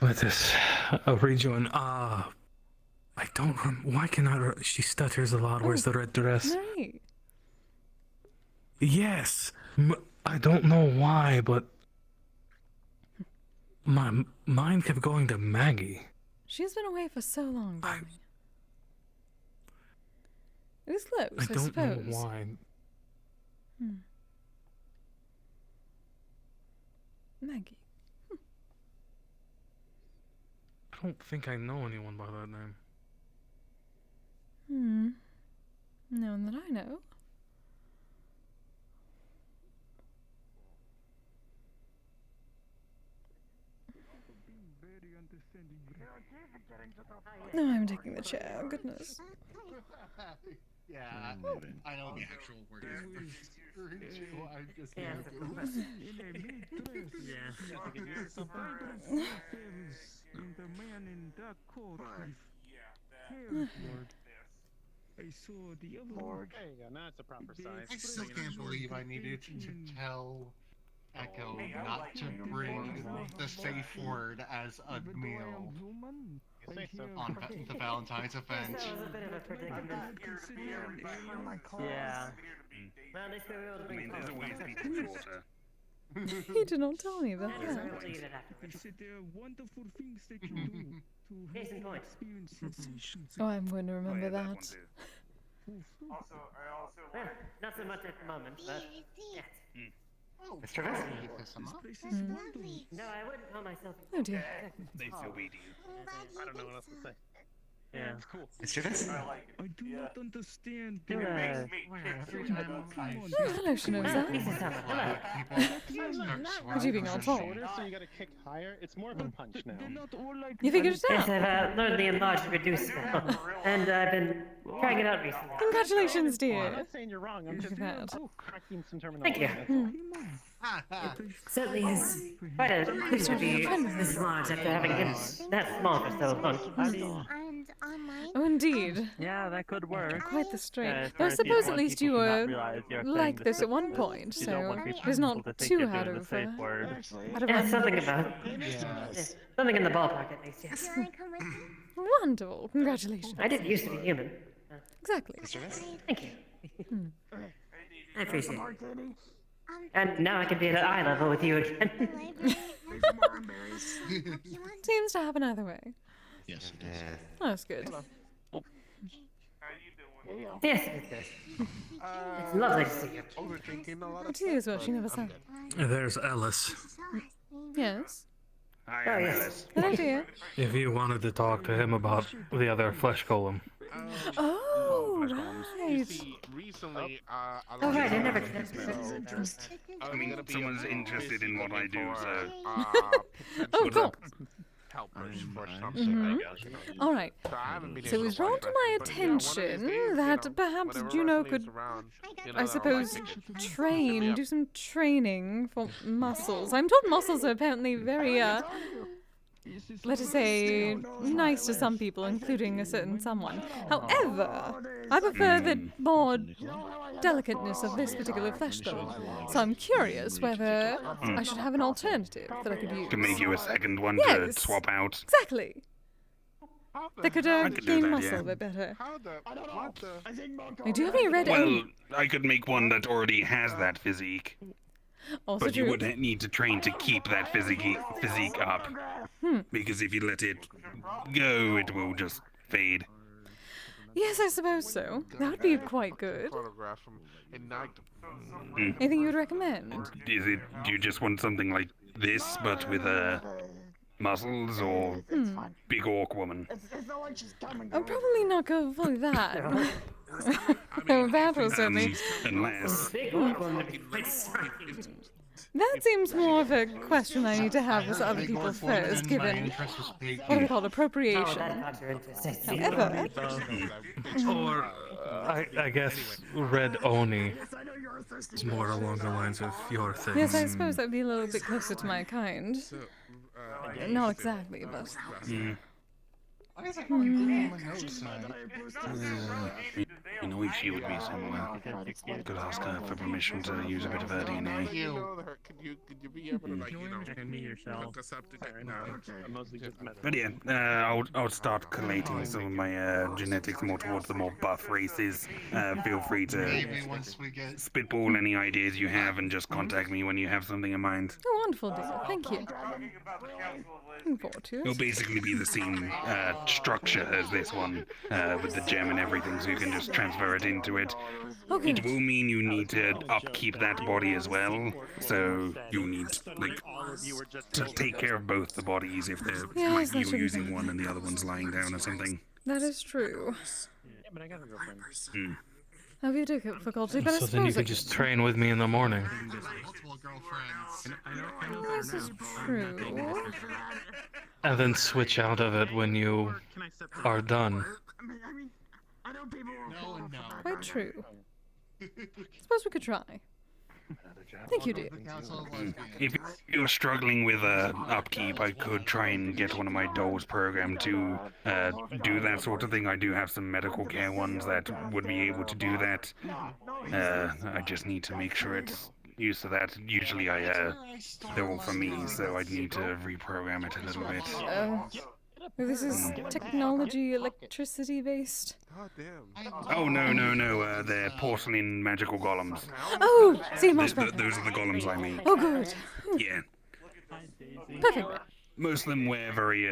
Let us rejoin. I don't why can I... She stutters a lot. Where's the red dress? Marie. Yes. I don't know why, but my mind kept going to Maggie. She's been away for so long, Barney. It was close, I don't suppose. know why. Maggie. I don't think I know anyone by that name. No one that I know. No, I'm taking the chair. Goodness. Yeah, I know the actual word. I'm just The man in dark coat I saw the other Lord. There you go. Now it's a proper sign. I still can't believe I needed to tell Echo not to bring the safe word as a meal on the Valentine's event. That was a bit of a predicament. Yeah. Well, at least we were able to bring it there's home. always people shorter. He did not tell me about We'll that. leave it afterwards. There are wonderful things that you do to Case in help point. experience sensations. Oh, I'm going to remember that. Well, not so much at the moment, but yes. Oh, Mr. Vesey, you piss him off. No, I wouldn't call myself. Oh dear. They still beat you. I don't know what else to say. Yeah. It's cool. Mr. Vesey. I do not understand. Do Every time Oh, hello, Shinoza. This is someone. Would you being on top? So you gotta kick higher. It's more of a punch now. You figured it Yes, out? I've learned the enlarge and reduce spell, and I've been trying it out recently. Congratulations, I'm dear. not saying you're wrong. I'm just Bad. correcting some Thank terminology. you. Certainly is quite a pleasure to be this large after having been that small for so long. Oh, indeed. Yeah, that could work. Quite the strain. Yeah, Though I it's very suppose easy at when least people you do not were realize you're saying like the this at safe one word. point, You don't so want people it's to not think too you're out doing of the safe word. Yeah, something about Yes. something in the ballpark at least. Yes. Wonderful. Congratulations. I didn't used to be human. Exactly. Thank you. I appreciate it. And now I can be at eye level with you again. Seems to happen either way. Yes, it is. Oh, that's good. Yes, it is. It's lovely to see you. Overthinking a lot It is what she never said. There's Ellis. Yes. Hi, Oh, I'm yes. Alice. Good idea. If you wanted to talk to him about the other flesh golem. Oh, right. Recently, Oh, right, I never I mean, someone's interested in what I do, so. Oh, cool. Helpers for something. All right. So I haven't been So it able was to brought to my but, you know, one of these attention days, that perhaps whenever Juno wrestling's could, around, I suppose, train, do some training for muscles. I'm told muscles are apparently very, let us say, nice to some people, including a certain someone. However, I prefer the more delicateness of this particular flesh tone. So I'm curious whether I should have an alternative that I could use. To make you a second one to Yes. swap out. Exactly. That could I could do gain that, muscle yeah. a bit better. Well, Do you have any red oak? I could make one that already has that physique. Also But you true. would need to train to keep that physique up. Because if you let it go, it will just fade. Yes, I suppose so. That would be quite good. Photograph from at night. Anything you would recommend? Is it? Do you just want something like this, but with muscles, or big orc woman? I'll probably not go fully that. That will certainly. Unless. That seems more of a question I need to have with other people first, given what are called appropriation. However, Or, I guess, Red Oni is more along the lines of your thing. yes, I suppose that would be a little bit closer to my kind. Not exactly, but. Why is it going on my notes? You know, if she would be somewhere, could ask her for permission to use a bit of her DNA. Could you be able to, like, you know, look us up to But yeah, I'll start collating some of my genetics more towards the more buff races. Feel free to Maybe once we get spitball any ideas you have and just contact me when you have something in mind. Oh, wonderful, dear. Thank you. Looking forward to It'll it. basically be the same structure as this one, with the gem and everything, so you can just transfer it into it. Okay. It will mean you need to upkeep that body as well, so you need, like, to take care of both the bodies if they're, Yes, like, that you're should be using fine. one and the other one's lying down or something. That is true. Yeah, but I got a girlfriend. Have you difficulty, but I So then you suppose could just train with me in the morning. multiple girlfriends. this is true. And then switch out of it when you are done. No and no. Quite true. Suppose we could try. Thank you, dear. If you're struggling with upkeep, I could try and get one of my dolls programmed to do that sort of thing. I do have some medical care ones that would be able to do that. I just need to make sure it's used to that. Usually they're all for me, so I'd need to reprogram it a little bit. This is technology, electricity based. Oh, no, they're porcelain magical golems. Oh, see, much better. Those are the golems I make. Oh, good. Yeah. Perfect. Most of them wear very,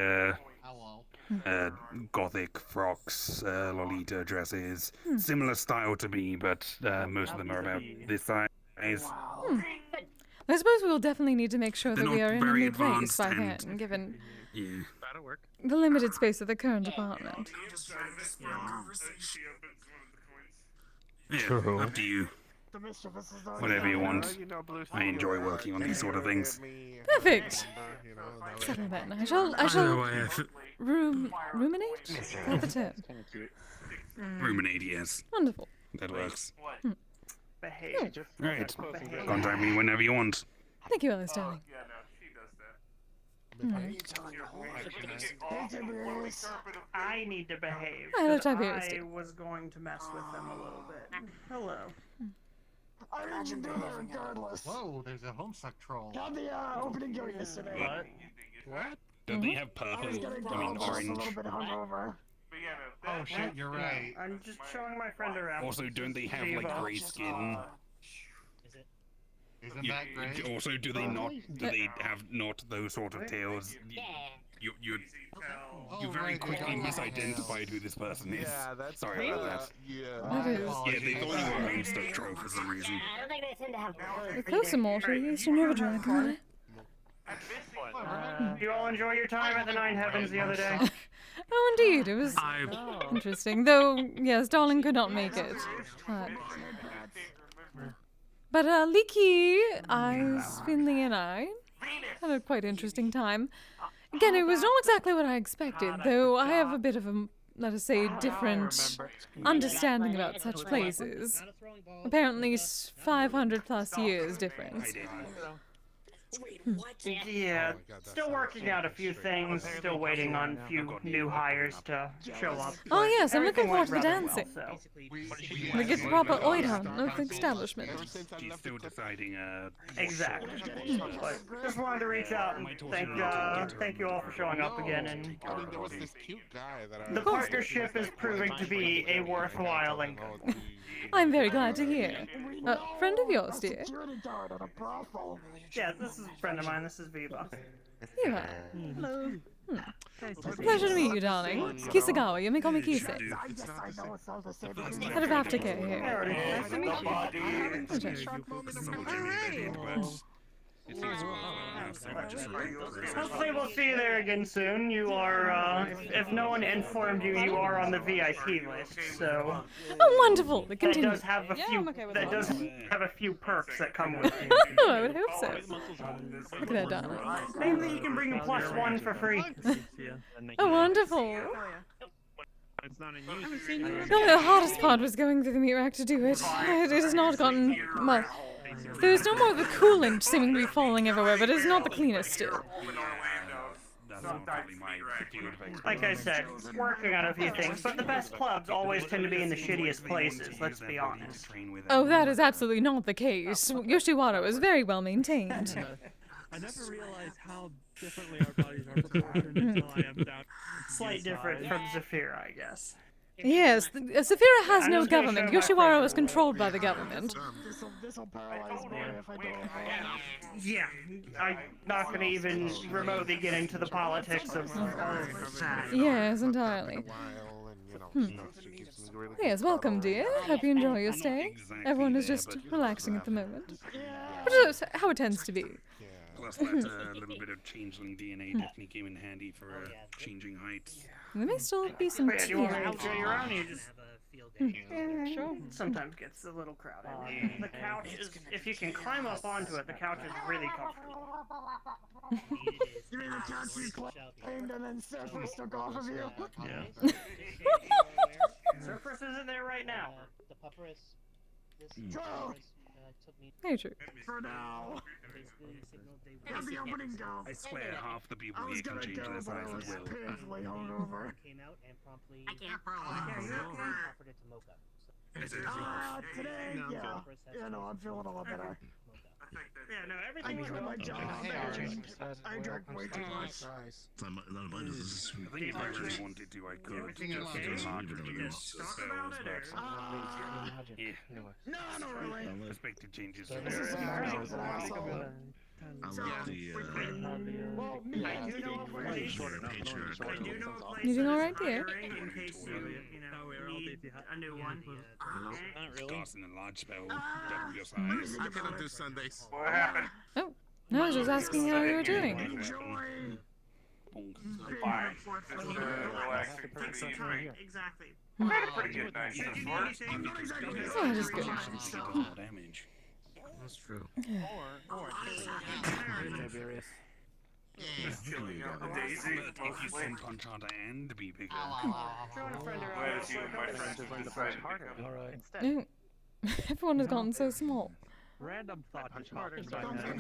gothic frocks, Lolita dresses. Similar style to me, but most of them are about this size. I suppose we will definitely need to make sure that we are in a new place by advanced then, given That'll work. the limited space of the current apartment. Yeah, up to you. Whatever you want. I enjoy working on these sort of things. Perfect. Settle then. I shall ruminate? Is that the term? Ruminate, yes. Wonderful. That works. Behave. Right. Contact me whenever you want. Thank you, Alice, darling. I need to behave. Hello, 'cause Tiberius. I was going to mess with them a little bit. Hello. I imagine being there regardless. Whoa, there's a homestuck troll. Got the opening going yesterday. What? Don't they have purple? I was getting I mean, just a orange. little bit hungover. Oh shit, you're right. I'm just showing my friend around. Also, don't they have like grey skin? Isn't that great? Also, do they have not those sort of tails? You very quickly misidentified who this person is. Yeah, that's Sorry about that. That is. Yeah, they thought you were a Homestuck troll for some reason. I don't think they tend to have You're close to mortal. You used to never drink, right? You all enjoy your time at the Nine Heavens the other day? Oh, indeed. It was interesting. Though, yes, darling could not make it. But Leaky Eyes, Finley, and I had a quite interesting time. Again, it was not exactly what I expected, though I have a bit of a, let us say, different understanding about such places. Apparently 500 plus years difference. Yeah, still working out a few things, still waiting on a few new hires to show up. Oh yes, I'm looking forward to the Everything went dancing. rather well, so. We get the proper oidhan of the establishment. She's still deciding, Exactly. But just wanted to reach out and thank you all for showing up again. And There was this cute guy that the partnership is proving to be a worthwhile and I'm very glad to hear. Friend of yours, dear. yeah, this is a friend of mine. This is Viva. Viva. Hello. Pleasure to meet you, darling. Kisagawa, you may call me Kise. Yes, I know it's all the same. Head of aftercare here. Nice to meet you. Hopefully we'll see you there again soon. You are, if no one informed you, you are on the VIP list, so... Oh, wonderful! It continues. That does have a few, that does have a few perks that come with it. Oh, I would hope so. Look at that, darling. Maybe you can bring a +1 for free. Oh, wonderful! No, the hardest part was going through the meat rack to do it. It has not gotten much. There's no more of the coolant seeming to be falling everywhere, but it's not the cleanest still. Like I said, working on a few things, but the best clubs always tend to be in the shittiest places, let's be honest. Oh, that is absolutely not the case. Yoshiwara is very well maintained. I never realized how differently our bodies are proportioned until I am down. Slight difference from Zafira, I guess. Yes, Saphira has no government. Yoshiwara is controlled by the government. This'll paralyze me if I don't. Yeah, I'm not gonna even remotely get into the politics of that. Yes, entirely. Yes, welcome, dear. Hope you enjoy your stay. Everyone is just relaxing at the moment. Which is how it tends to be. Plus that little bit of changeling DNA definitely came in handy for changing heights. There may still be some Wait, do you want me to tea. show you around? You just... Yeah, sure. Sometimes gets a little crowded. The couch is, if you can climb up onto it, the couch is really comfortable. You mean the couch you claimed and then Surfers took off of you? Yeah. Surfers isn't there right now. The pupperus. Go! Very true. For now. Have the opening go. I swear half the people here can change their size at will. Painfully hungover. Came out and promptly. I can't offered it to Mocha. Today, yeah. Yeah, no, I'm feeling a lot better. Yeah, no, I everything quit my job. I drank way too much. It's not about this. This is I think if I really wanted to, I could just enlarge reduce spells, but yeah. No, not really. Unexpected changes. I love the, well, me, I do know a place. You doing alright, dear? In case you need a new one. Not really. Casting a large spell, double your size. I'm gonna do Sundays. What happened? Oh, no, I was just asking how you were doing. Exactly. Pretty good night. Oh, that is good. Damage. That's true. If you can punch harder and be bigger. Mm. Everyone has gotten so small. Random thought I'm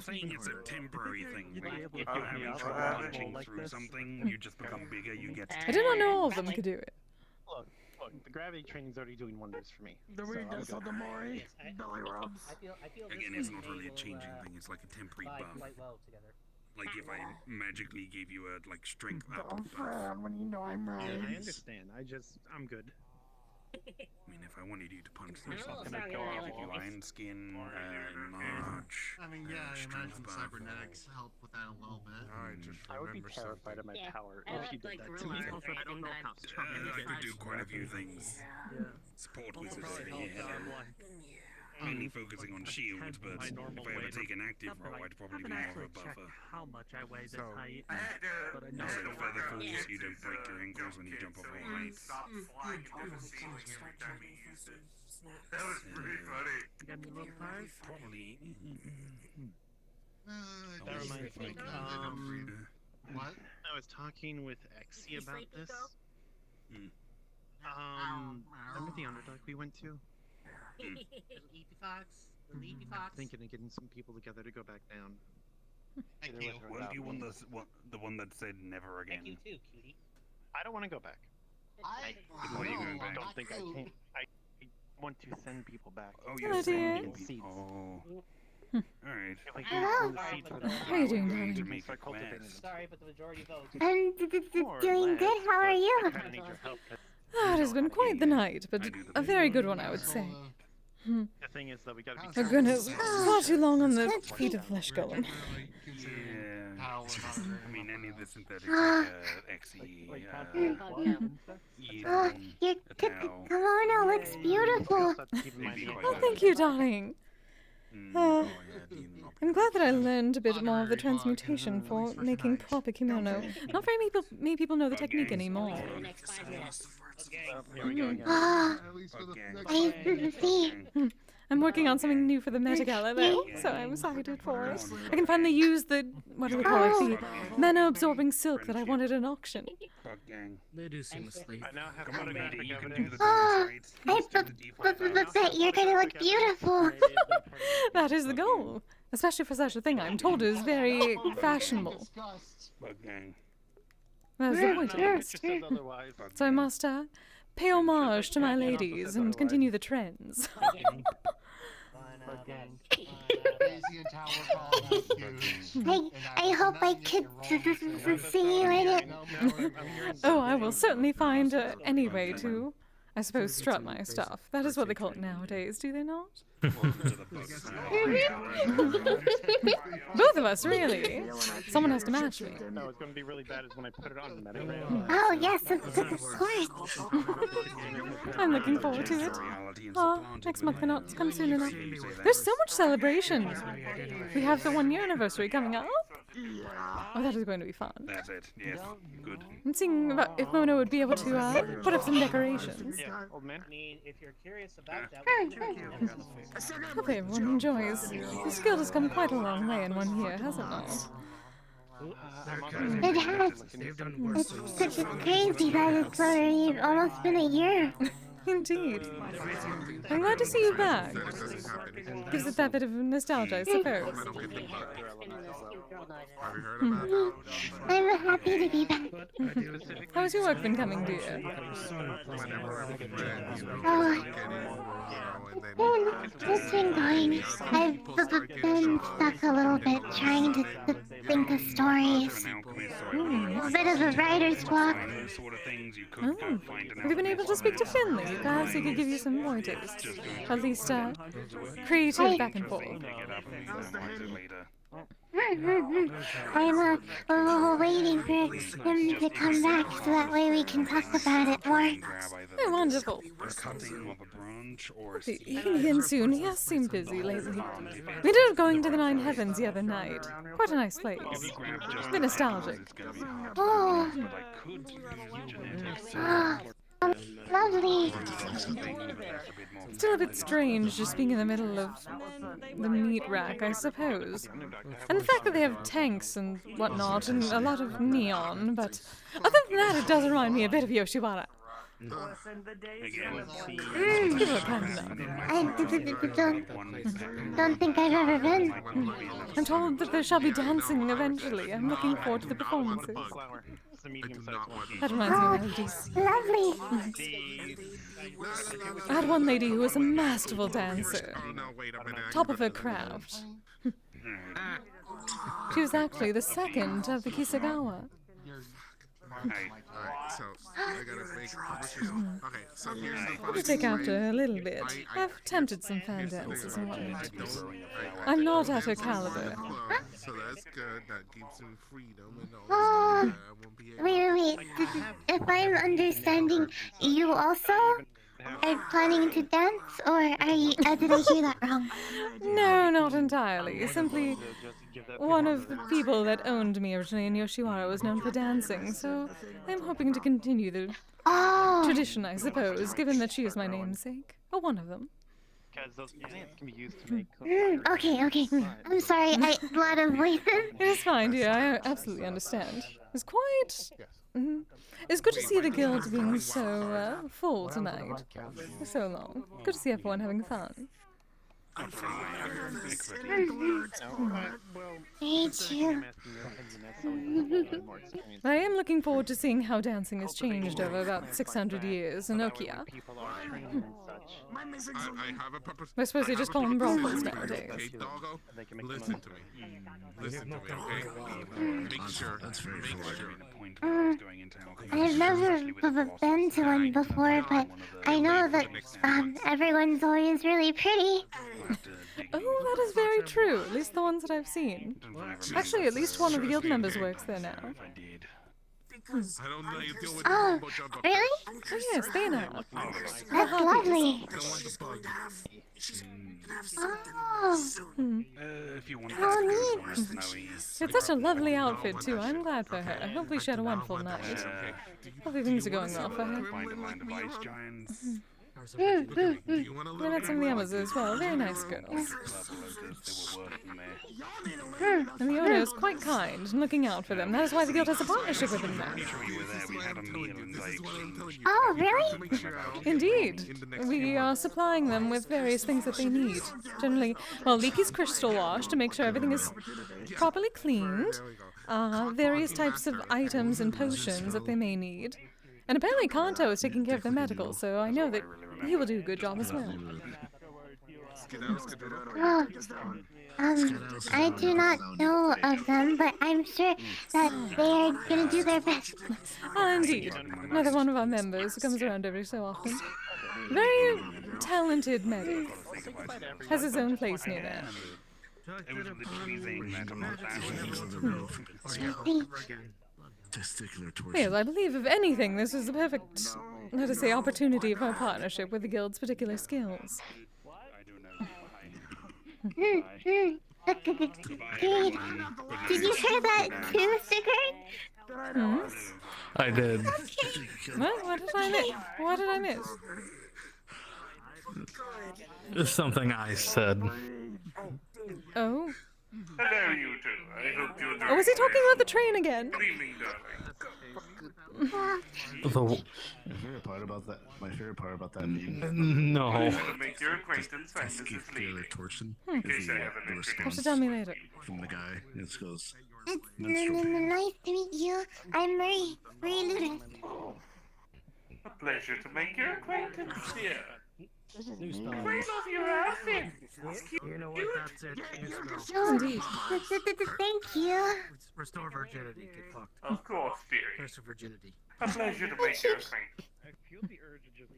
saying it's a temporary thing. Like, if you're having trouble punching through something, you just become bigger, you get... I did not know all of them could do it. Look, the gravity training's already doing wonders for me. The weakness of the Mori. Belly rubs. Again, it's not really a changing thing, it's like a temporary buff. Like if I magically gave you a, like, strength up Don't buff. frown when you know I'm right. Yeah, I understand. I'm good. I mean, if I wanted you to punch through something, I'd go off with your iron skin, enlarge. I mean, yeah, I strength imagine buff, cybernetics help with that a little bit. I would be terrified of my power if you did that to me. I don't know how I could do quite a few things. Support wizards mainly focusing on shield, but if I ever take an active role, I'd probably be more of a buffer. How much I weigh this height. Instead of feather falls, you don't break your ankles when you jump off all heights. That was pretty funny. You got any more cars? Probably. That reminds me. What? I was talking with Exie about this. Remember the Underdark we went to? Thinking of getting some people together to go back down. Thank you. Weren't you the one that said never again? Thank you too, cutie. I don't want to go back. Why are you going back? Don't think I can. I want to send people back. Oh, Hello, you're dear. sending people. Oh. Alright. How are you doing, darling? Sorry, but the majority votes. I'm doing good. How are you? Ah, it has been quite the night, but a very good one, I would say. The thing is that we gotta be Oh careful. goodness, far too long on the feet of flesh golem. Yeah. I mean, any of the synthetics like Xe, kimono looks beautiful. Oh, thank you, darling. I'm glad that I learned a bit more of the transmutation for making proper kimono. Not very many people know the technique anymore. I'm working on something new for the Metagala though, so I'm excited for it. I can finally use the, what do we call it, the mana-absorbing silk that I wanted at an auction. They do seem asleep. I now have photographic evidence. I bet you're gonna look beautiful. That is the goal, especially for such a thing I'm told is very fashionable. That's the point. So I must pay homage to my ladies and continue the trends. I hope I could see you in it. Oh, I will certainly find any way to, I suppose, strut my stuff. That is what they call it nowadays, do they not? Both of us, really. Someone has to match me. No, it's going to be really bad is when I put it on Metaverse. Oh, yes, of course. I'm looking forward to it. Next month cannot come soon enough. There's so much celebration. We have the 1-year anniversary coming up. Oh, that is going to be fun. That's it. Yes. Good. I'm seeing about if Mono would be able to put up some decorations. Yeah, old man. I mean, if you're curious about that, Hope everyone enjoys. This guild has come quite a long way in 1 year, has it not? It has. It's crazy that it's already almost been a year. Indeed. I'm glad to see you back. Gives it that bit of nostalgia, I suppose. I'm happy to be back. How's your work been coming, dear? It's been going. I've been stuck a little bit trying to think of stories. A bit of a writer's block. Oh. Have you been able to speak to Finley? Perhaps he could give you some pointers. At least, creative back and forth. I'm waiting for him to come back so that way we can talk about it more. Oh, wonderful. He'll be in soon. He has seemed busy lately. We ended up going to the Nine Heavens the other night. Quite a nice place. A bit nostalgic. Oh. Lovely. Still a bit strange just being in the middle of the meat rack, I suppose. And the fact that they have tanks and whatnot, and a lot of neon, but other than that, it does remind me a bit of Yoshiwara. People are kind enough. I don't think I've ever been. I'm told that there shall be dancing eventually. I'm looking forward to the performances. That reminds me of DC. Lovely. I had one lady who was a masterful dancer. Top of her craft. She was actually the second of the Kisagawa. I'll just take after her a little bit. I've attempted some fan dances and whatnot, but I'm not at her caliber. So that's good. That gives him freedom and all. Oh, wait. If I'm understanding, you also are planning to dance, or are you? Did I hear that wrong? No, not entirely. Simply, one of the people that owned me originally in Yoshiwara was known for dancing, so I'm hoping to continue the tradition, I suppose, given that she is my namesake. Or one of them. Okay. I'm sorry, a lot of voices. It's fine, dear. I absolutely understand. It's quite... It's good to see the guild being so full tonight. For so long. Good to see everyone having fun. Thank you. I am looking forward to seeing how dancing has changed over about 600 years in Nokia. I suppose they just call them brothels nowadays. Hey, doggo, listen to me. Listen to me, okay? Make sure. I've never been to one before, but I know that everyone's always really pretty. Oh, that is very true. At least the ones that I've seen. Actually, at least one of the guild members works there now. Oh, really? Oh, yes, they know. That's lovely. Oh, neat. It's such a lovely outfit, too. I'm glad for her. Hopefully she had a wonderful night. Hopefully things are going well for her. We met some of the others as well. Very nice girls. And the owner is quite kind and looking out for them. That is why the guild has a partnership with them now. Oh, really? Indeed. We are supplying them with various things that they need. Generally, well, Leaky's crystal wash to make sure everything is properly cleaned. Various types of items and potions that they may need. And apparently Kanto is taking care of their medical, so I know that he will do a good job as well. Oh, I do not know of them, but I'm sure that they are going to do their best. Indeed. Another one of our members who comes around every so often. Very talented medic. Has his own place near there. Yes, I believe, if anything, this is the perfect, let us say, opportunity for a partnership with the guild's particular skills. Did you hear that too, Sigurd? I did. What did I miss? What did I miss? It's something I said. Oh. Hello, you two. I hope you're doing Oh, was he talking about the train again? Good evening, darling. The My favorite part about that. My favorite part about that meme. no. Make your acquaintance and Just keep the other torsion. Hmm. Is the Have response to tell me later. from the guy. It goes. It's Menstrual pain. nice to meet you. I'm Marie. Marie Ludus. A pleasure to make your acquaintance here. New spell. Great of your outfit. You know what? That's it. New spell. Oh, Indeed. thank you. Restore virginity. Get fucked. Of course, dearie. Curse of virginity. A pleasure to make your acquaintance.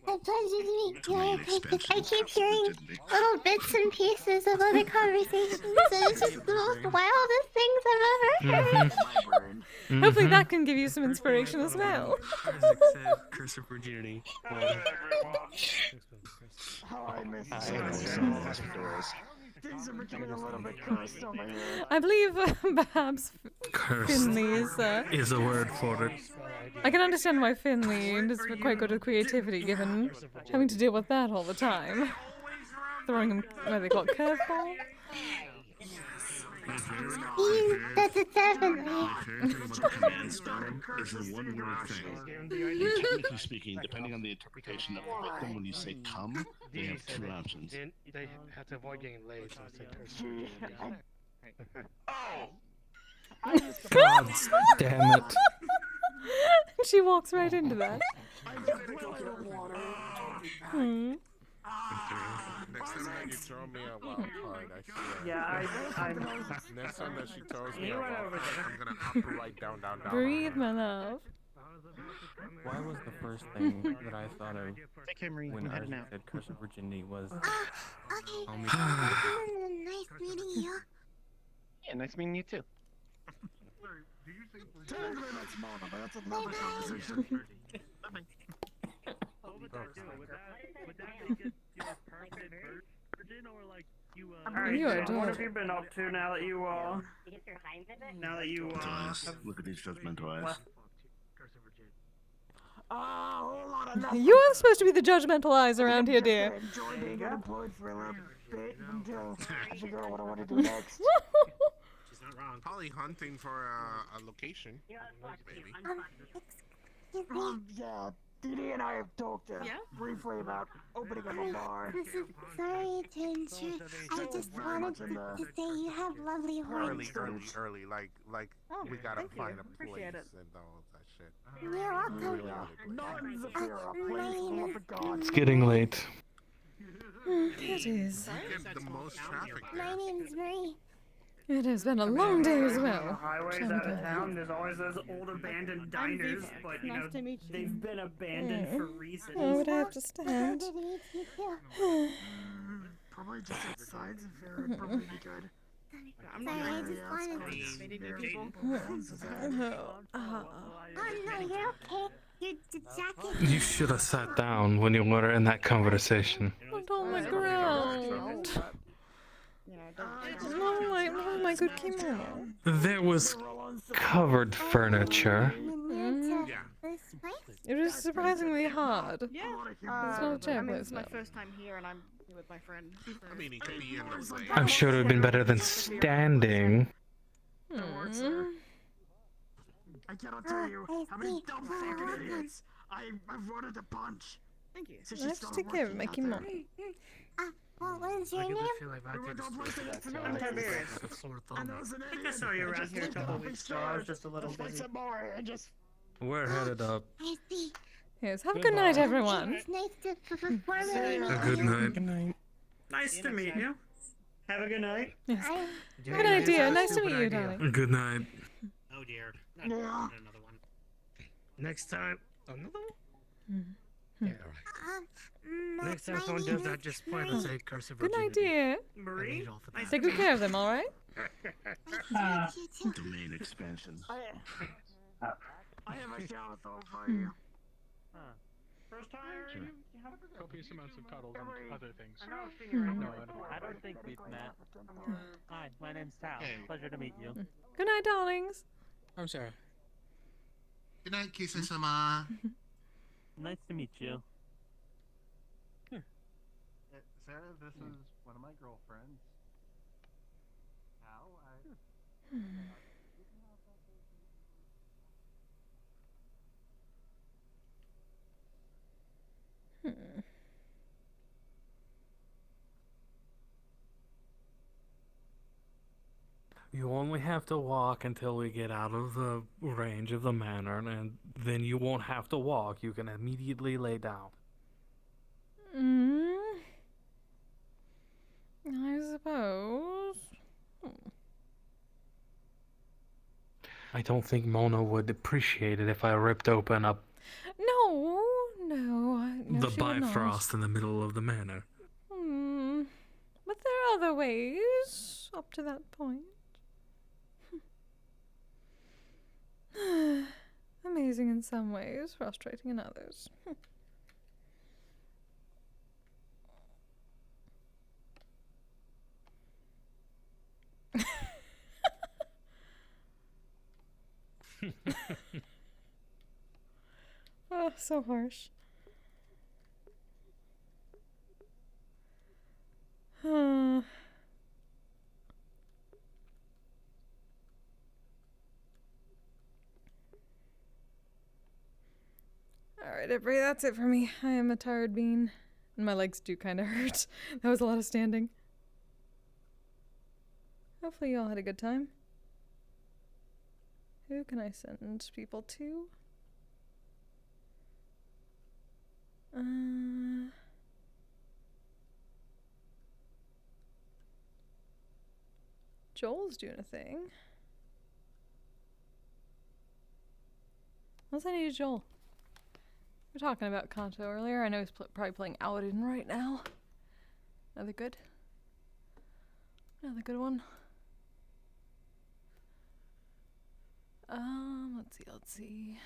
A pleasure to meet you. I keep hearing little bits and pieces of other conversations, and it's just the most wildest things I've ever heard. Hopefully that can give you some inspiration as well. Isaac said, curse of virginity. How I miss Doors. Things are becoming a little bit cursed over here. I believe perhaps Cursed Finley is a word for it. I can understand why Finley is quite good at creativity, given having to deal with that all the time. Throwing him, what do they call it, curveball? That's a definitely. My favorite thing about the command spell is a one-word thing. And technically speaking, depending on the interpretation of the victim, when you say come, they have two options. They have to avoid getting laid, so it's like curse of virginity. God damn it. She walks right into that. Next time that you throw me a wild card, I swear. Yeah, Next time that she throws me a wild card, I'm gonna up her right down. Breathe, my love. Why was the first thing that I thought of Take care, Marie. when I'm heading Isaac out. said curse of virginity was Okay. I'll meet Nice meeting you. Yeah, nice meeting you too. Technically that's Mona, but that's another conversation. Alright, you are what have you been up to now that you Look at these judgmental eyes. Hold on, enough. You are supposed to be the judgmental eyes around here, dear. Enjoy being unemployed for a little bit until I figure out what I want to do next. She's not wrong. Probably hunting for a location. Maybe. Yeah, Dee and I have talked briefly about opening up a bar. Sorry to intrude. I just wanted to say you have lovely horns. Early. Like we gotta find a place and all that shit. You're welcome. None Zafira, please, Lord of God. It's getting late. It is. The most traffic. My name's Marie. It has been a long day as well. highways out of town, there's always those old abandoned diners, but you know, they've been abandoned for reasons. Oh, would I have to stand? Probably just outside Zafira would probably be good. Sorry, I just wanted no, you're okay. Your jacket. You should have sat down when you were in that conversation. Not on the ground. Oh my good kimono. There was covered furniture. It was surprisingly hard. Yeah. It's not a chair place This is my now. first time here, and I'm here with my friend. I mean, he could be in the way. I'm sure it would have been better than standing. I cannot tell you how many dumb fucking idiots I've wanted to punch. Thank you. Since I she have to started take care of working my out kimono. there. What was your name? I'm Tiberius. I think I saw you around here a couple weeks ago. I was just a little busy. Some more and just We're headed up. I see. Yes, have a good night, everyone. It's nice to formally meet Good you. night. Good night. Nice to meet you. Have a good night. Yes. I- Good night, dear. Nice to meet you, darling. Good night. Oh dear. Not Yeah. another one. Next time. Another one? Yeah, alright. Next time someone does that, just point and say curse of Good night, virginity. dear. Marie? Nice Take good care of them, alright? Domain expansion. I have a shower though for you. First time? Sure. Copious amounts of cuddles and other things. I don't think we've met. Hi, my name's Tal. Pleasure to meet you. Good night, darlings. I'm sorry. Good night, Kise-sama. Nice to meet you. Sarah, this is one of my girlfriends. How? You only have to walk until we get out of the range of the manor, and then you won't have to walk. You can immediately lay down. I suppose. I don't think Mona would appreciate it if I ripped open up No, the she would not. Bifrost in the middle of the manor. But there are other ways up to that point. Amazing in some ways, frustrating in others. Oh, so harsh. Alright, everybody, that's it for me. I am a tired bean. And my legs do kind of hurt. That was a lot of standing. Hopefully you all had a good time. Who can I send people to? Joel's doing a thing. Unless I need Joel. We were talking about Kanto earlier. I know he's probably playing Aladdin right now. Another good one. Let's see.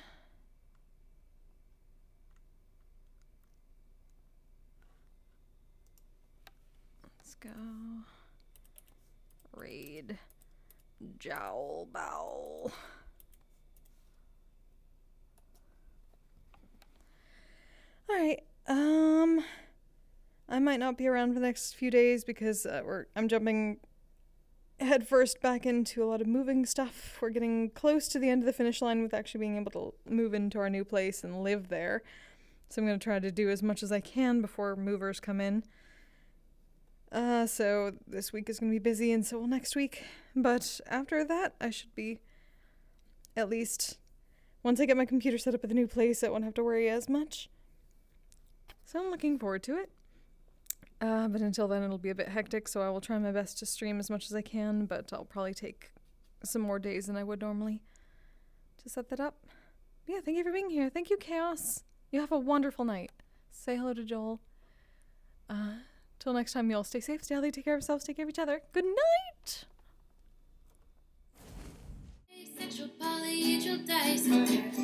Let's go. Raid. Jowl Bowl. Alright, I might not be around for the next few days because I'm jumping headfirst back into a lot of moving stuff. We're getting close to the end of the finish line with actually being able to move into our new place and live there. So I'm going to try to do as much as I can before movers come in. So this week is going to be busy, and so will next week. But after that, I should be, at least, once I get my computer set up at the new place, I won't have to worry as much. So I'm looking forward to it. But until then, it'll be a bit hectic, so I will try my best to stream as much as I can, but I'll probably take some more days than I would normally to set that up. But yeah, thank you for being here. Thank you, Chaos. You have a wonderful night. Say hello to Joel. Till next time, you all stay safe, stay healthy, take care of yourselves, take care of each other. Good night! Asexual, polyhedral, dissector.